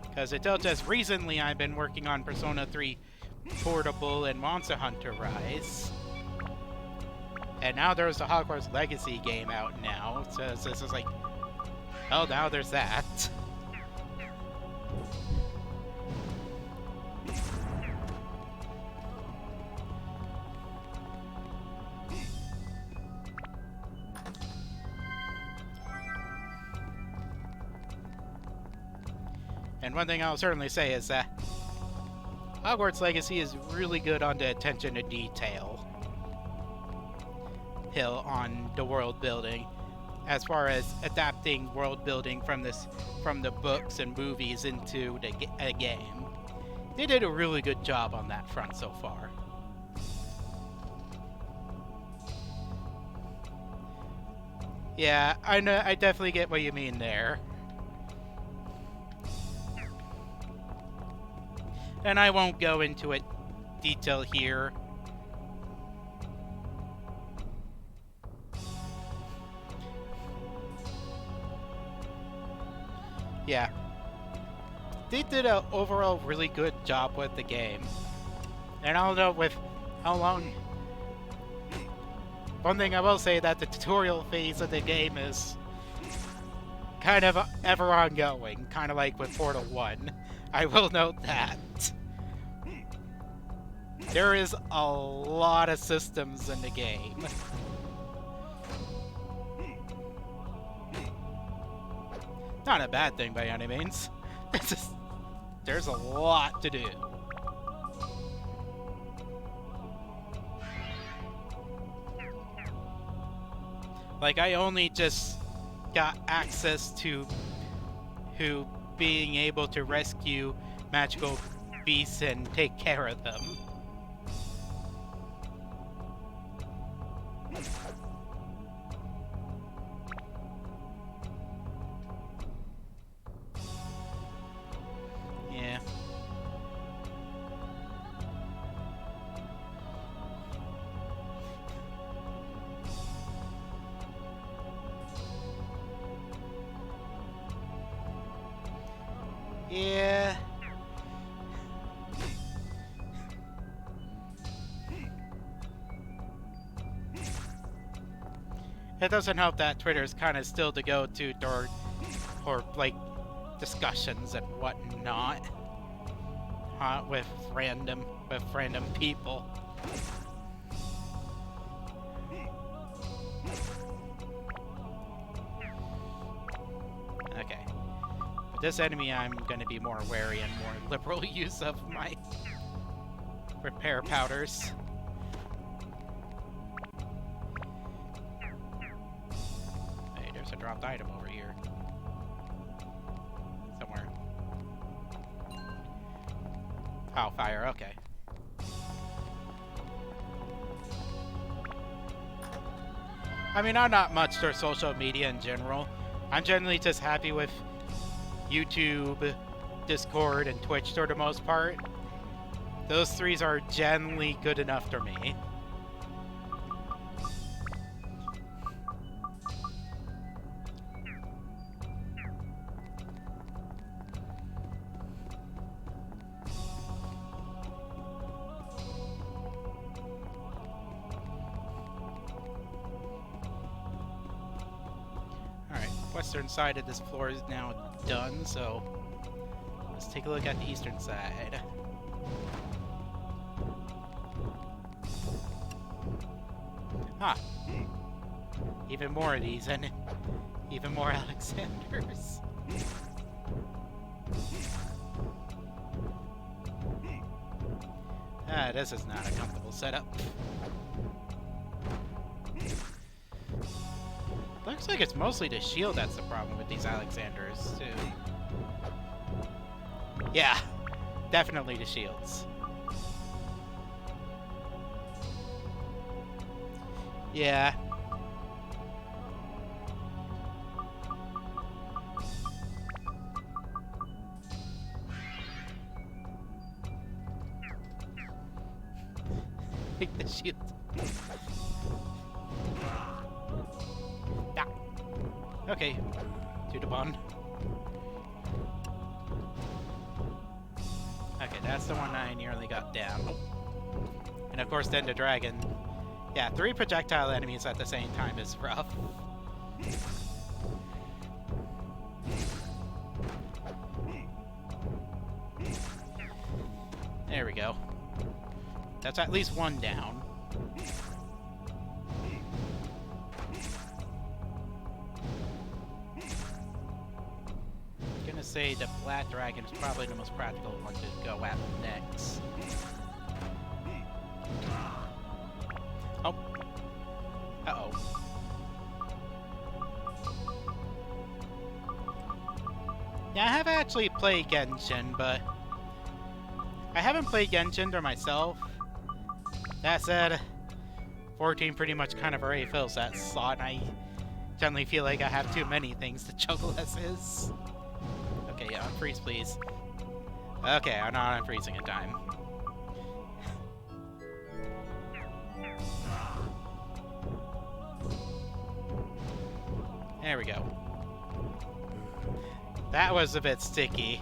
Because until just recently, I've been working on Persona 3 Portable and Monster Hunter Rise. And now there's the Hogwarts Legacy game out now, so this is like, oh, now there's that. And one thing I'll certainly say is that Hogwarts Legacy is really good on the attention to detail hill on the world building, as far as adapting world building from the books and movies into a game. They did a really good job on that front so far. Yeah, I know, I definitely get what you mean there. And I won't go into it detail here. Yeah. They did an overall really good job with the game. And I don't know with how long... One thing I will say that the tutorial phase of the game is kind of ever ongoing, kind of like with Portal 1. I will note that. There is a lot of systems in the game. Not a bad thing by any means. It's just, there's a lot to do. Like, I only just got access to being able to rescue magical beasts and take care of them. Yeah. Yeah. It doesn't help that Twitter's kind of still the go-to or like discussions and whatnot, with random people. Okay. With this enemy, I'm going to be more wary and more liberal use of my repair powders. Hey, there's a dropped item over here. Somewhere. Oh, fire, okay. I mean, I'm not much for social media in general. I'm generally just happy with YouTube, Discord, and Twitch for the most part. Those three are generally good enough for me. Western side of this floor is now done, so let's take a look at the eastern side. Ah, even more of these and even more Alexanders. Ah, this is not a comfortable setup. Looks like it's mostly the shield that's the problem with these Alexanders, too. Yeah, definitely the shields. Yeah. Take the shield. Ah. Okay, to the bond. Okay, that's the one I nearly got down. And of course then the dragon. Yeah, 3 projectile enemies at the same time is rough. There we go. That's at least one down. I'm gonna say the Black Dragon is probably the most practical one to go at next. Oh. Uh-oh. Yeah, I have actually played Genshin, but I haven't played Genshin or myself. That said, 14 pretty much kind of already fills that slot, and I generally feel like I have too many things to juggle as is. Okay, yeah, unfreeze, please. Okay, I'm not unfreezing in time. There we go. That was a bit sticky.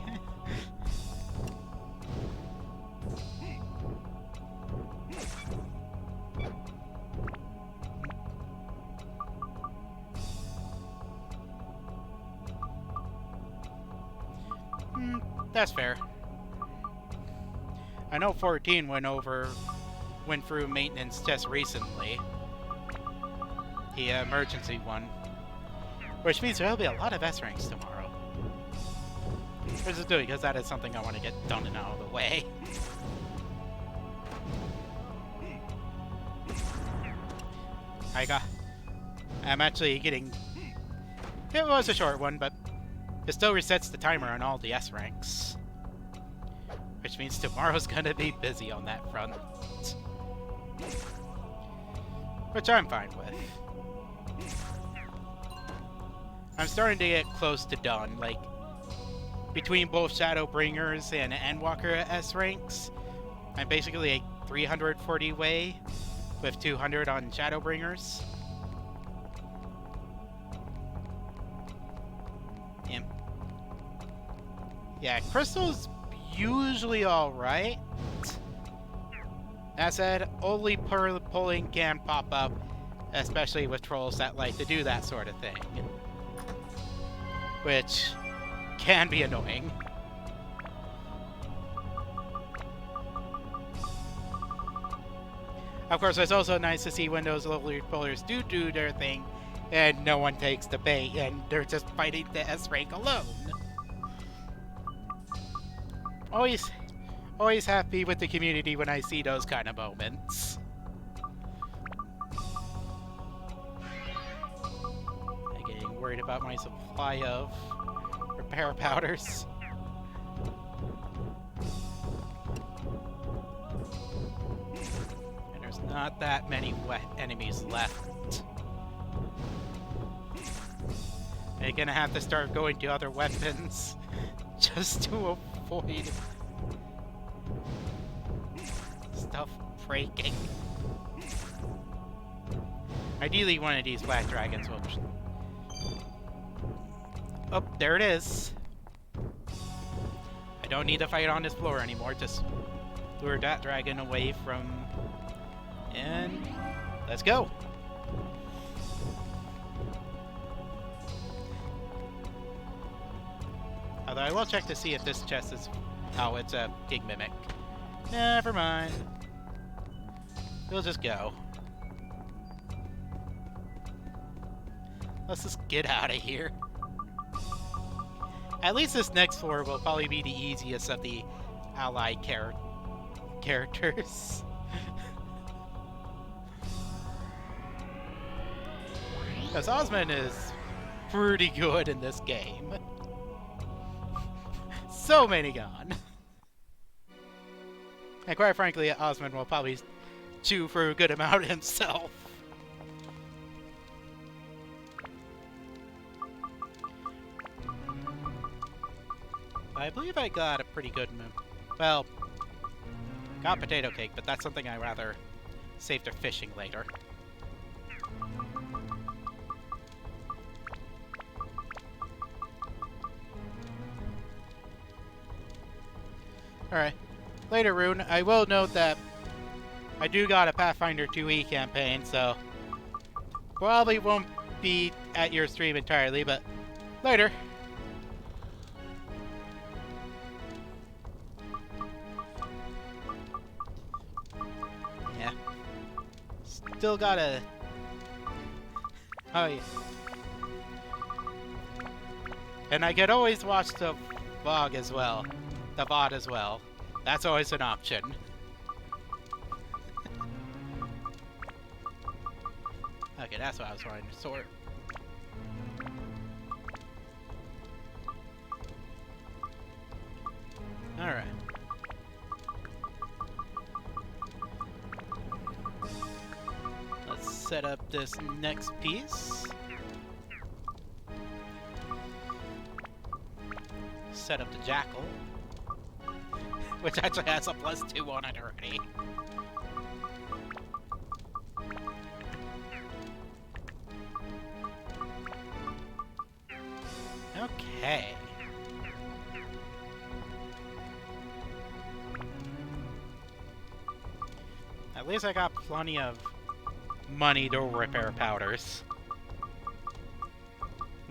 That's fair. I know 14 went through maintenance just recently. The emergency one. Which means there'll be a lot of S-ranks tomorrow. Which is good, because that is something I want to get done and out of the way. I'm actually getting... It was a short one, but it still resets the timer on all the S-ranks. Which means tomorrow's gonna be busy on that front. Which I'm fine with. I'm starting to get close to done, like, between both Shadowbringers and Endwalker S-ranks, I'm basically a 340 way, with 200 on Shadowbringers. Yeah, Crystal's usually alright. That said, only pulling can pop up, especially with trolls that like to do that sort of thing. Which can be annoying. Of course, it's also nice to see when those lovely pullers do their thing, and no one takes the bait, and they're just fighting the S-rank alone. Always happy with the community when I see those kind of moments. I'm getting worried about my supply of repair powders. And there's not that many wet enemies left. They're gonna have to start going to other weapons just to avoid stuff breaking. Ideally, one of these black dragons will... Oh, there it is. I don't need to fight on this floor anymore. Just lure that dragon away from... And... let's go! Although I will check to see if this chest is... Oh, it's a Pig Mimic. Never mind. We'll just go. Let's just get out of here. At least this next floor will probably be the easiest of the allied characters. Because Osmond is pretty good in this game. So many gone. And quite frankly, Osmond will probably chew for a good amount himself. I believe I got a pretty good move. Well, got potato cake, but that's something I'd rather save for fishing later. Alright. Later, Rune, I will note that I do got a Pathfinder 2e campaign, so probably won't be at your stream entirely, but later. Yeah. Still gotta... Oh, yeah. And I could always watch the VOD as well. The VOD as well. That's always an option. Okay, that's what I was trying to sort. Alright. Let's set up this next piece. Set up the jackal. Which actually has a +2 on it already. Okay. At least I got plenty of money to repair powders.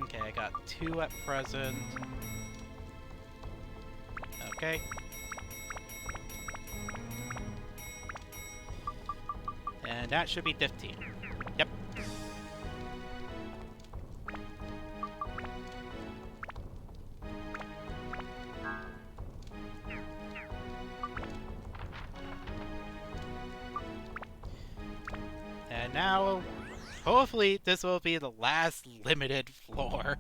Okay, I got 2 at present. Okay. And that should be 15. Yep. And now, hopefully, this will be the last limited floor.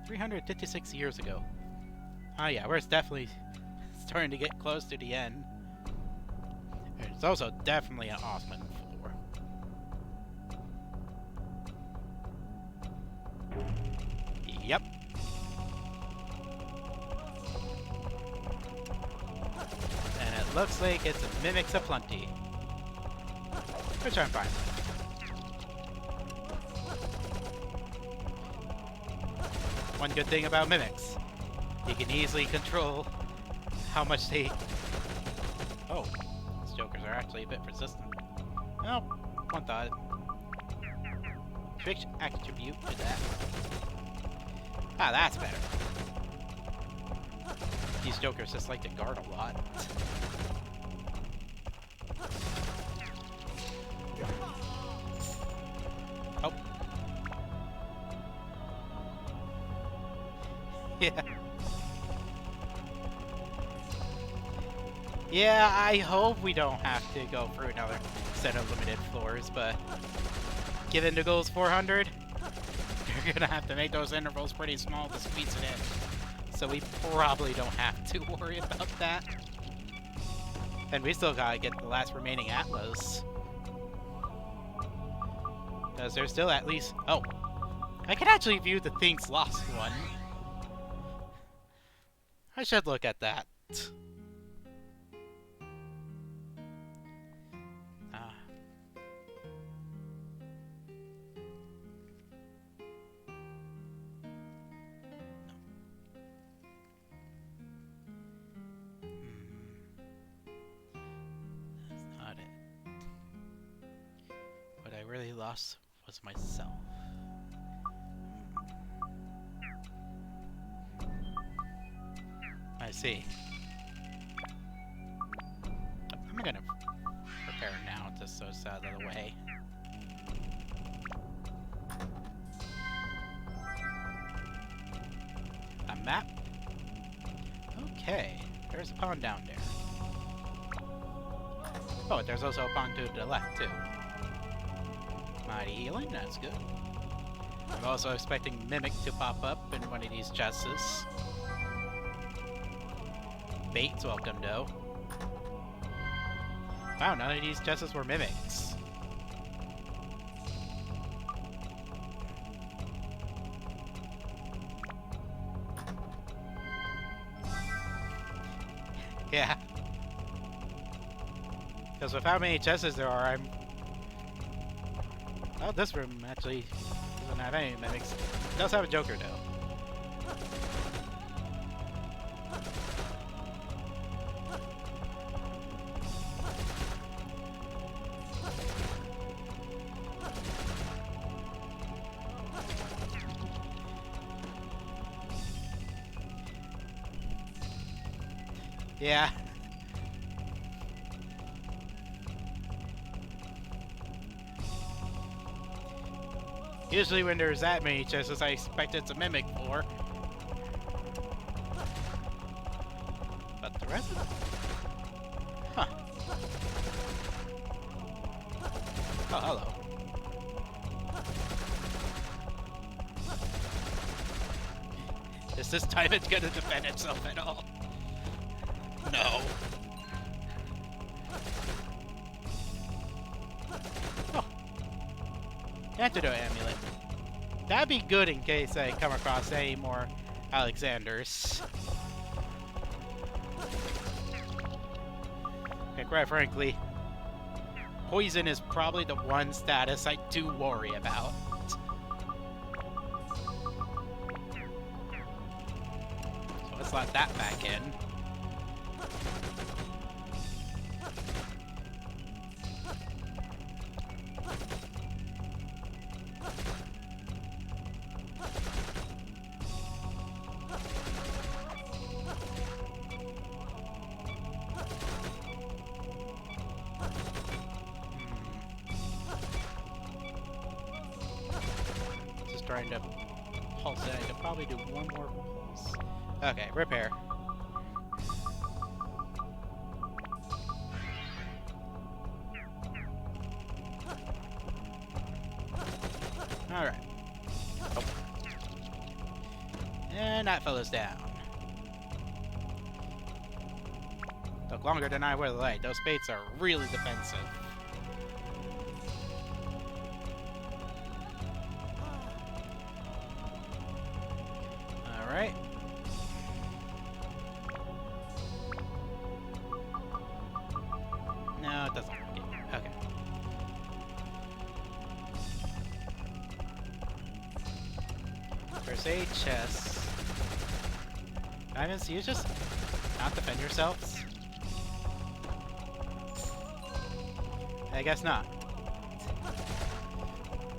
$356 years ago. Oh yeah, we're definitely starting to get close to the end. It's also definitely an Osmond floor. Yep. And it looks like it's a Mimics aplenty. Which I'm fine with. One good thing about Mimics. You can easily control how much they... Oh, these jokers are actually a bit persistent. Oh, one thought. Trick attribute to that. Ah, that's better. These jokers just like to guard a lot. Oh. Yeah. Yeah, I hope we don't have to go through another set of limited floors, but given the goal's 400, you're gonna have to make those intervals pretty small to squeeze it in. So we probably don't have to worry about that. And we still gotta get the last remaining Atlas. Because there's still at least... Oh! I can actually view the Things Lost one. I should look at that. That's not it. What I really lost was myself. I see. I'm gonna prepare now just so it's out of the way. A map? Okay, there's a pond down there. Oh, there's also a pond to the left, too. Mighty healing, that's good. I'm also expecting Mimic to pop up in one of these chests. Bait's welcome, though. Wow, none of these chests were Mimics. Yeah. Because with how many chests there are, I'm... Oh, this room actually doesn't have any Mimics. It does have a Joker, though. Yeah. Usually when there's that many chests, I expect it's a Mimic for. But the rest of them? Huh. Oh, hello. Is this time it's gonna defend itself at all? No. Oh. Antidote amulet. That'd be good in case I come across any more Alexanders. And quite frankly, poison is probably the one status I do worry about. So let's let that back in. Trying to pulse it. I could probably do one more pulse. Okay, repair. Alright. Oh. And that fella's down. Took longer than I would have liked. Those baits are really defensive. Alright. No, it doesn't work. Okay. There's a chest. Diamonds, you just not defend yourselves? I guess not.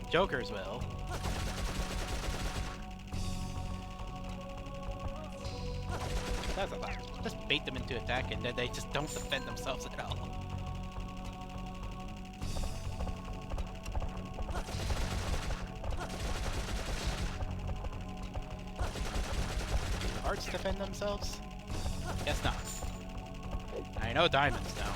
Jokers will. That's a lot. Just bait them into attack and then they just don't defend themselves at all. Do hearts defend themselves? Guess not. I know diamonds don't.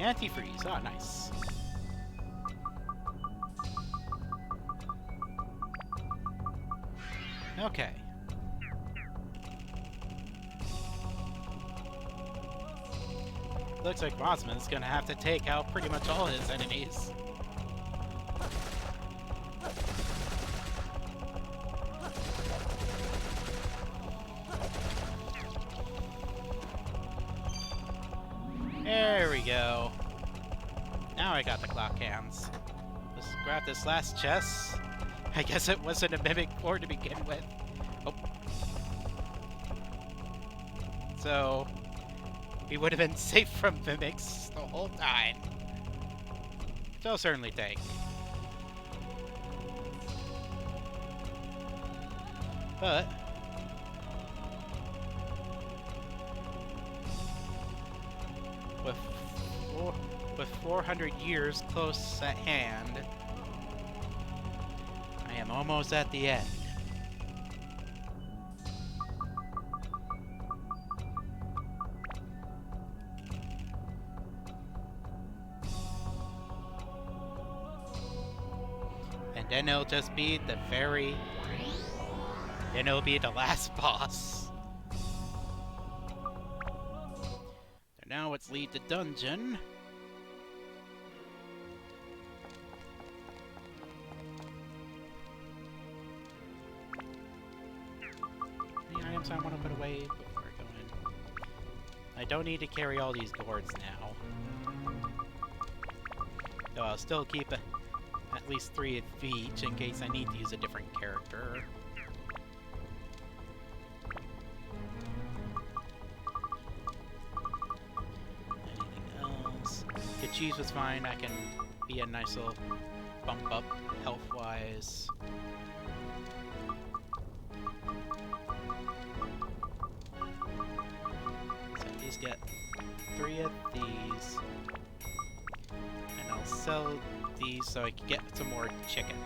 Antifreeze. Oh, nice. Okay. Looks like Mossman's gonna have to take out pretty much all his enemies. There we go. Now I got the clock hands. Let's grab this last chest. I guess it wasn't a Mimic Core to begin with. Oh. So, we would have been safe from Mimics the whole time. Which I'll certainly take. But with 400 years close at hand, I am almost at the end. And then it'll just be the very... Then it'll be the last boss. So now let's leave the dungeon. Any items I want to put away before going? I don't need to carry all these gourds now. Though I'll still keep at least 3 of each in case I need to use a different character. Cheese was fine. I can be a nice little bump up health-wise. So at least get 3 of these. And I'll sell these so I can get some more chicken.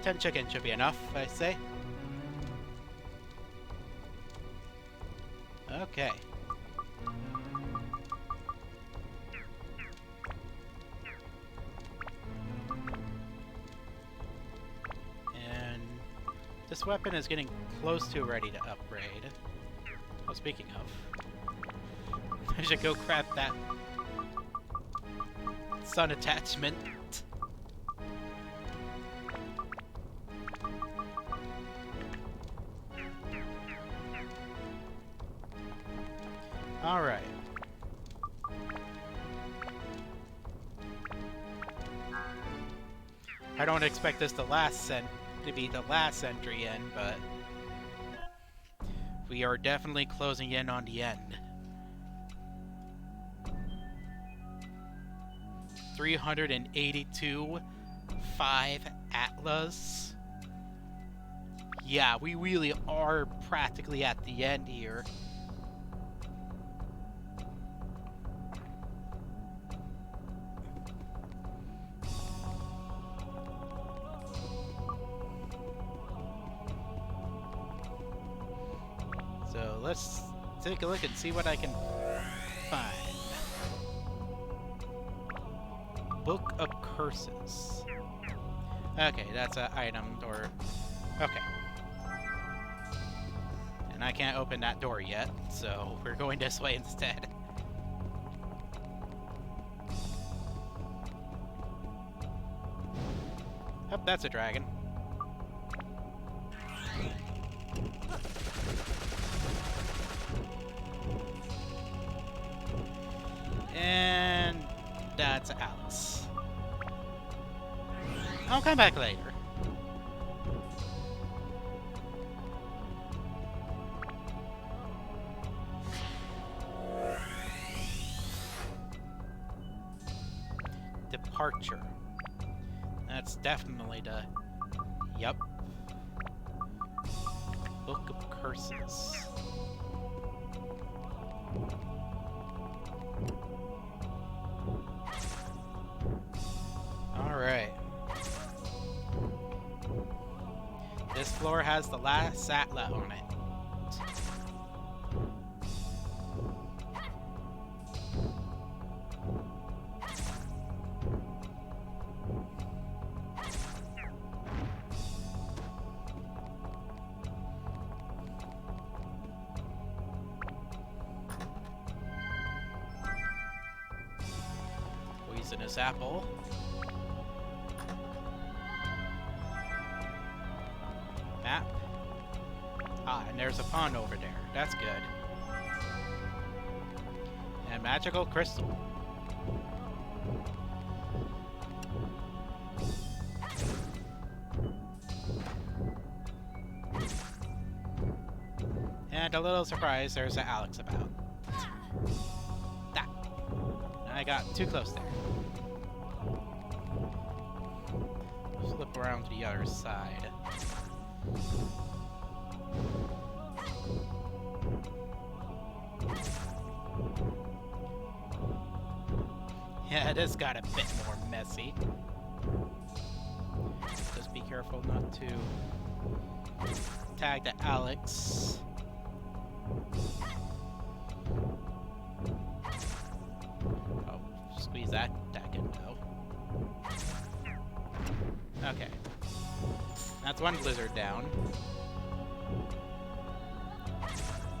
$10 chicken should be enough, I say. Okay. And this weapon is getting close to ready to upgrade. Oh, speaking of, I should go grab that sun attachment. Alright. I don't expect this to be the last entry in, but we are definitely closing in on the end. 382 5 Atlas. Yeah, we really are practically at the end here. So let's take a look and see what I can find. Book of Curses. Okay, that's an item, or... Okay. And I can't open that door yet, so we're going this way instead. Oh, that's a dragon. And that's Alice. I'll come back later. Departure. That's definitely the... Yup. Book of Curses. Alright. This floor has the last Satla on it. bonus apple. Map. Ah, and there's a pond over there. That's good. And magical crystal. And a little surprise, there's an Alex about. That. I got too close there. Flip around to the other side. Yeah, this got a bit more messy. Just be careful not to tag the Alex. Oh, squeeze that window. Okay. That's one blizzard down.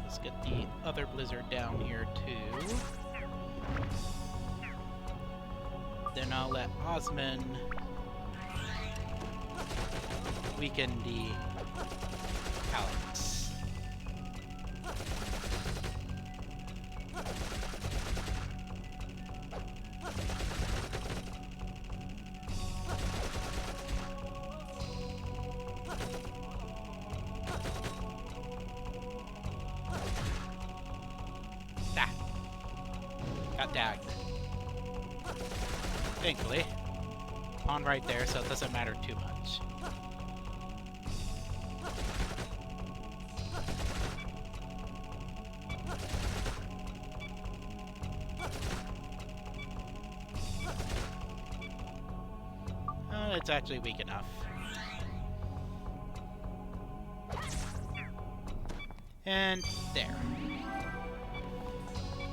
Let's get the other blizzard down here too. Then I'll let Osman weaken the Alex. Ah. Got tagged. Thankfully. Pond right there, so it doesn't matter too much. It's actually weak enough. And there.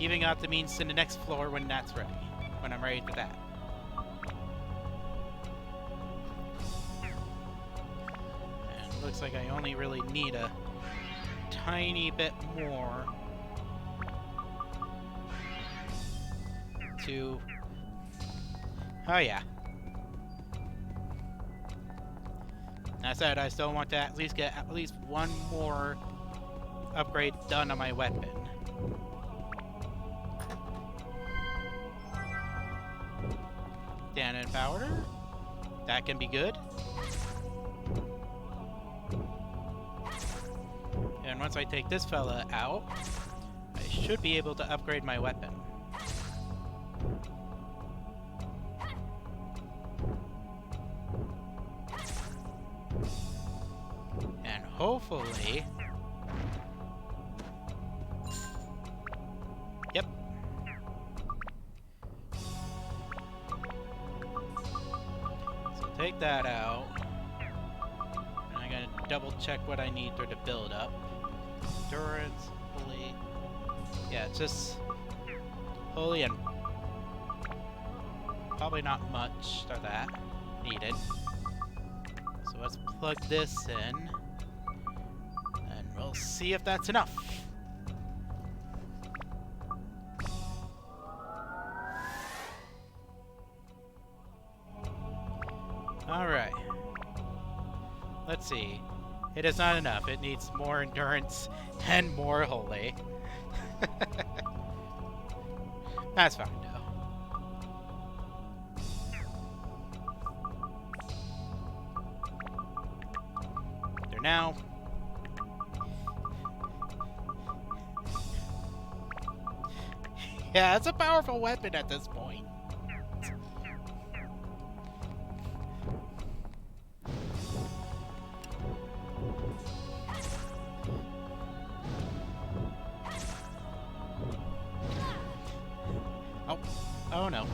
Even out the means to the next floor when that's ready. When I'm ready for that. And looks like I only really need a tiny bit more to... Oh yeah. I said I still want to at least get at least one more upgrade done on my weapon. Cannon powder. That can be good. And once I take this fella out, I should be able to upgrade my weapon. And hopefully... Yep. So take that out. And I'm gonna double check what I need for the build up. Endurance, holy. Yeah, it's just holy and probably not much of that needed. So let's plug this in, and we'll see if that's enough. Alright. Let's see. It is not enough. It needs more endurance and more holy. That's fine, though. There now. Yeah, it's a powerful weapon at this point. Oh no.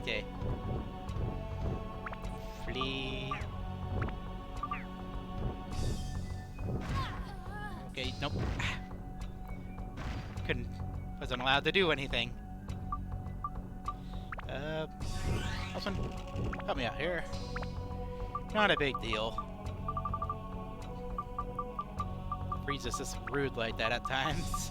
Okay. Flee. Okay, nope. Wasn't allowed to do anything. Wilson, help me out here. Not a big deal. Freeze is just rude like that at times.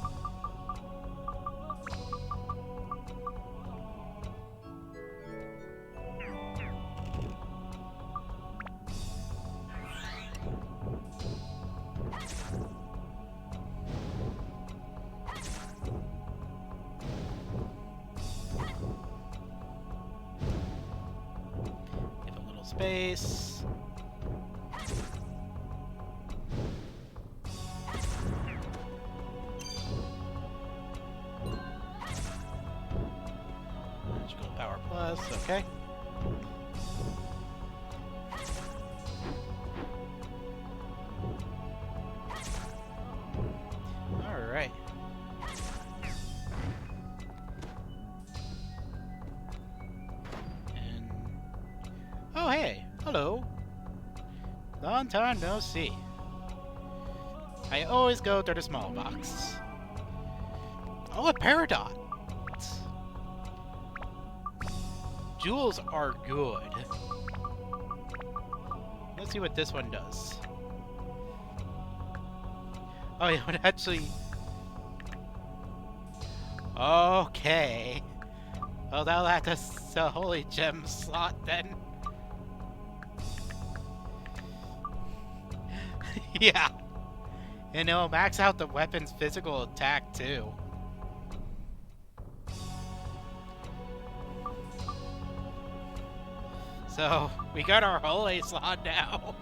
space. Magical power plus, okay. Alright. And... oh, hey! Hello! Long time no see. I always go to the small box. Oh, a Peridot! Jewels are good. Let's see what this one does. Oh, yeah, it actually... okay. Well, that'll act as a holy gem slot then. Yeah. And it'll max out the weapon's physical attack, too. So, we got our holy slot now.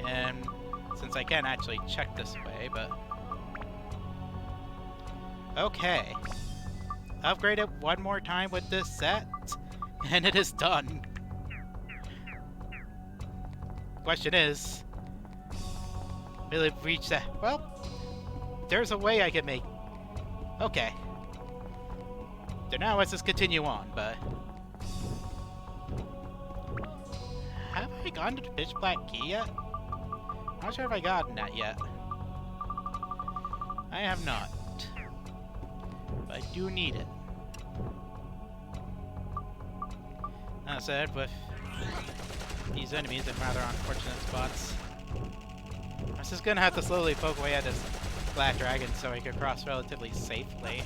And since I can't actually check this way, but... okay. Upgrade it one more time with this set, and it is done. Question is, will it reach that? Well, there's a way I can make... okay. So now let's just continue on, but... have I gone to the pitch black key yet? Not sure if I gotten that yet. I have not. But I do need it. That said, with these enemies in rather unfortunate spots, I'm just gonna have to slowly poke away at this black dragon so he can cross relatively safely.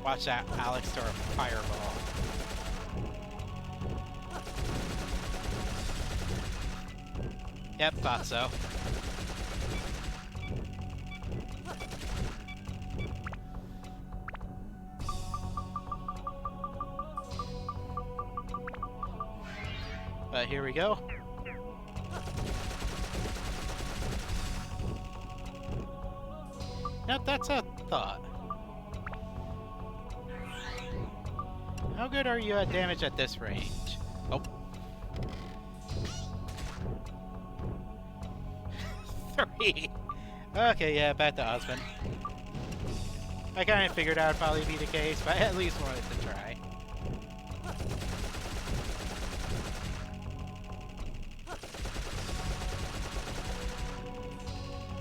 Watch out, Alex, throw a fireball. Yep, thought so. But here we go. Now that's a thought. How good are you at damage at this range? Oh. 3. Okay, yeah, back to Osmond. I kind of figured out it'd probably be the case, but I at least wanted to try.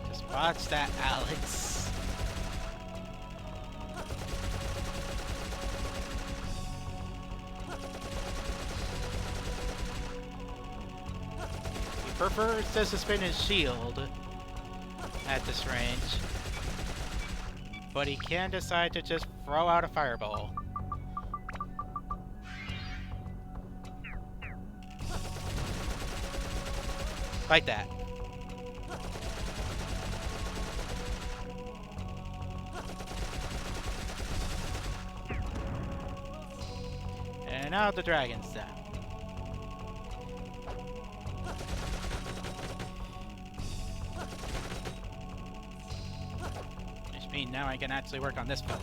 Just watch that, Alex. Prefers to suspend his shield at this range, but he can decide to just throw out a fireball. Like that. And now the dragon's down. Now I can actually work on this fella.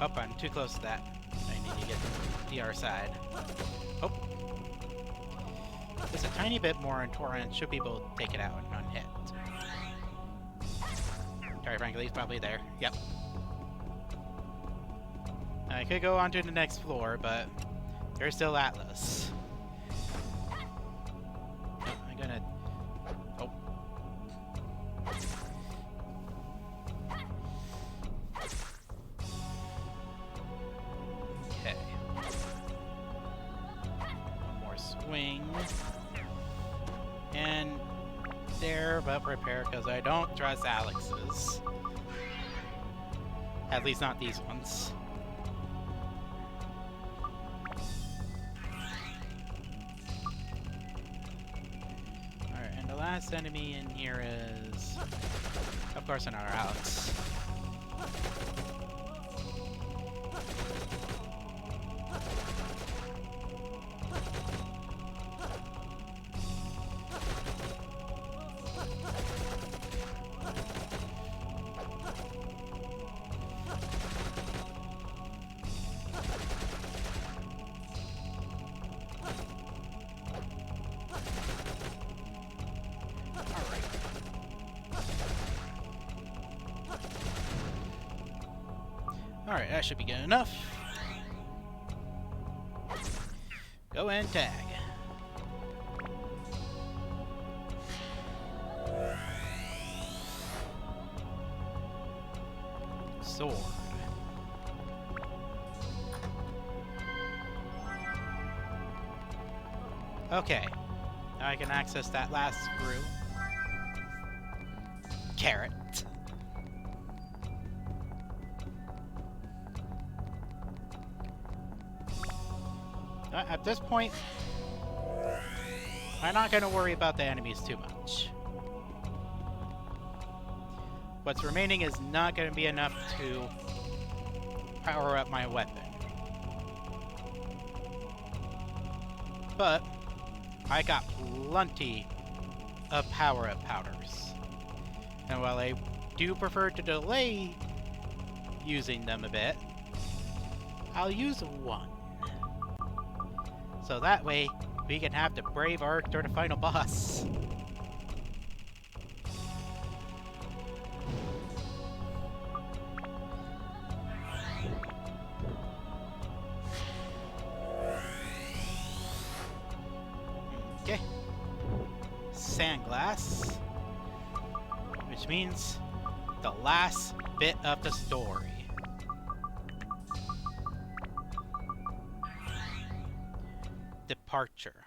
Oh, I'm too close to that. I need to get the other side. Oh. Just a tiny bit more and Torrent should be able to take it out in one hit. Sorry, frankly, he's probably there. Yep. I could go on to the next floor, but there's still Atlas. I'm gonna... Oh. Okay. One more swing. And there, but prepare, because I don't trust Alex's. At least not these ones. Alright, and the last enemy in here is, of course, another Alex. Alright, that should be good enough. Go and tag. Sword. Okay. Now I can access that last screw. Carrot. At this point, I'm not going to worry about the enemies too much. What's remaining is not going to be enough to power up my weapon. But I got plenty of power-up powders. And while I do prefer to delay using them a bit, I'll use one. So that way, we can have the brave arc or the final boss. Okay. Sandglass. Which means the last bit of the story. Departure.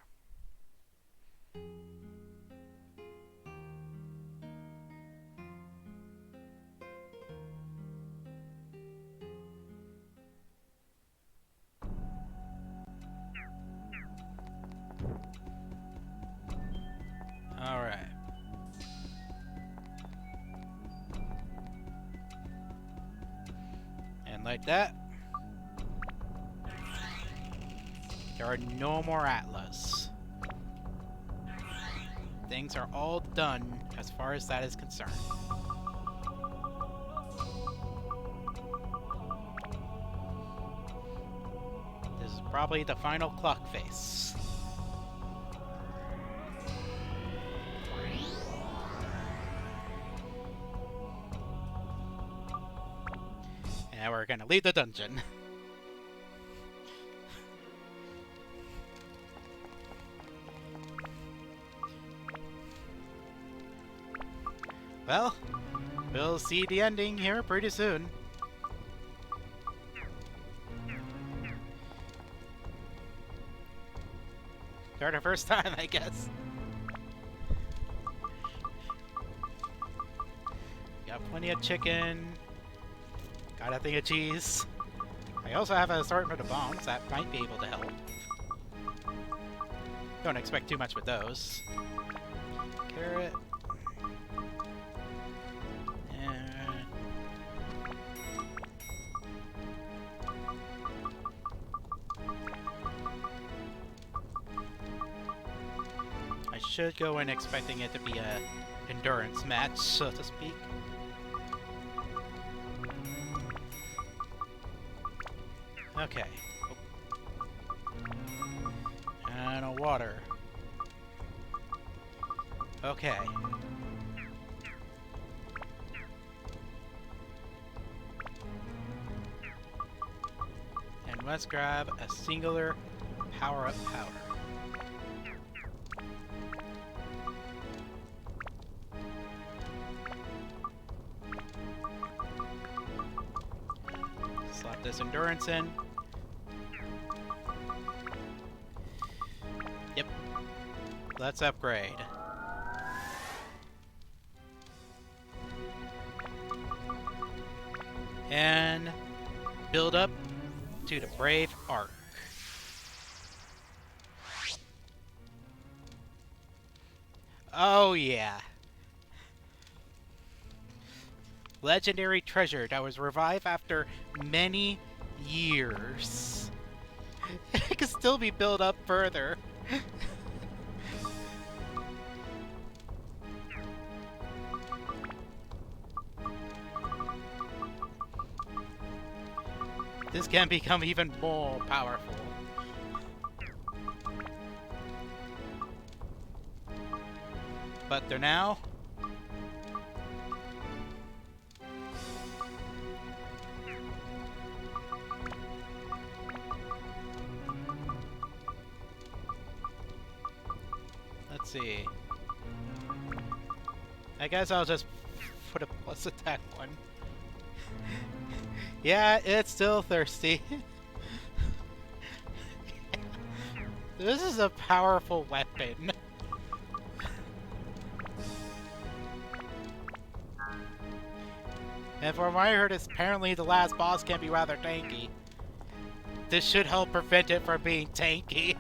All right. And like that, there are no more Atlas. Things are all done as far as that is concerned. This is probably the final clock face. And now we're gonna leave the dungeon. Well, we'll see the ending here pretty soon. For the first time, I guess. Got plenty of chicken. Got a thing of cheese. I also have an assortment of bombs that might be able to help. Don't expect too much with those. Carrot. I should go in expecting it to be a endurance match, so to speak. Okay. And a water. Okay. And let's grab a singular power-up powder. Slap this endurance in. Yep. Let's upgrade. And build up to the Brave Arc. Oh yeah. Legendary treasure that was revived after many years. It can still be built up further. This can become even more powerful. But they're now... Let's see. I guess I'll just put a plus attack one. Yeah, it's still thirsty. This is a powerful weapon. And from what I heard, apparently the last boss can be rather tanky. This should help prevent it from being tanky.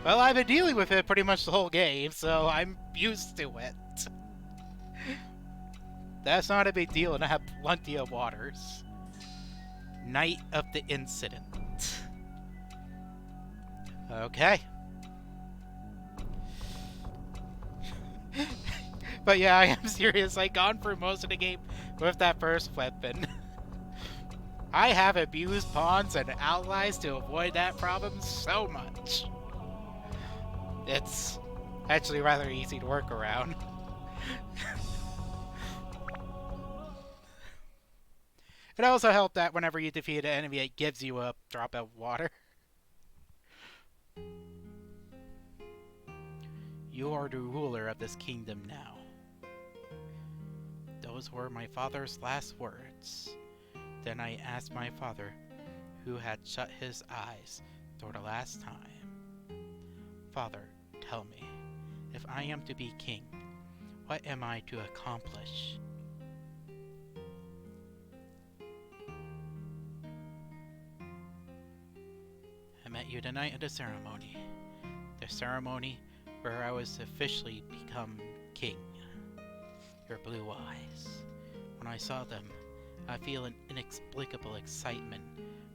Well, I've been dealing with it pretty much the whole game, so I'm used to it. That's not a big deal, and I have plenty of waters. Night of the Incident. Okay. But yeah, I am serious. I've gone through most of the game with that first weapon. I have abused pawns and allies to avoid that problem so much. It's actually rather easy to work around. It also helped that whenever you defeat an enemy, it gives you a drop of water. You are the ruler of this kingdom now. Those were my father's last words. Then I asked my father, who had shut his eyes for the last time. Father, tell me, if I am to be king, what am I to accomplish? I met you the night of the ceremony. The ceremony where I was officially become king. Your blue eyes. When I saw them, I feel an inexplicable excitement,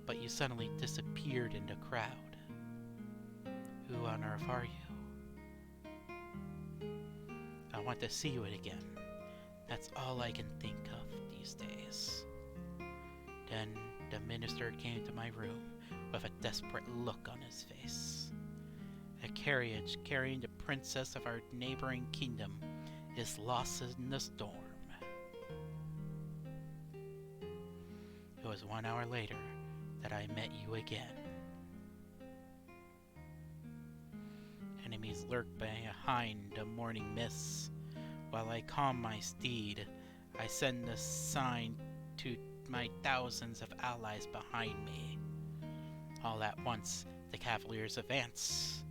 but you suddenly disappeared in the crowd. Who on earth are you? I want to see you again. That's all I can think of these days. Then the minister came to my room with a desperate look on his face. A carriage carrying the princess of our neighboring kingdom is lost in the storm. It was 1 hour later that I met you again. Enemies lurked behind the morning mists. While I calm my steed, I send a sign to my thousands of allies behind me. All at once, the cavaliers advance.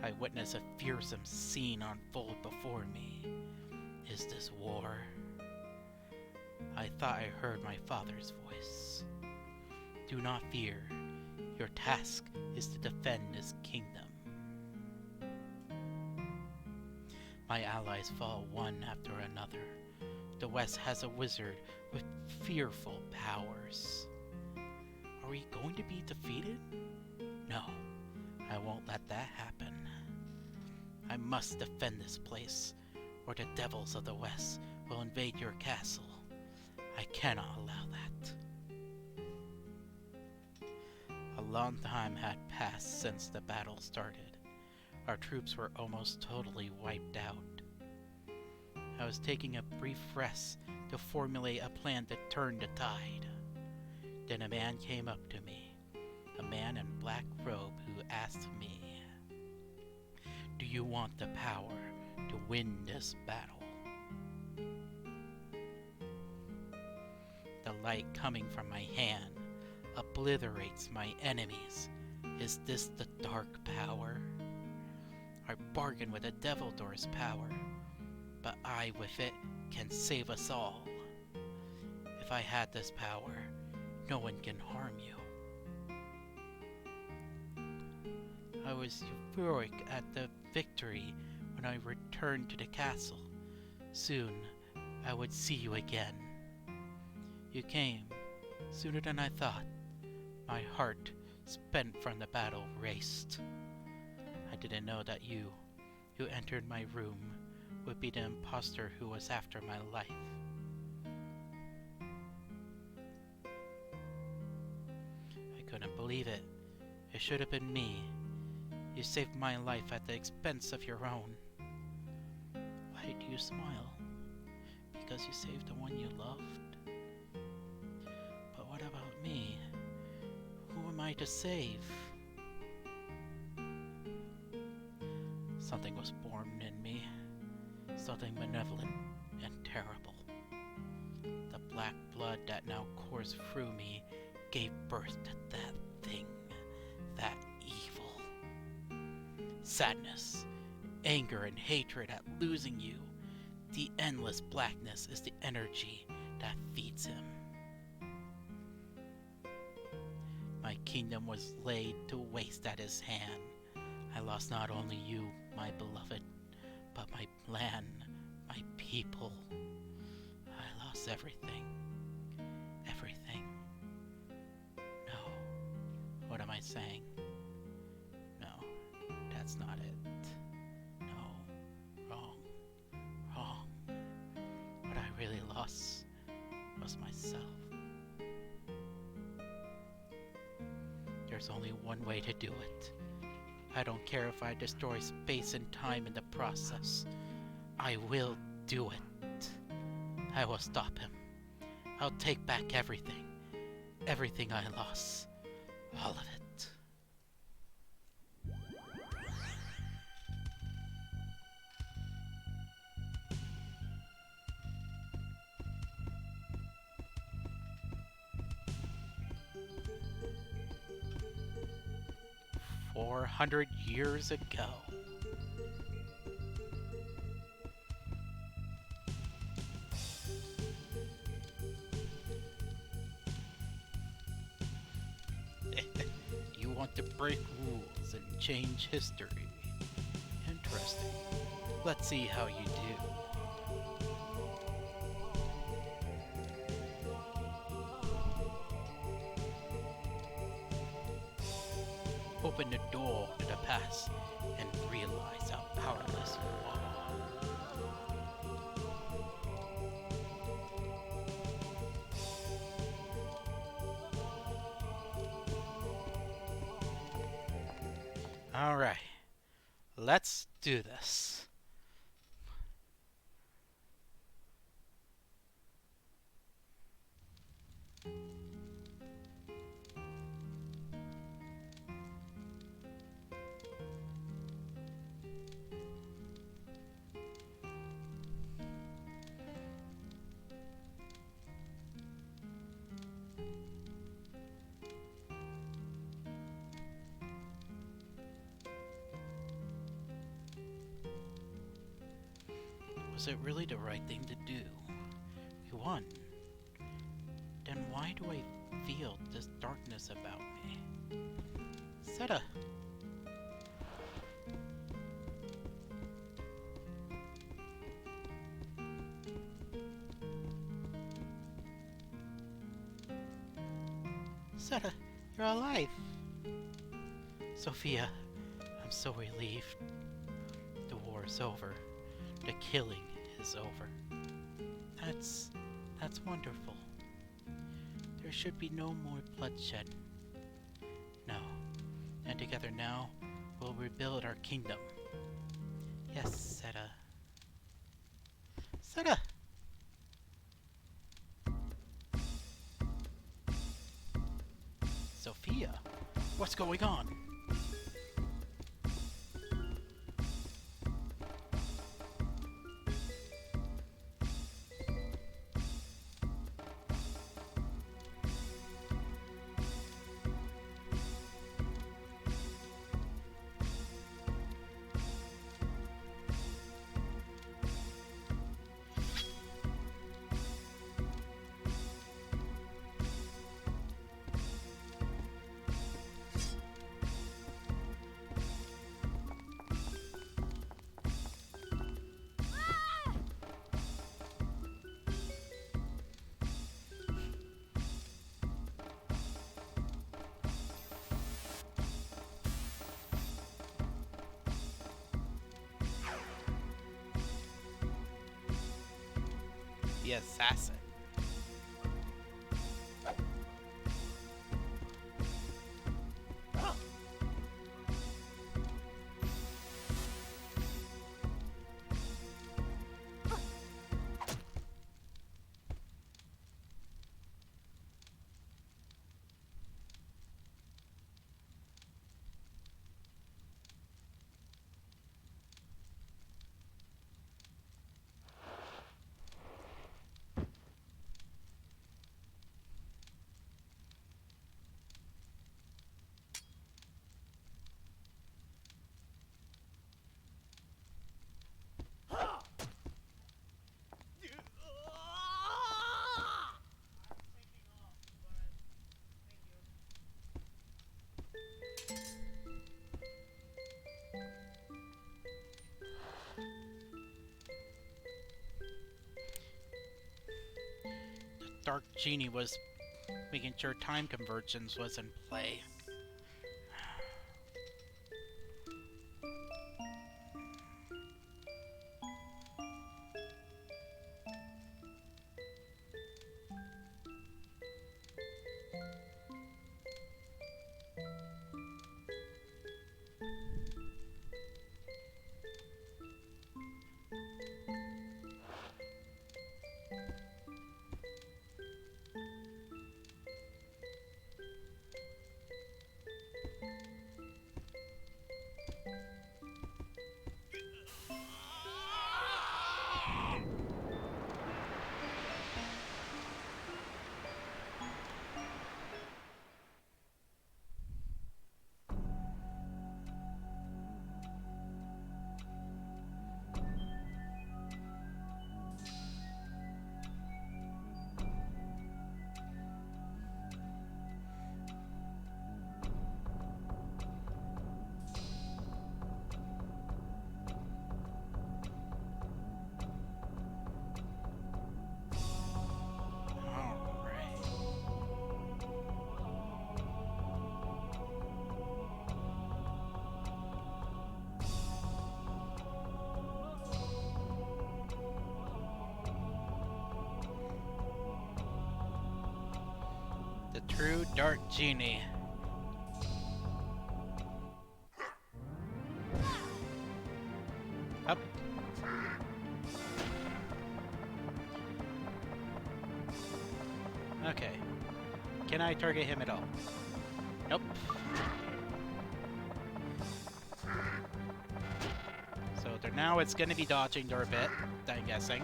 I witness a fearsome scene unfold before me. Is this war? I thought I heard my father's voice. Do not fear. Your task is to defend this kingdom. My allies fall one after another. The West has a wizard with fearful powers. Are we going to be defeated? No, I won't let that happen. I must defend this place, or the devils of the West will invade your castle. I cannot allow that. A long time had passed since the battle started. Our troops were almost totally wiped out. I was taking a brief rest to formulate a plan to turn the tide. Then a man came up to me, a man in black robe, who asked me, "Do you want the power to win this battle?" The light coming from my hand obliterates my enemies. Is this the dark power? I bargain with the Devil Door's power, but I with it can save us all. If I had this power, no one can harm you. I was euphoric at the victory when I returned to the castle. Soon I would see you again. You came sooner than I thought. My heart, spent from the battle, raced. I didn't know that you, who entered my room, would be the imposter who was after my life. I couldn't believe it. It should have been me. You saved my life at the expense of your own. Why do you smile? Because you saved the one you loved? But what about me? Who am I to save? Something was born in me. Something malevolent and terrible. The black blood that now coursed through me gave birth to that thing, that evil. Sadness, anger, and hatred at losing you. The endless blackness is the energy that feeds him. My kingdom was laid to waste at his hand. I lost not only you, my beloved, but my land, my people. I lost everything. Everything. No. What am I saying? No, that's not it. No. Wrong. Wrong. What I really lost was myself. There's only one way to do it. I don't care if I destroy space and time in the process. I will do it. I will stop him. I'll take back everything. Everything I lost. All of it. 400 years ago. You want to break rules and change history. Interesting. Let's see how you do. Open the door to the past and realize how powerless you are. Alright, let's do this. Was it really the right thing to do? We won. Then why do I feel this darkness about me? Seta! Seta, you're alive! Sophia, I'm so relieved. The war is over. The killing is over. That's... that's wonderful. There should be no more bloodshed. No. And together now, we'll rebuild our kingdom. Yes, Seta. Seta! Sophia, what's going on? The assassin. Dark Genie was making sure time convergence was in play. The true Dark Genie. Up. Okay. Can I target him at all? Nope. So now it's gonna be dodging there a bit, I'm guessing.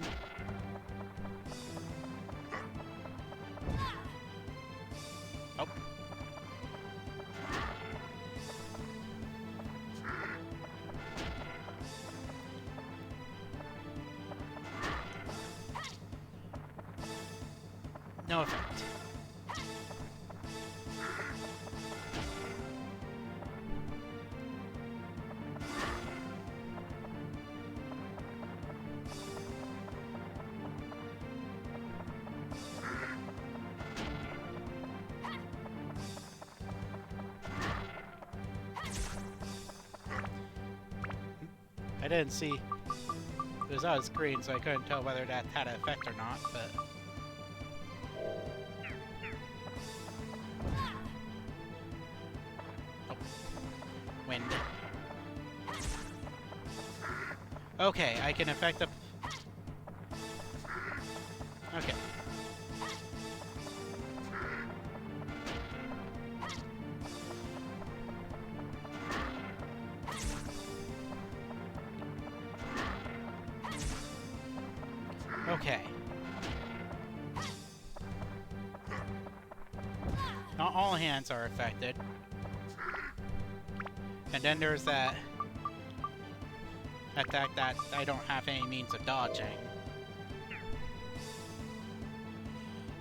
Oh. No effect. I didn't see. It was on screen, so I couldn't tell whether that had an effect or not, but... Oh. Wind. Okay, I can affect the... Okay. Okay. Not all hands are affected. And then there's that attack that I don't have any means of dodging.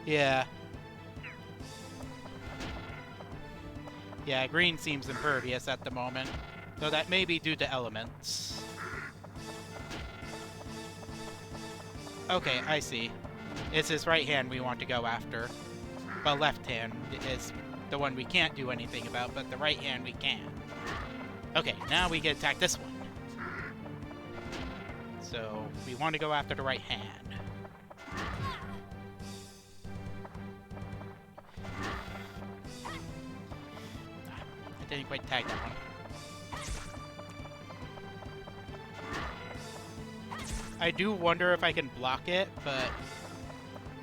Yeah. Yeah, green seems impervious at the moment, though that may be due to elements. Okay, I see. It's his right hand we want to go after. Well, left hand is the one we can't do anything about, but the right hand we can. Okay, now we can attack this one. So, we want to go after the right hand. I didn't quite tag that one. I do wonder if I can block it, but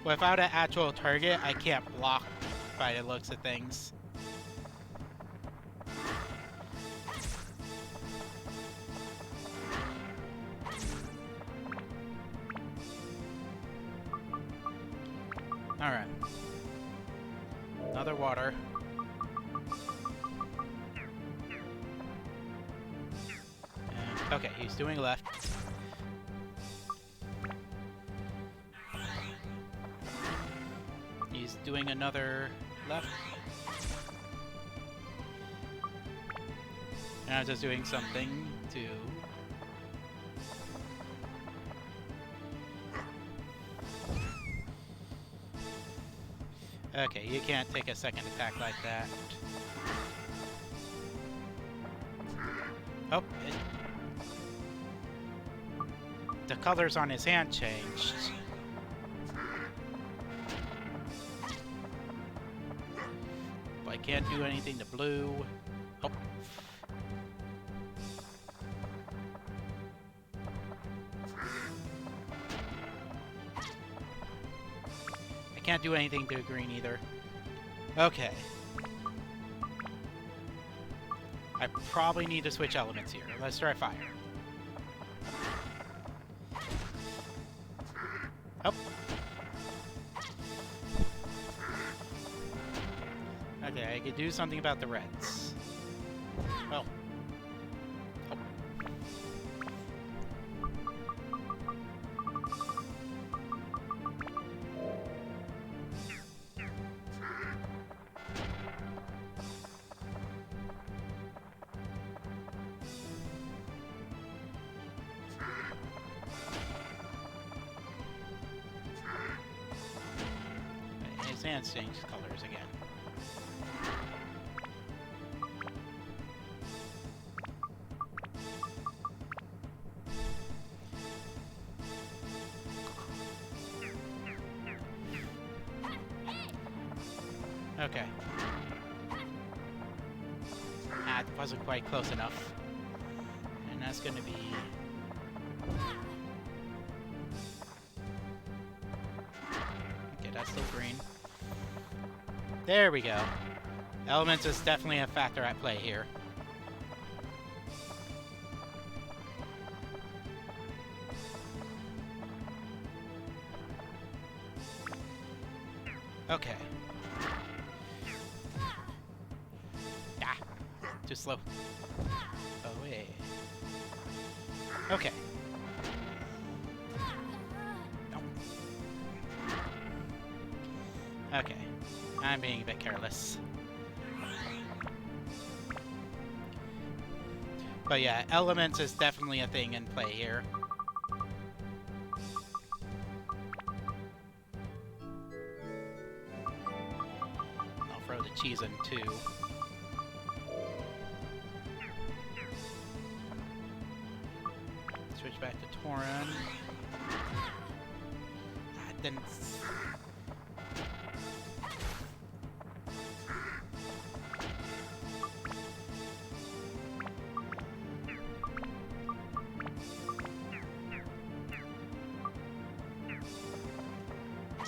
without an actual target, I can't block by the looks of things. Alright. Another water. And, okay, he's doing left. He's doing another left. And I'm just doing something to... Okay, you can't take a second attack like that. Oh, the colors on his hand changed. But I can't do anything to blue. Oh. Can't do anything to green either. Okay. I probably need to switch elements here. Let's try fire. Oh. Okay, I could do something about the reds. Well. Oh. His hands change colors again. Okay. That wasn't quite close enough. And that's gonna be... Okay, that's still green. There we go. Elements is definitely a factor at play here. Okay. Ah, too slow. Away. Okay. No. Okay. I'm being a bit careless. But yeah, elements is definitely a thing in play here. I'll throw the cheese in too. switch back to Torin. Then.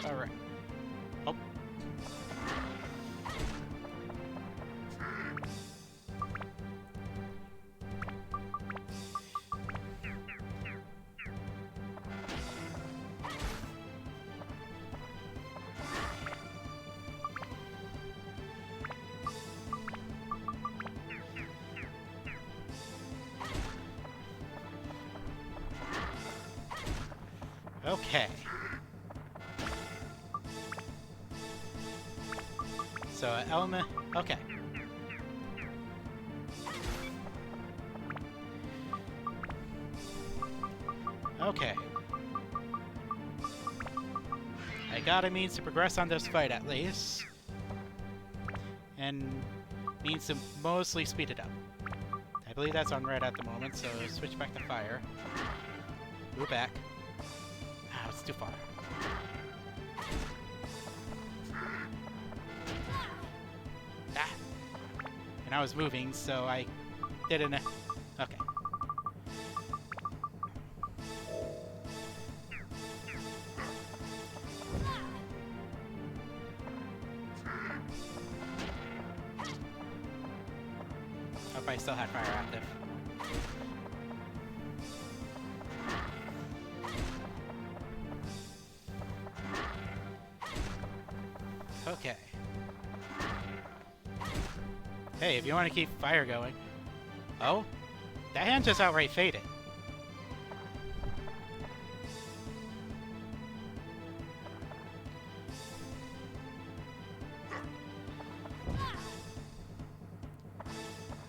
Alright. Oh. Okay. So, element... Okay. Okay. I got a means to progress on this fight, at least. And means to mostly speed it up. I believe that's on red at the moment, so switch back to fire. Move back. Ah, it's too far. Ah! And I was moving, so I didn't... Okay. Hope I still had fire active. Okay. Hey, if you want to keep fire going... Oh? That hand just outright faded.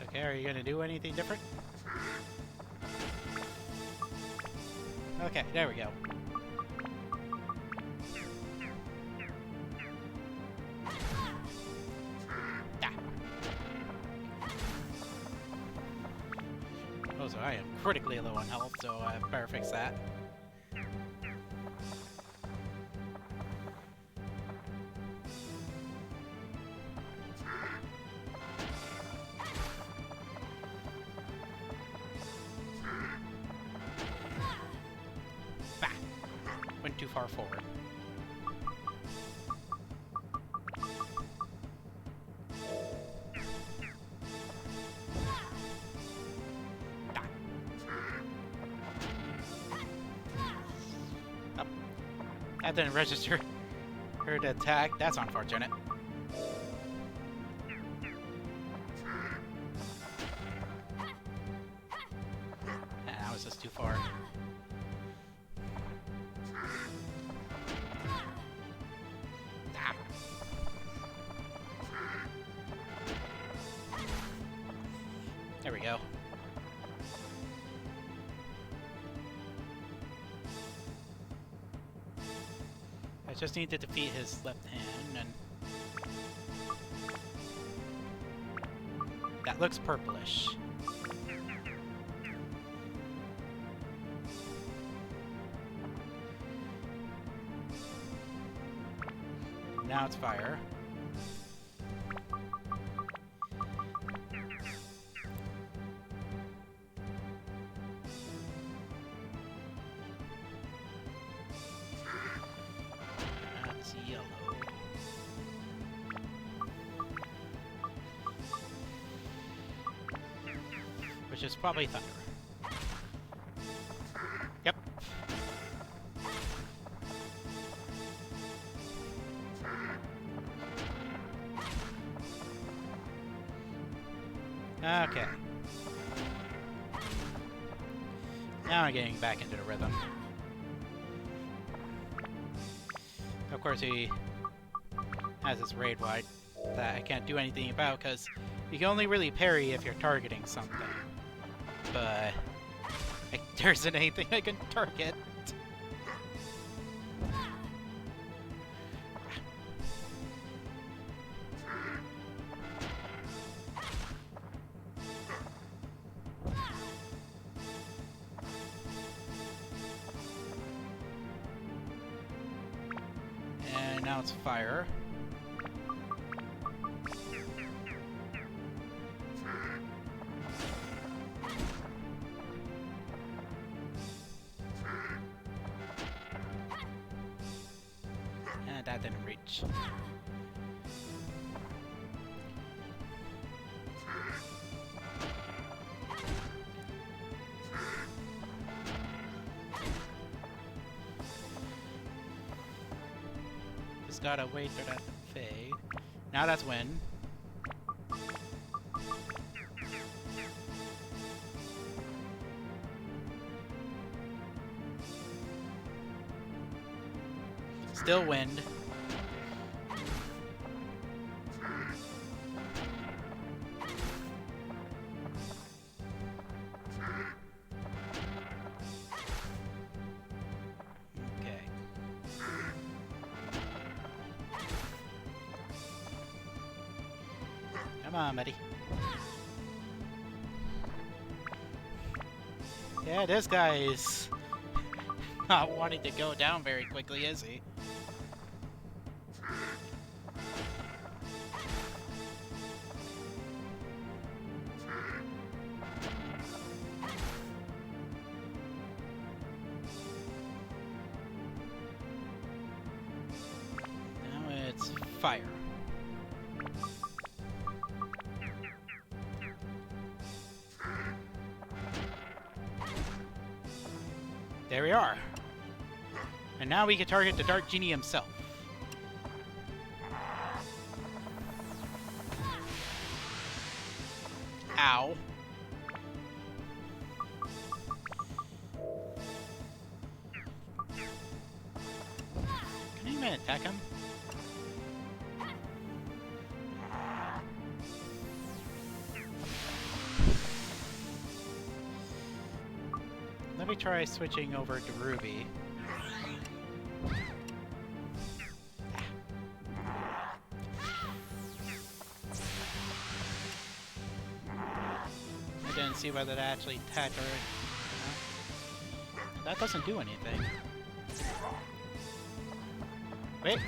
Okay, are you gonna do anything different? Okay, there we go. Oh, so I am critically low on health, so I better fix that. Bah! Went too far forward. That didn't register her to attack. That's unfortunate. That was just too far. Ah. There we go. I just need to defeat his left hand, and that looks purplish. Now it's fire. Yellow. Which is probably thunder. Yep. Okay. Now I'm getting back into the rhythm. Of course, he has this raid wide that I can't do anything about because you can only really parry if you're targeting something. But there isn't anything I can target. now it's fire. And that didn't reach. Just gotta wait for that to fade. Now that's wind. Still wind. Okay. Come on, buddy. Yeah, this guy is not wanting to go down very quickly, is he? Now it's fire. There we are. And now we can target the Dark Genie himself. Ow. Can I even attack him? Let me try switching over to Ruby. I didn't see whether that actually attacked her. That doesn't do anything. Wait.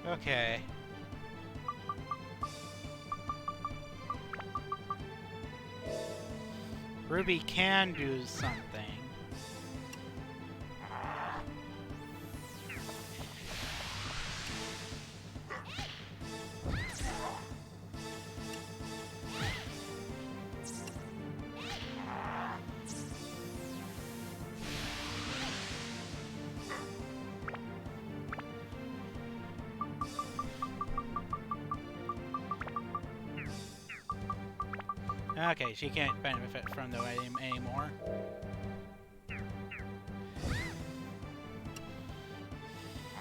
Okay. Ruby can do something. Okay, she can't benefit from the item anymore.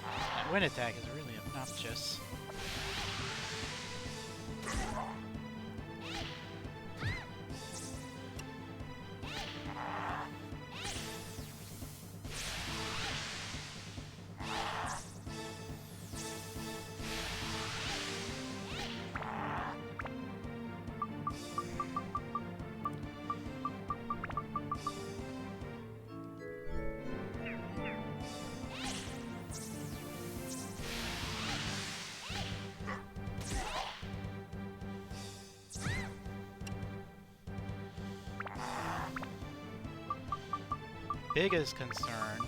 That wind attack is really obnoxious. Biggest concern.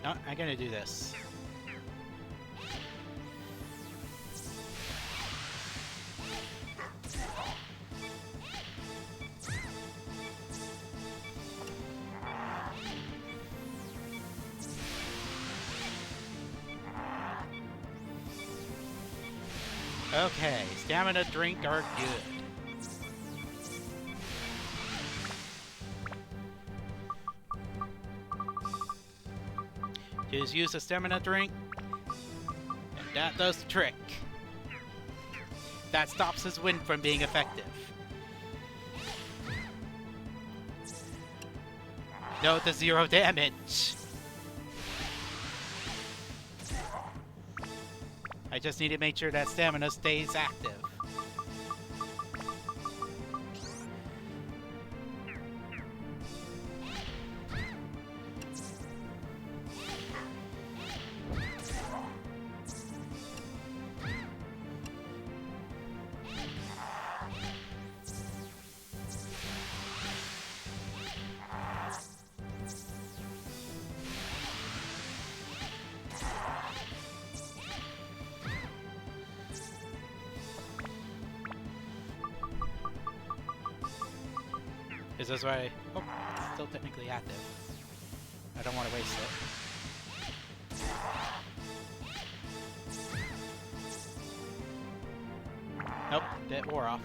No, I'm gonna do this. Okay, stamina drink are good. Just use a stamina drink, and that does the trick. That stops his wind from being effective. Note the 0 damage. I just need to make sure that stamina stays active. Is this why? Oh, it's still technically active. I don't want to waste it. Nope, that wore off.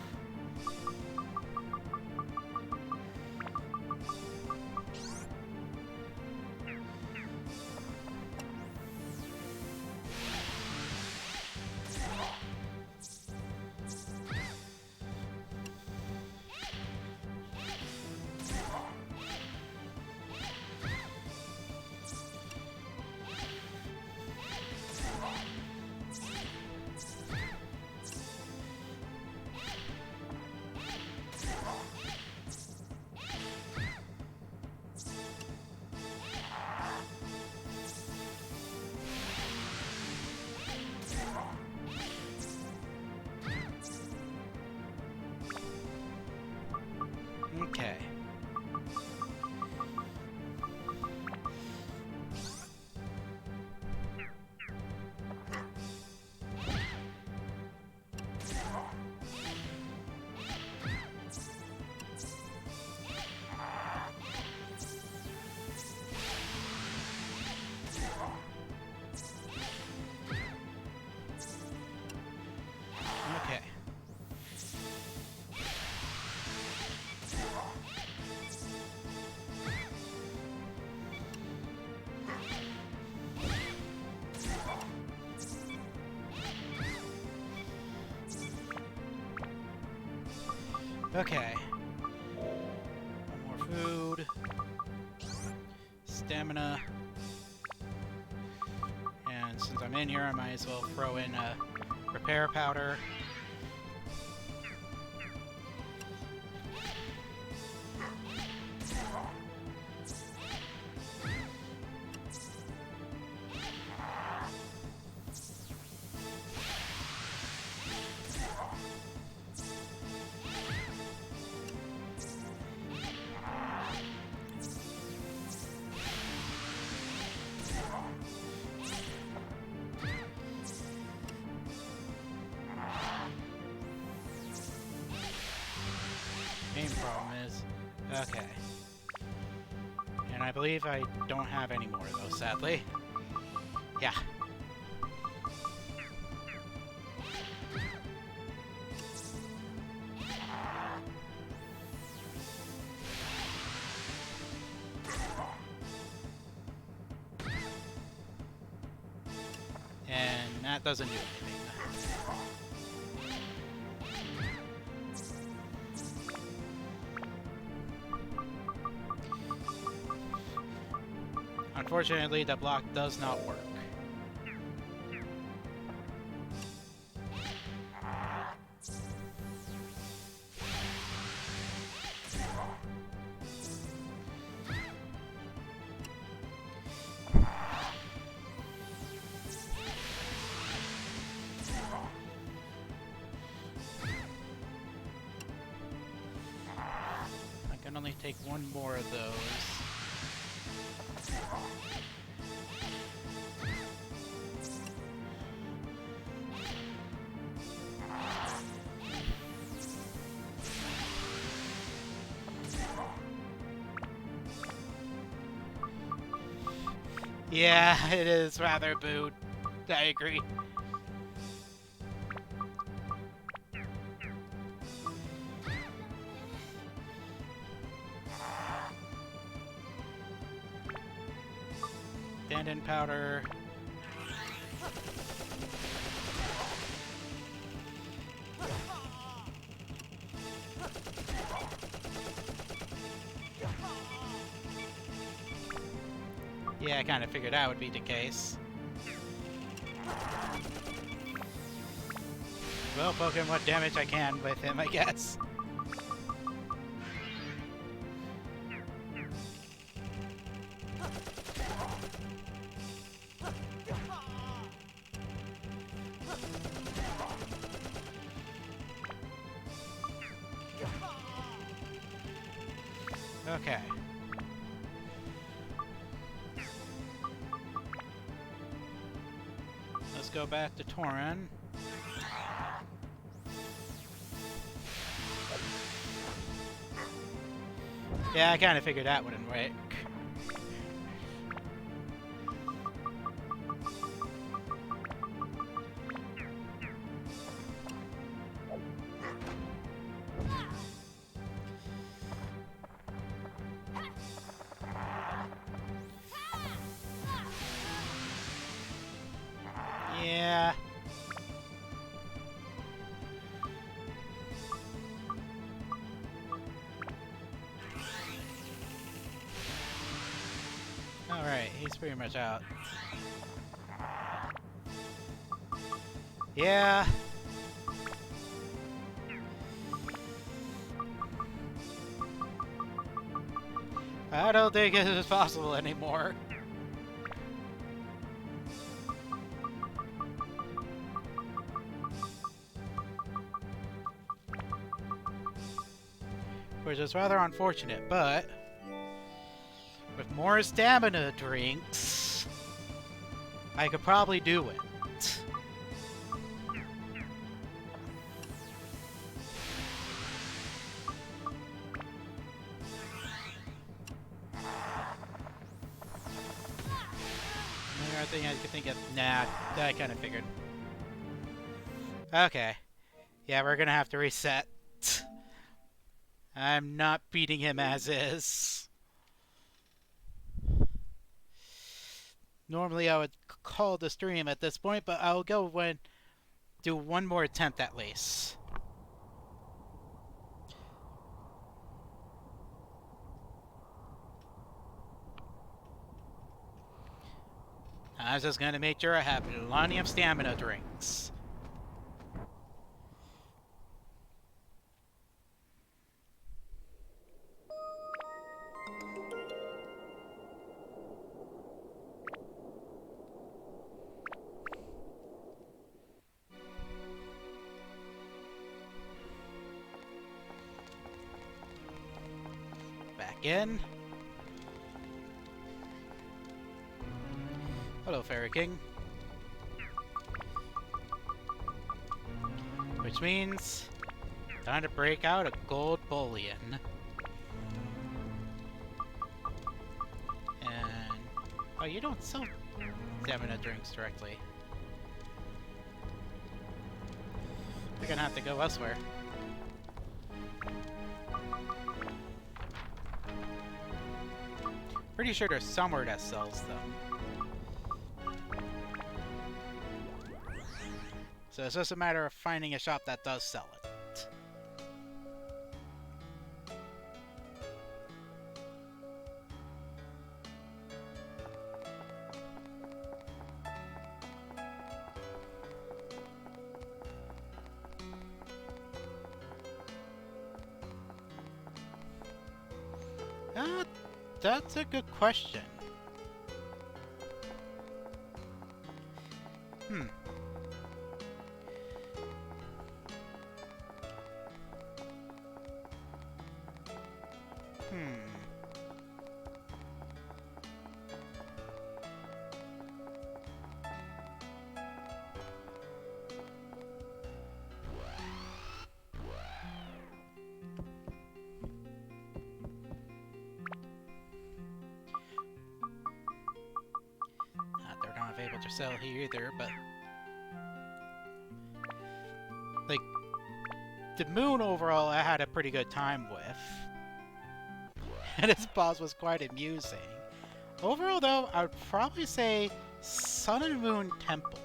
Okay. Okay. Okay. One more food. Stamina. And since I'm in here, I might as well throw in a repair powder. Main problem is... Okay. And I believe I don't have any more, though, sadly. Yeah. And that doesn't do anything. Unfortunately, the block does not work. I can only take one more of those. Yeah, it is rather booed. I agree. Abandon powder. Yeah, I kind of figured that would be the case. Well, poking what damage I can with him, I guess. Okay. Let's go back to Torin. Yeah, I kind of figured that wouldn't work. Yeah. Alright, he's pretty much out. Yeah. I don't think it is possible anymore. Which is rather unfortunate, but with more stamina drinks, I could probably do it. Another thing I could think of. Nah, that I kind of figured. Okay. Yeah, we're gonna have to reset. I'm not beating him as is. Normally I would call the stream at this point, but I'll go and do one more attempt at least. I was just gonna make sure I have plenty of stamina drinks. Back in. Hello, Fairy King. Which means time to break out a gold bullion. And oh, you don't sell stamina drinks directly. We're gonna have to go elsewhere. Pretty sure there's somewhere that sells them. So it's just a matter of finding a shop that does sell it. That's a good question. Hmm. They're not able to sell here either, but like the moon overall I had a pretty good time with. And his boss was quite amusing. Overall, though, I would probably say Sun and Moon Temple.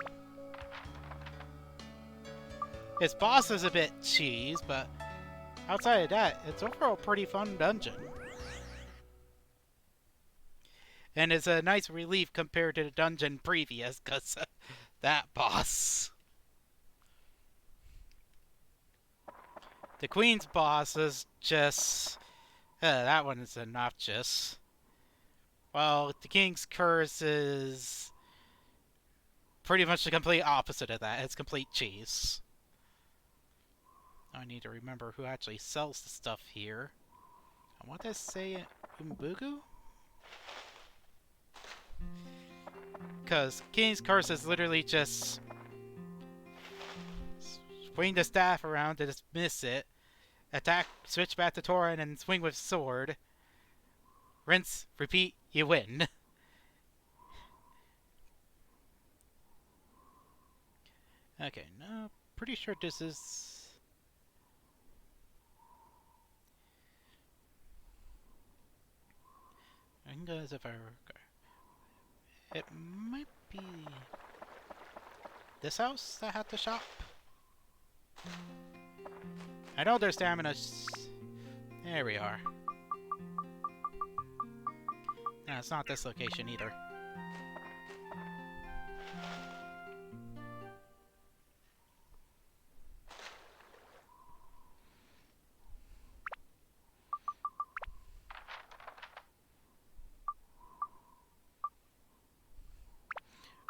Its boss is a bit cheese, but outside of that, it's overall a pretty fun dungeon. And it's a nice relief compared to the dungeon previous, because that boss. The Queen's boss is just... that one is obnoxious. Well, the King's Curse is pretty much the complete opposite of that. It's complete cheese. I need to remember who actually sells the stuff here. I want to say Umbugu? Because King's Curse is literally just swing the staff around to dismiss it, attack, switch back to Torin, and swing with sword. Rinse, repeat, you win. Okay, no, pretty sure this is... I think as if I remember. It might be this house that had the shop. I know there's stamina. There we are. No, it's not this location either.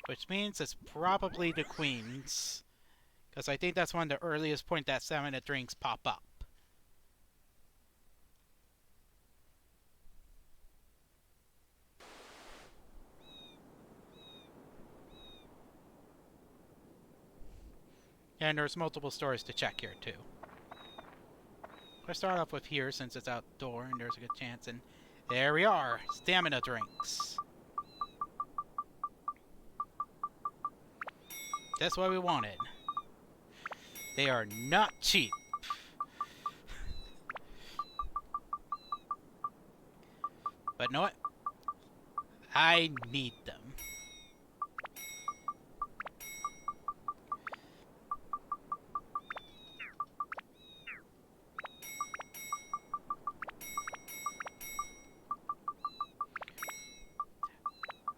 Which means it's probably the Queen's. Because I think that's one of the earliest points that stamina drinks pop up. And there's multiple stores to check here too. Let's start off with here since it's outdoor and there's a good chance. And there we are! Stamina drinks. That's what we wanted. They are not cheap. But you know what? I need them.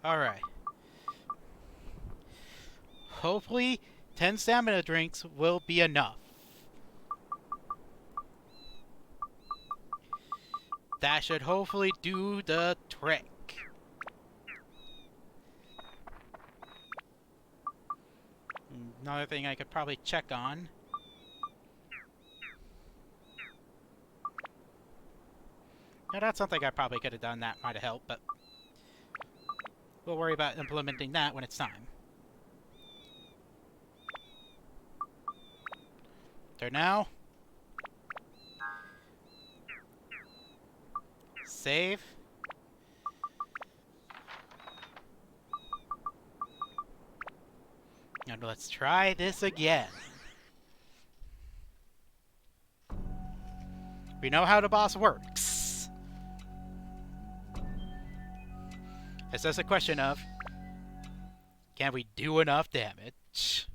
Alright. Hopefully, 10 stamina drinks will be enough. That should hopefully do the trick. Another thing I could probably check on. Now that's something I probably could have done that might have helped, but we'll worry about implementing that when it's time. There now. Save. And let's try this again. We know how the boss works. It's just a question of, can we do enough damage?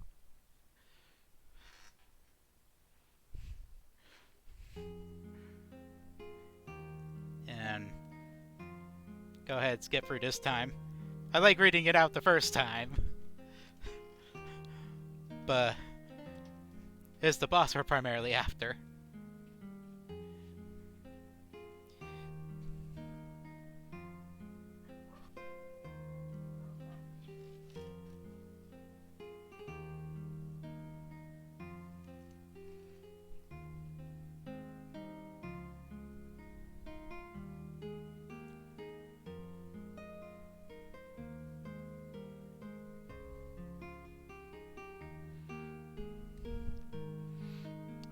And go ahead, skip through this time. I like reading it out the first time. But it's the boss we're primarily after.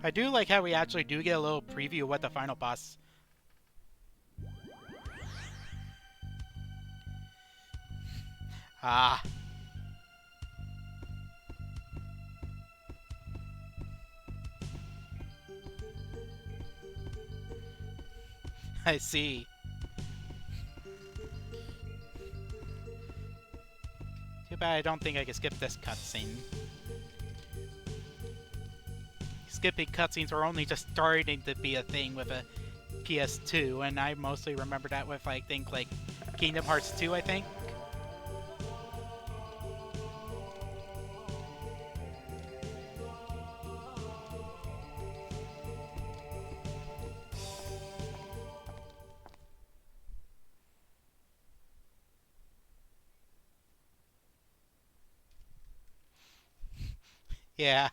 I do like how we actually do get a little preview of what the final boss... Ah. I see. bad I don't think I can skip this cutscene. Skipping cutscenes were only just starting to be a thing with a PS2, and I mostly remember that with, I think, like, Kingdom Hearts 2, I think. Yeah.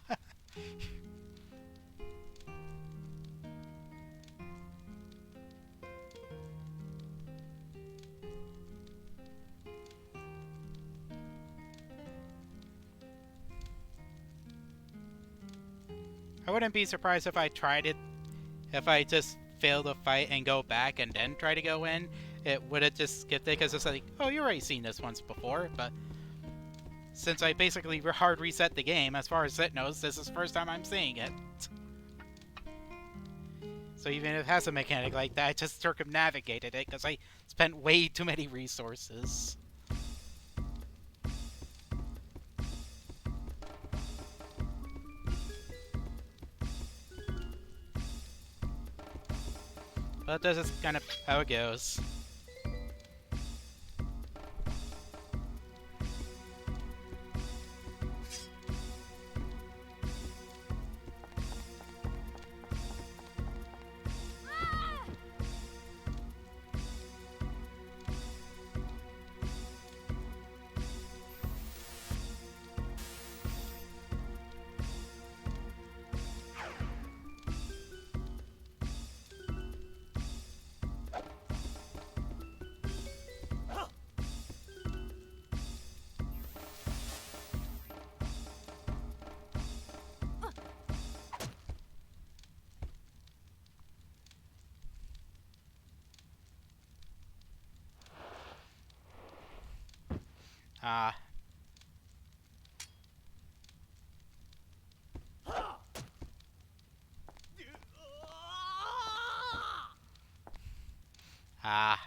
I wouldn't be surprised if I tried it, if I just failed a fight and go back and then try to go in. It would have just skipped it because it's like, oh, you've already seen this once before, but since I basically hard reset the game, as far as it knows, this is the first time I'm seeing it. So even if it has a mechanic like that, I just circumnavigated it because I spent way too many resources. But this is kind of how it goes. Ah. Ah.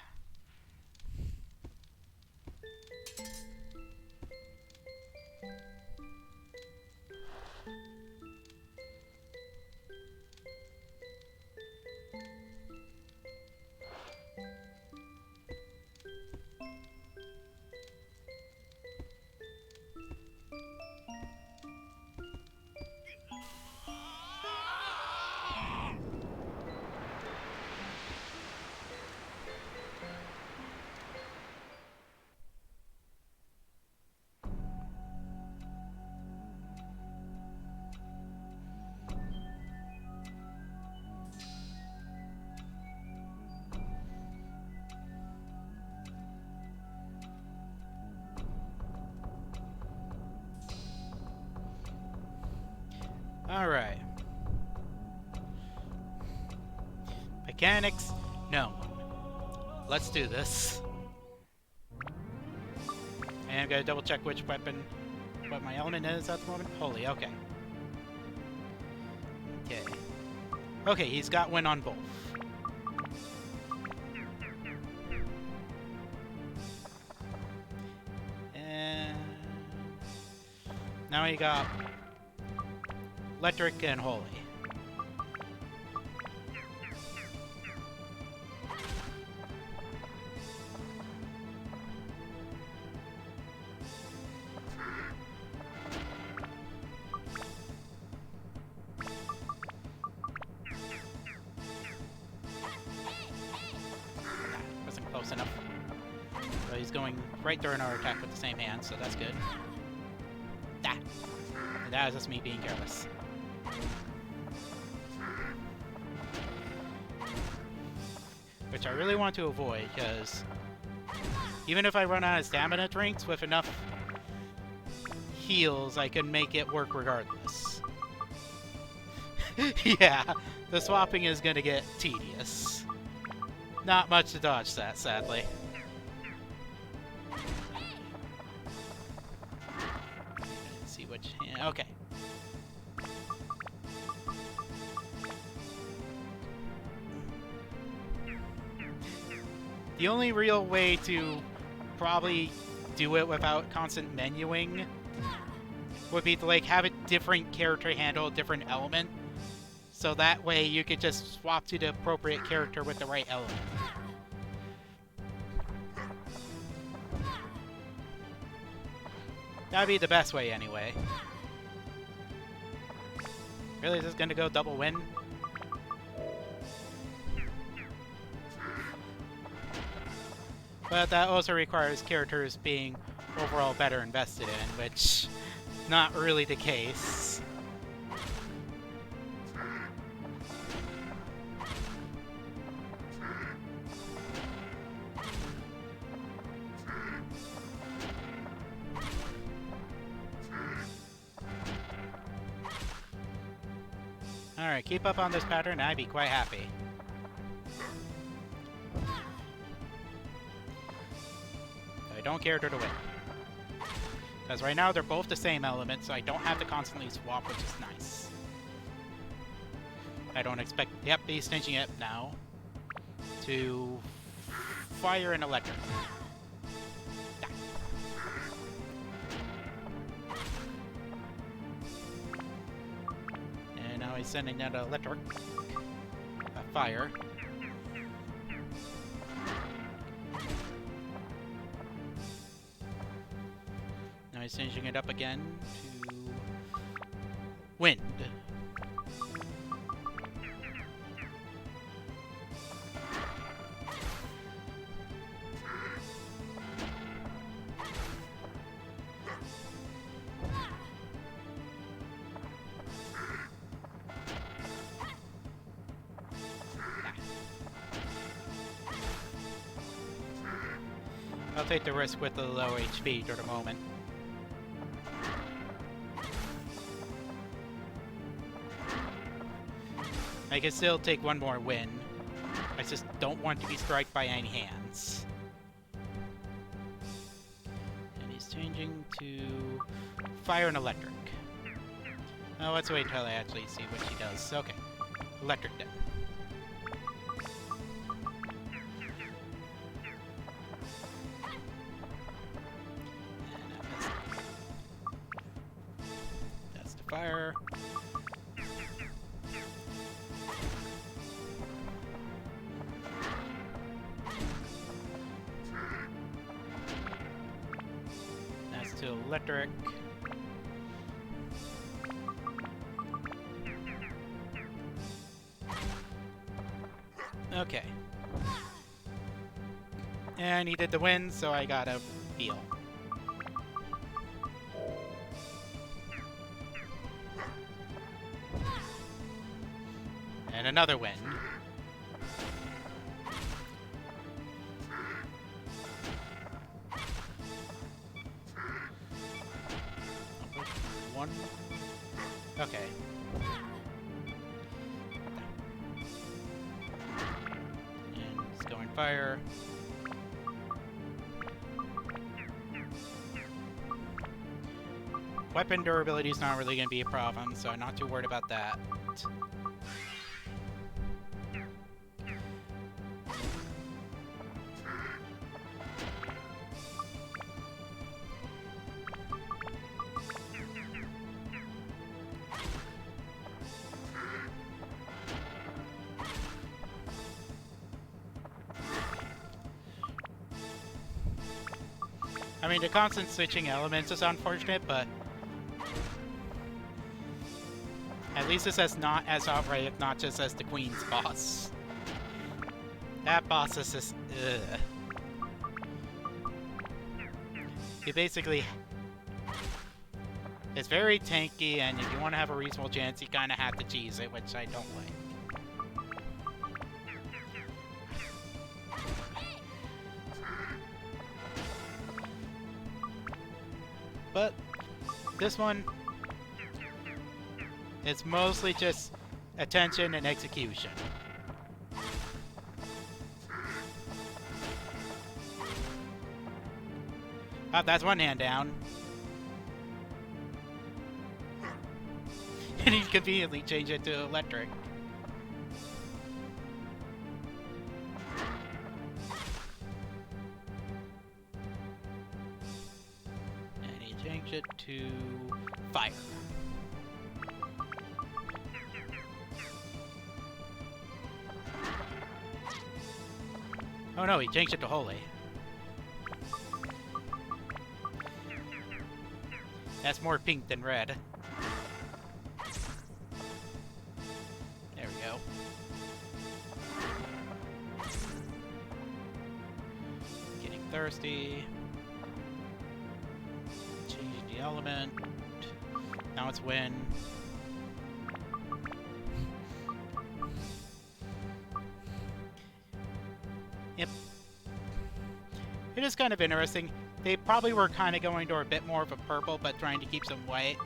Alright. Mechanics? No. Let's do this. And I'm gonna double check which weapon, what my element is at the moment. Holy, okay. Okay. Okay, he's got win on both. And now he got electric and holy. Wasn't close enough. So he's going right during our attack with the same hand, so that's good. Ah. And that was just me being careless. Which I really want to avoid, because even if I run out of stamina drinks with enough heals, I can make it work regardless. Yeah, the swapping is going to get tedious. Not much to dodge that, sadly. Let's see which... Yeah, okay. The only real way to probably do it without constant menuing would be to like have a different character handle a different element, so that way you could just swap to the appropriate character with the right element. That'd be the best way anyway. Really, is this gonna go double win? But that also requires characters being overall better invested in, which not really the case. Alright, keep up on this pattern, I'd be quite happy. I don't care to win. Because right now they're both the same element, so I don't have to constantly swap, which is nice. I don't expect... Yep, he's changing it now to fire and electric. And now he's sending out electric. Fire. Now he's changing it up again to wind. I'll take the risk with the low HP for the moment. I can still take one more win. I just don't want to be struck by any hands. And he's changing to fire and electric. Oh, let's wait till I actually see what she does. Okay. Electric then. That's the fire. That's to electric. Okay. And he did the win, so I gotta heal. And another win. One. Okay. And it's going fire. Weapon durability is not really going to be a problem, so I'm not too worried about that. I mean, the constant switching elements is unfortunate, but at least this is not as outright obnoxious as the Queen's boss. That boss is just... ugh. He basically... is very tanky, and if you want to have a reasonable chance, you kind of have to cheese it, which I don't like. But this one, it's mostly just attention and execution. Oh, that's one hand down. And he conveniently changed it to electric. to fire. Oh no, he changed it to holy. That's more pink than red. There we go. Getting thirsty. Changing the element. Now it's wind. Yep. It is kind of interesting. They probably were kind of going to a bit more of a purple, but trying to keep some white.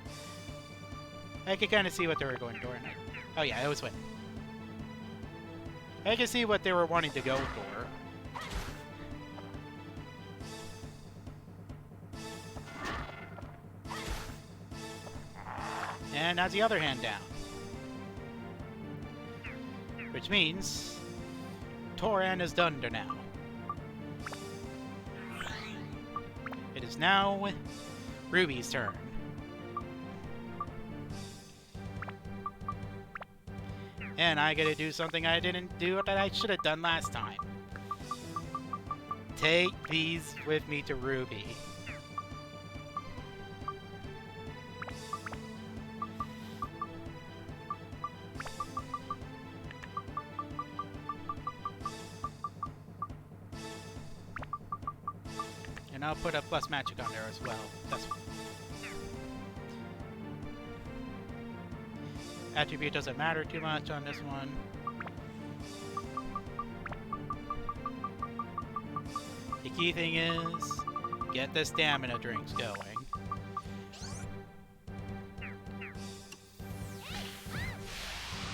I could kind of see what they were going for. Oh yeah, it was wind. I can see what they were wanting to go for. And that's the other hand down. Which means Toran is done now. It is now Ruby's turn. And I gotta do something I didn't do that I should have done last time. Take these with me to Ruby. And I'll put a plus magic on there as well. That's attribute doesn't matter too much on this one. The key thing is get the stamina drinks going.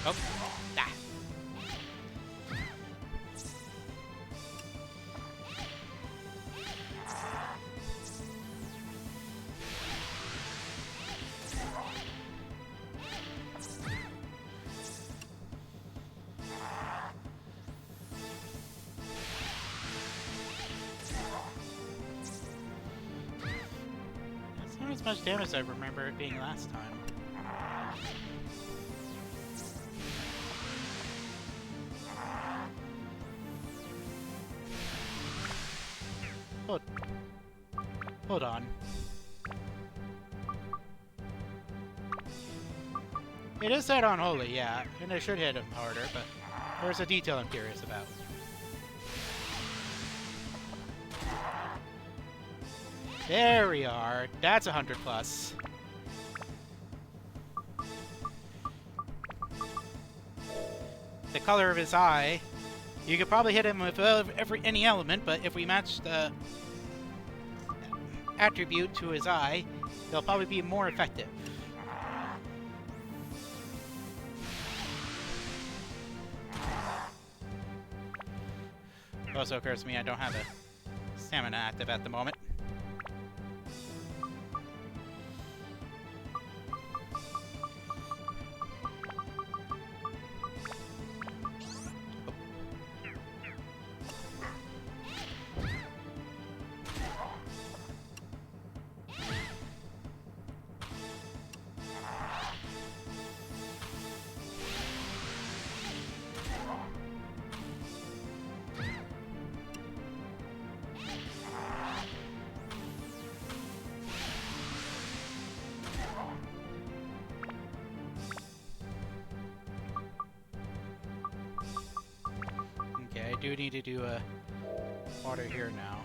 Oh, ah. That's not as much damage as I remember it being last time. Hold on. It is set on holy, yeah, and I should hit him harder, but there's a detail I'm curious about. There we are. That's 100 plus. The color of his eye. You could probably hit him with any element, but if we match the attribute to his eye, they'll probably be more effective. Also occurs to me I don't have a stamina active at the moment. I do need to do a water here now.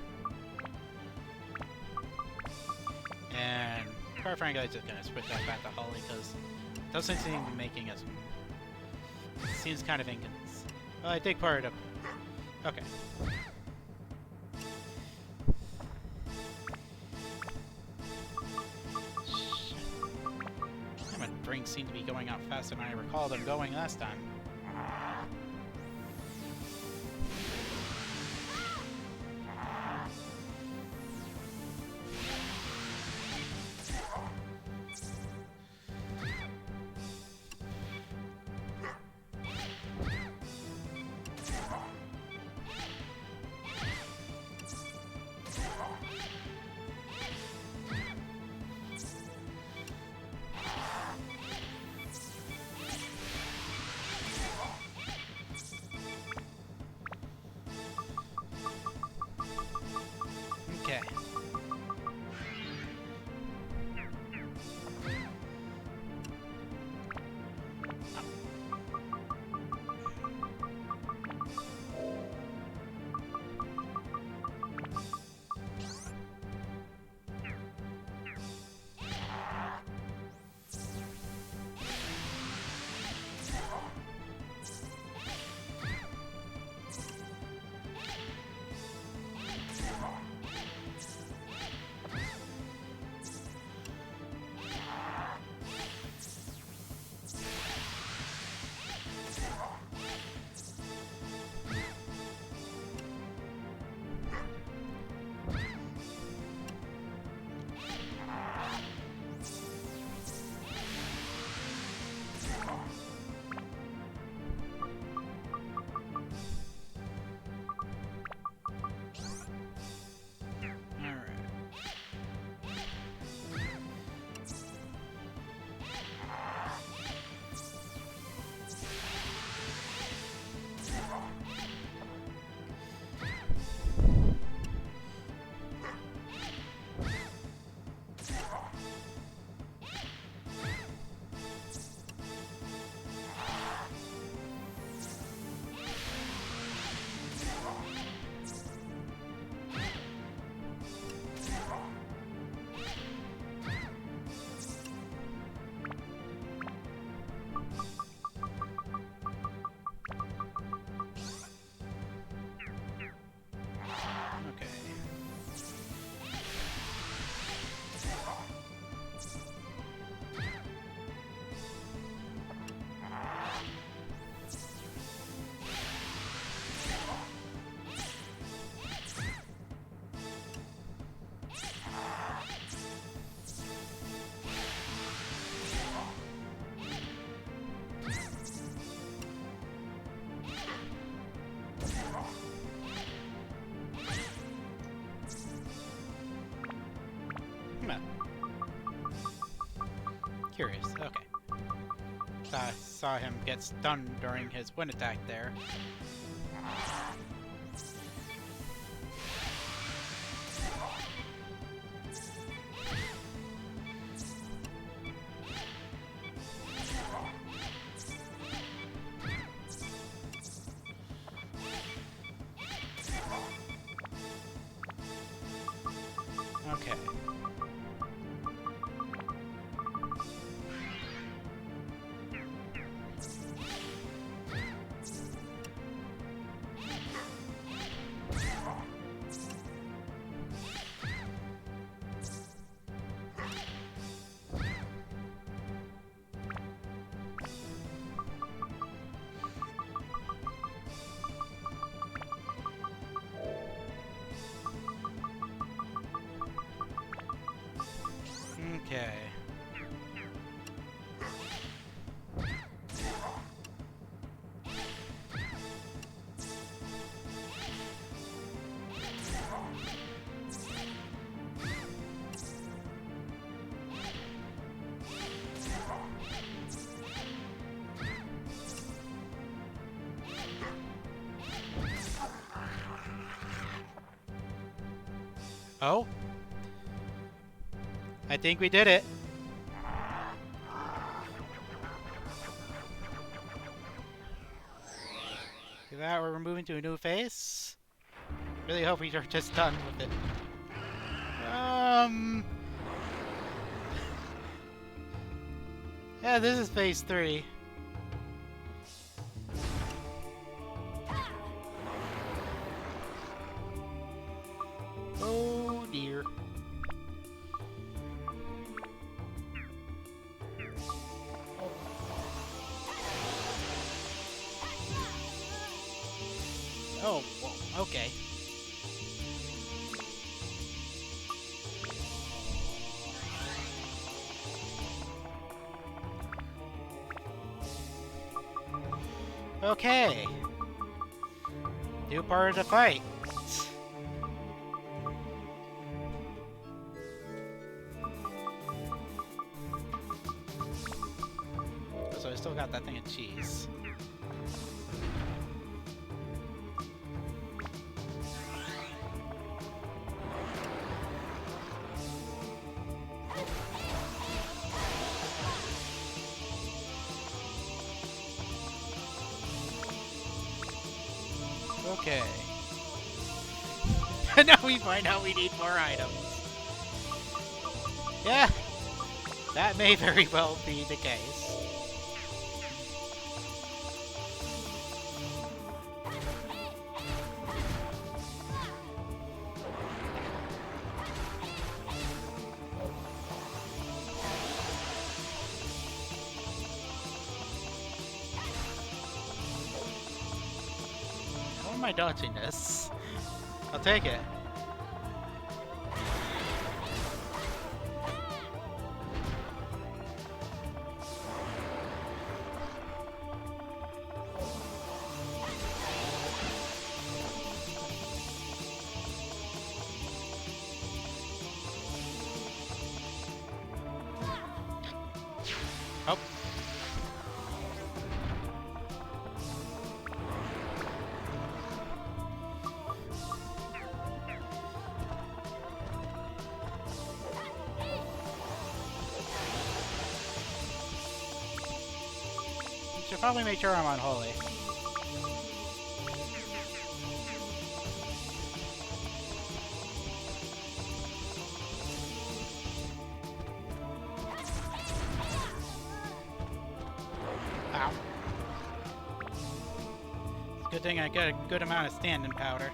And quite frankly, I'm just gonna switch that back to Holly because it doesn't seem to be making us. Seems kind of inconsistent. Well, I take part of. Okay. My drinks seem to be going out faster than I recall them going last time. Curious. Okay. I saw him get stunned during his wind attack there. Okay. Okay. Oh? I think we did it. With that, we're moving to a new phase. Really hope we are just done with it. Yeah, this is phase 3. Oh dear. Oh, whoa, okay. Okay. New part of the fight. So I still got that thing of cheese. Okay. Now we find out we need more items. Yeah, that may very well be the case. How am I dodging this? I'll take it. Oh. Should probably make sure I'm on holy. Ow. Good thing I got a good amount of standing powder.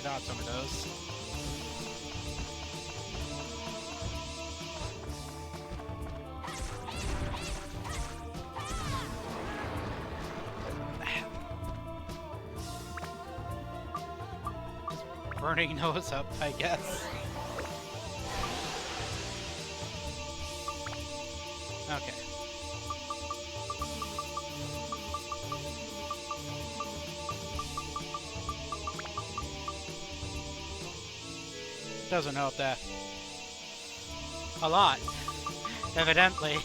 dodge some of those. Just burning those up, I guess. Okay. Doesn't help that. A lot. Evidently.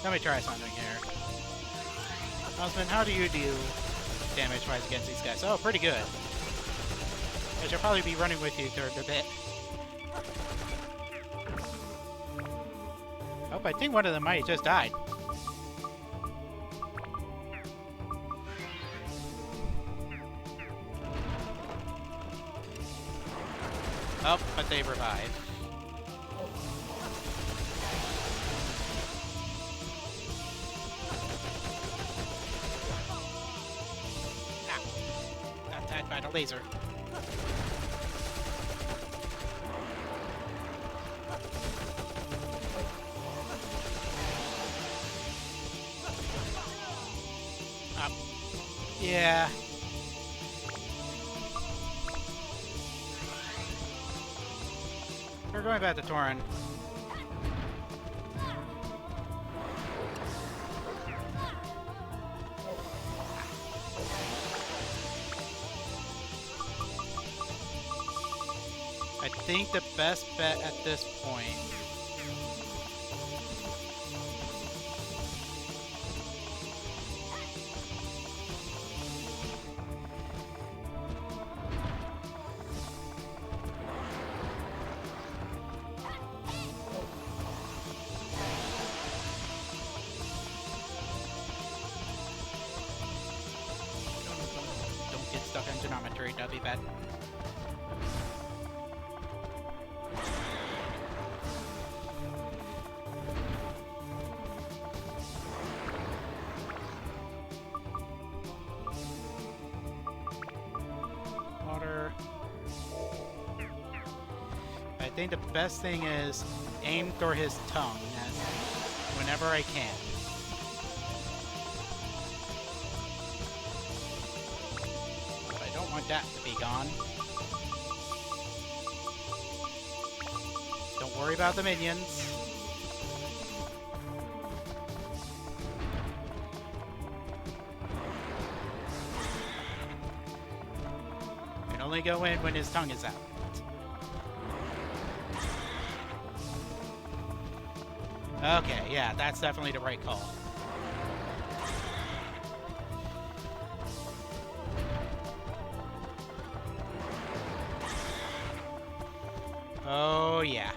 Let me try something here. Husband, how do you do damage-wise against these guys? Oh, pretty good. I should probably be running with you for a bit. Oh, I think one of them might have just died. Oh, but they revived. Ah! Got attacked by the laser. Yeah. We're going back to Torin. I think the best bet at this point don't get stuck on geometry, that'd be bad. Water. I think the best thing is aim for his tongue whenever I can. But I don't want that to be gone. Don't worry about the minions. You can only go in when his tongue is out. Okay, yeah, that's definitely the right call. Oh, yeah.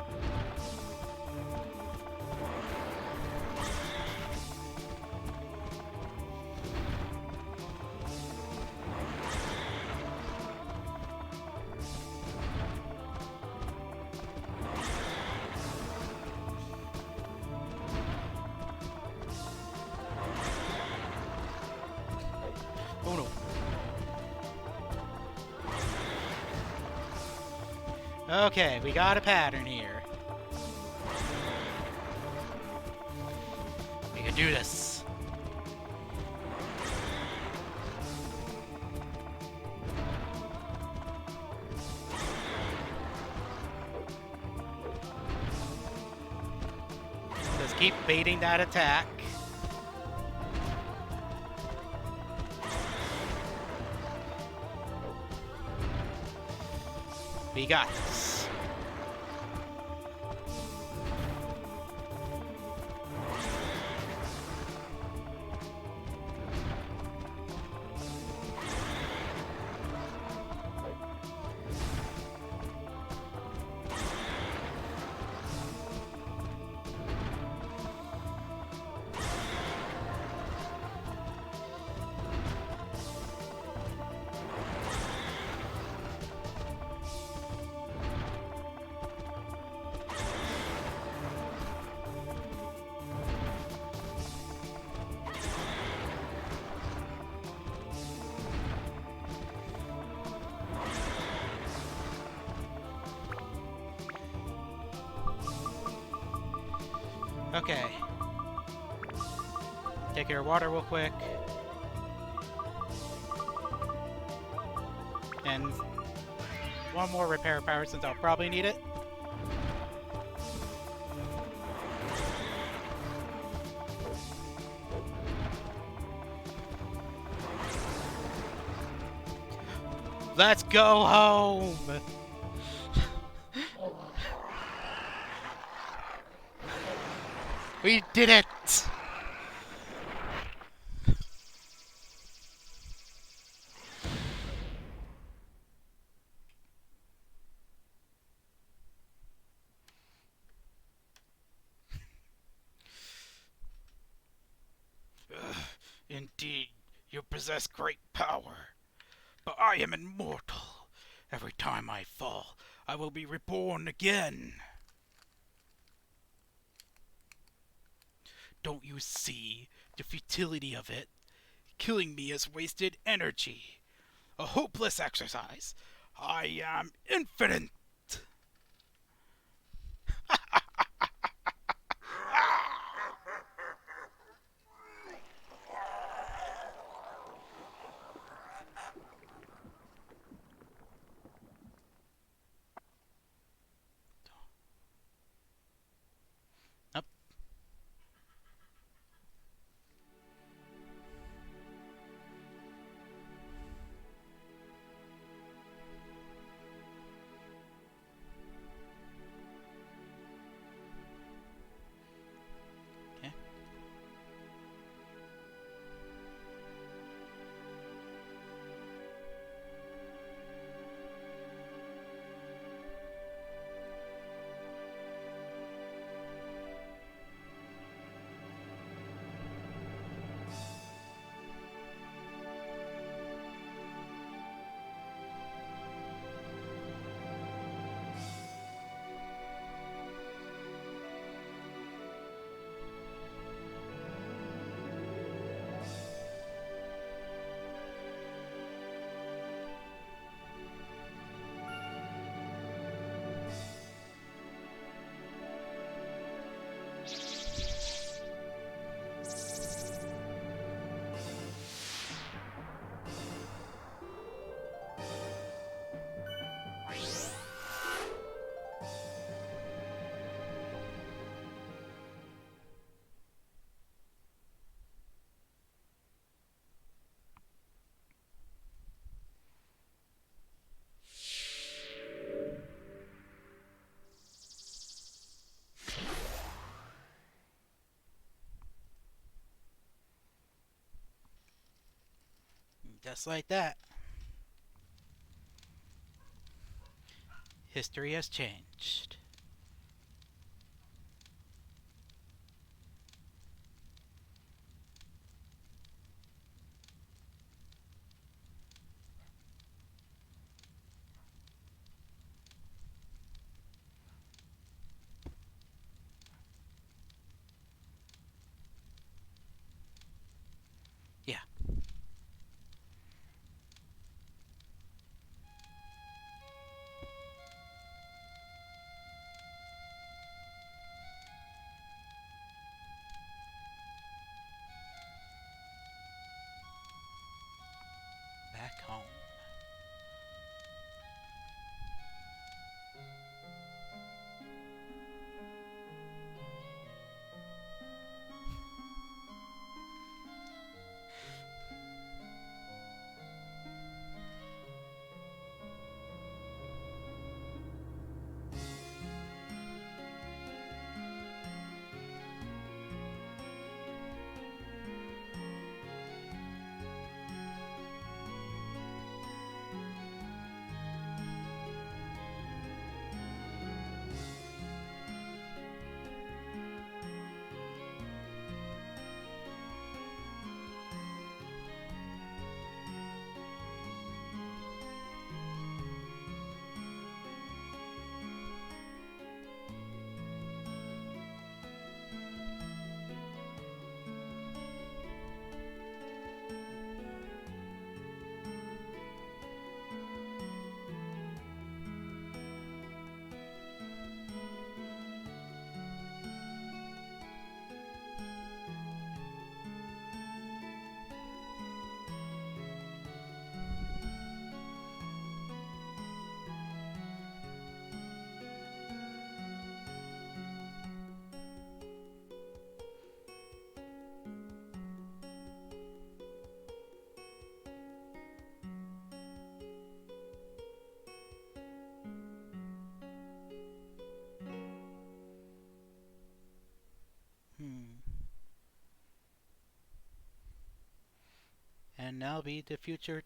Oh no. Okay, we got a pattern here. We can do this. Just keep baiting that attack. We got this. Okay. Take care of water real quick. And one more repair power since I'll probably need it. Let's go home! We did it! Indeed, you possess great power, but I am immortal. Every time I fall, I will be reborn again. Don't you see the futility of it? Killing me is wasted energy. A hopeless exercise. I am infinite. Up. Okay. Just like that. History has changed. Yeah. now be the future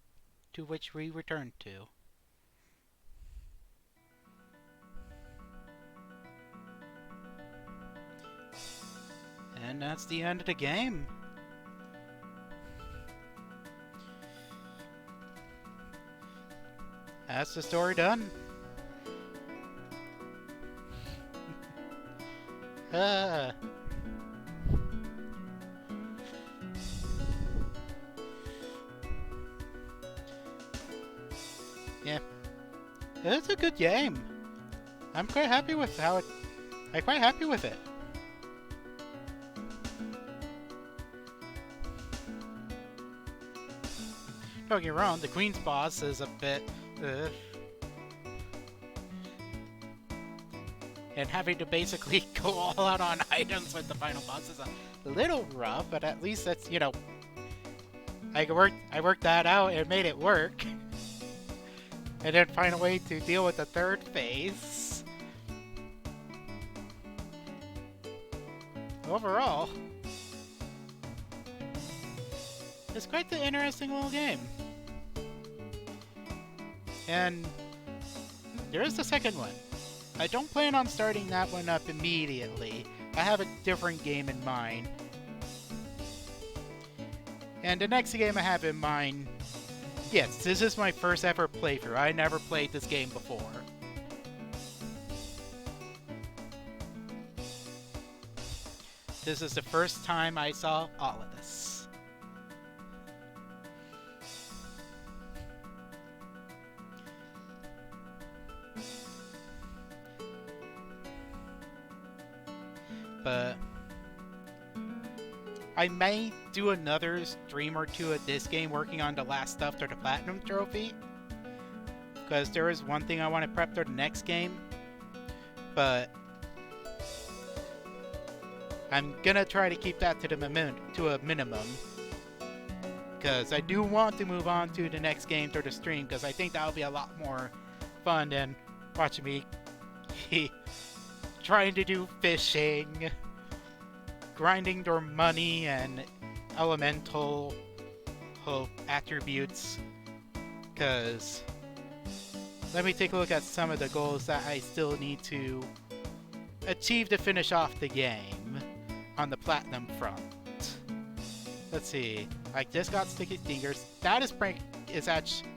to which we return to. And that's the end of the game. That's the story done. Ah. Yeah. It's a good game. I'm quite happy with how it... I'm quite happy with it. Don't get me wrong, the Queen's boss is a bit... And having to basically go all out on items with the final boss is a little rough, but at least that's, you know... I worked that out and made it work. And then find a way to deal with the third phase. Overall, it's quite the interesting little game. And there is the second one. I don't plan on starting that one up immediately. I have a different game in mind. And the next game I have in mind... Yes, this is my first ever playthrough. I never played this game before. This is the first time I saw all of this. But I may do another stream or two of this game working on the last stuff for the Platinum Trophy. Because there is one thing I want to prep for the next game. But I'm gonna try to keep that to a minimum. Because I do want to move on to the next game through the stream. Because I think that'll be a lot more fun than watching me trying to do fishing, grinding their money and elemental attributes. Because let me take a look at some of the goals that I still need to achieve to finish off the game on the platinum front. Let's see. I just got Sticky Fingers. Status break is actually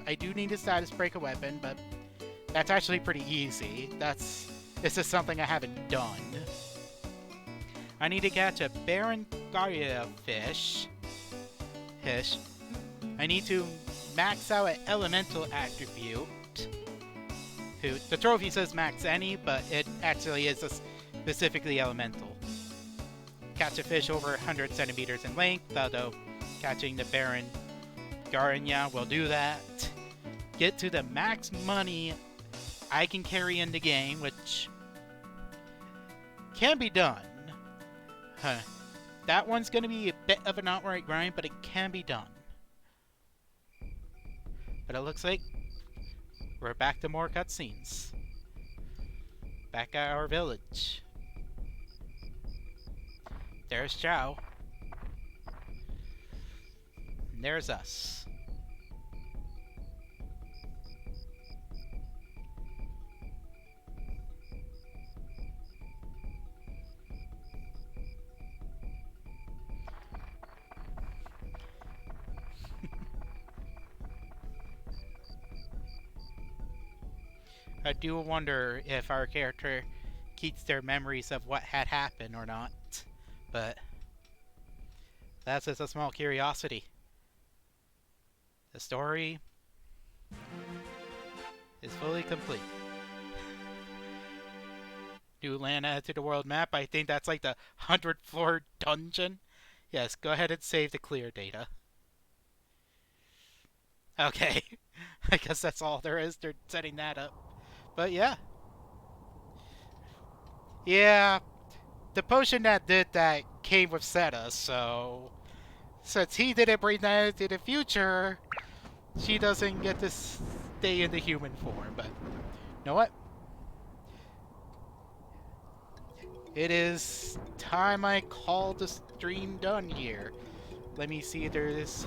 I do need to status break a weapon, but that's actually pretty easy. This is something I haven't done. I need to catch a Berengaria fish. I need to max out an elemental attribute. The trophy says max any, but it actually is specifically elemental. Catch a fish over 100 centimeters in length, although catching the Berengaria will do that. Get to the max money I can carry in the game, which can be done. That one's going to be a bit of an outright grind, but it can be done. But it looks like we're back to more cutscenes. Back at our village. There's Chow. And there's us. I do wonder if our character keeps their memories of what had happened or not, but that's just a small curiosity. The story is fully complete. New land added to the world map. I think that's like the 100th floor dungeon. Yes, go ahead and save the clear data. Okay, I guess that's all there is. They're setting that up. But yeah. Yeah, the potion that did that came with Seta, so since he didn't bring that into the future, she doesn't get to stay in the human form. But you know what? It is time I call the stream done here. Let me see if there's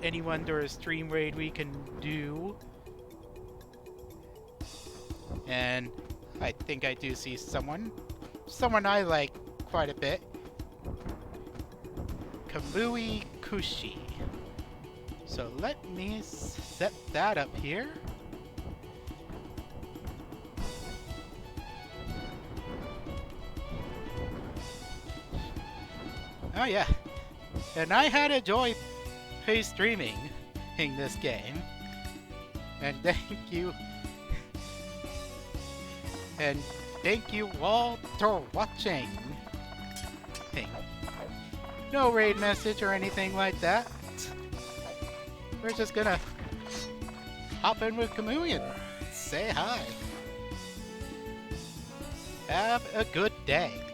anyone during a stream raid we can do. And I think I do see someone I like quite a bit. Kamui Kushi. So let me set that up here. Oh yeah, and I had a joy streaming in this game. And thank you all for watching. No raid message or anything like that. We're just gonna hop in with Kamui and say hi. Have a good day.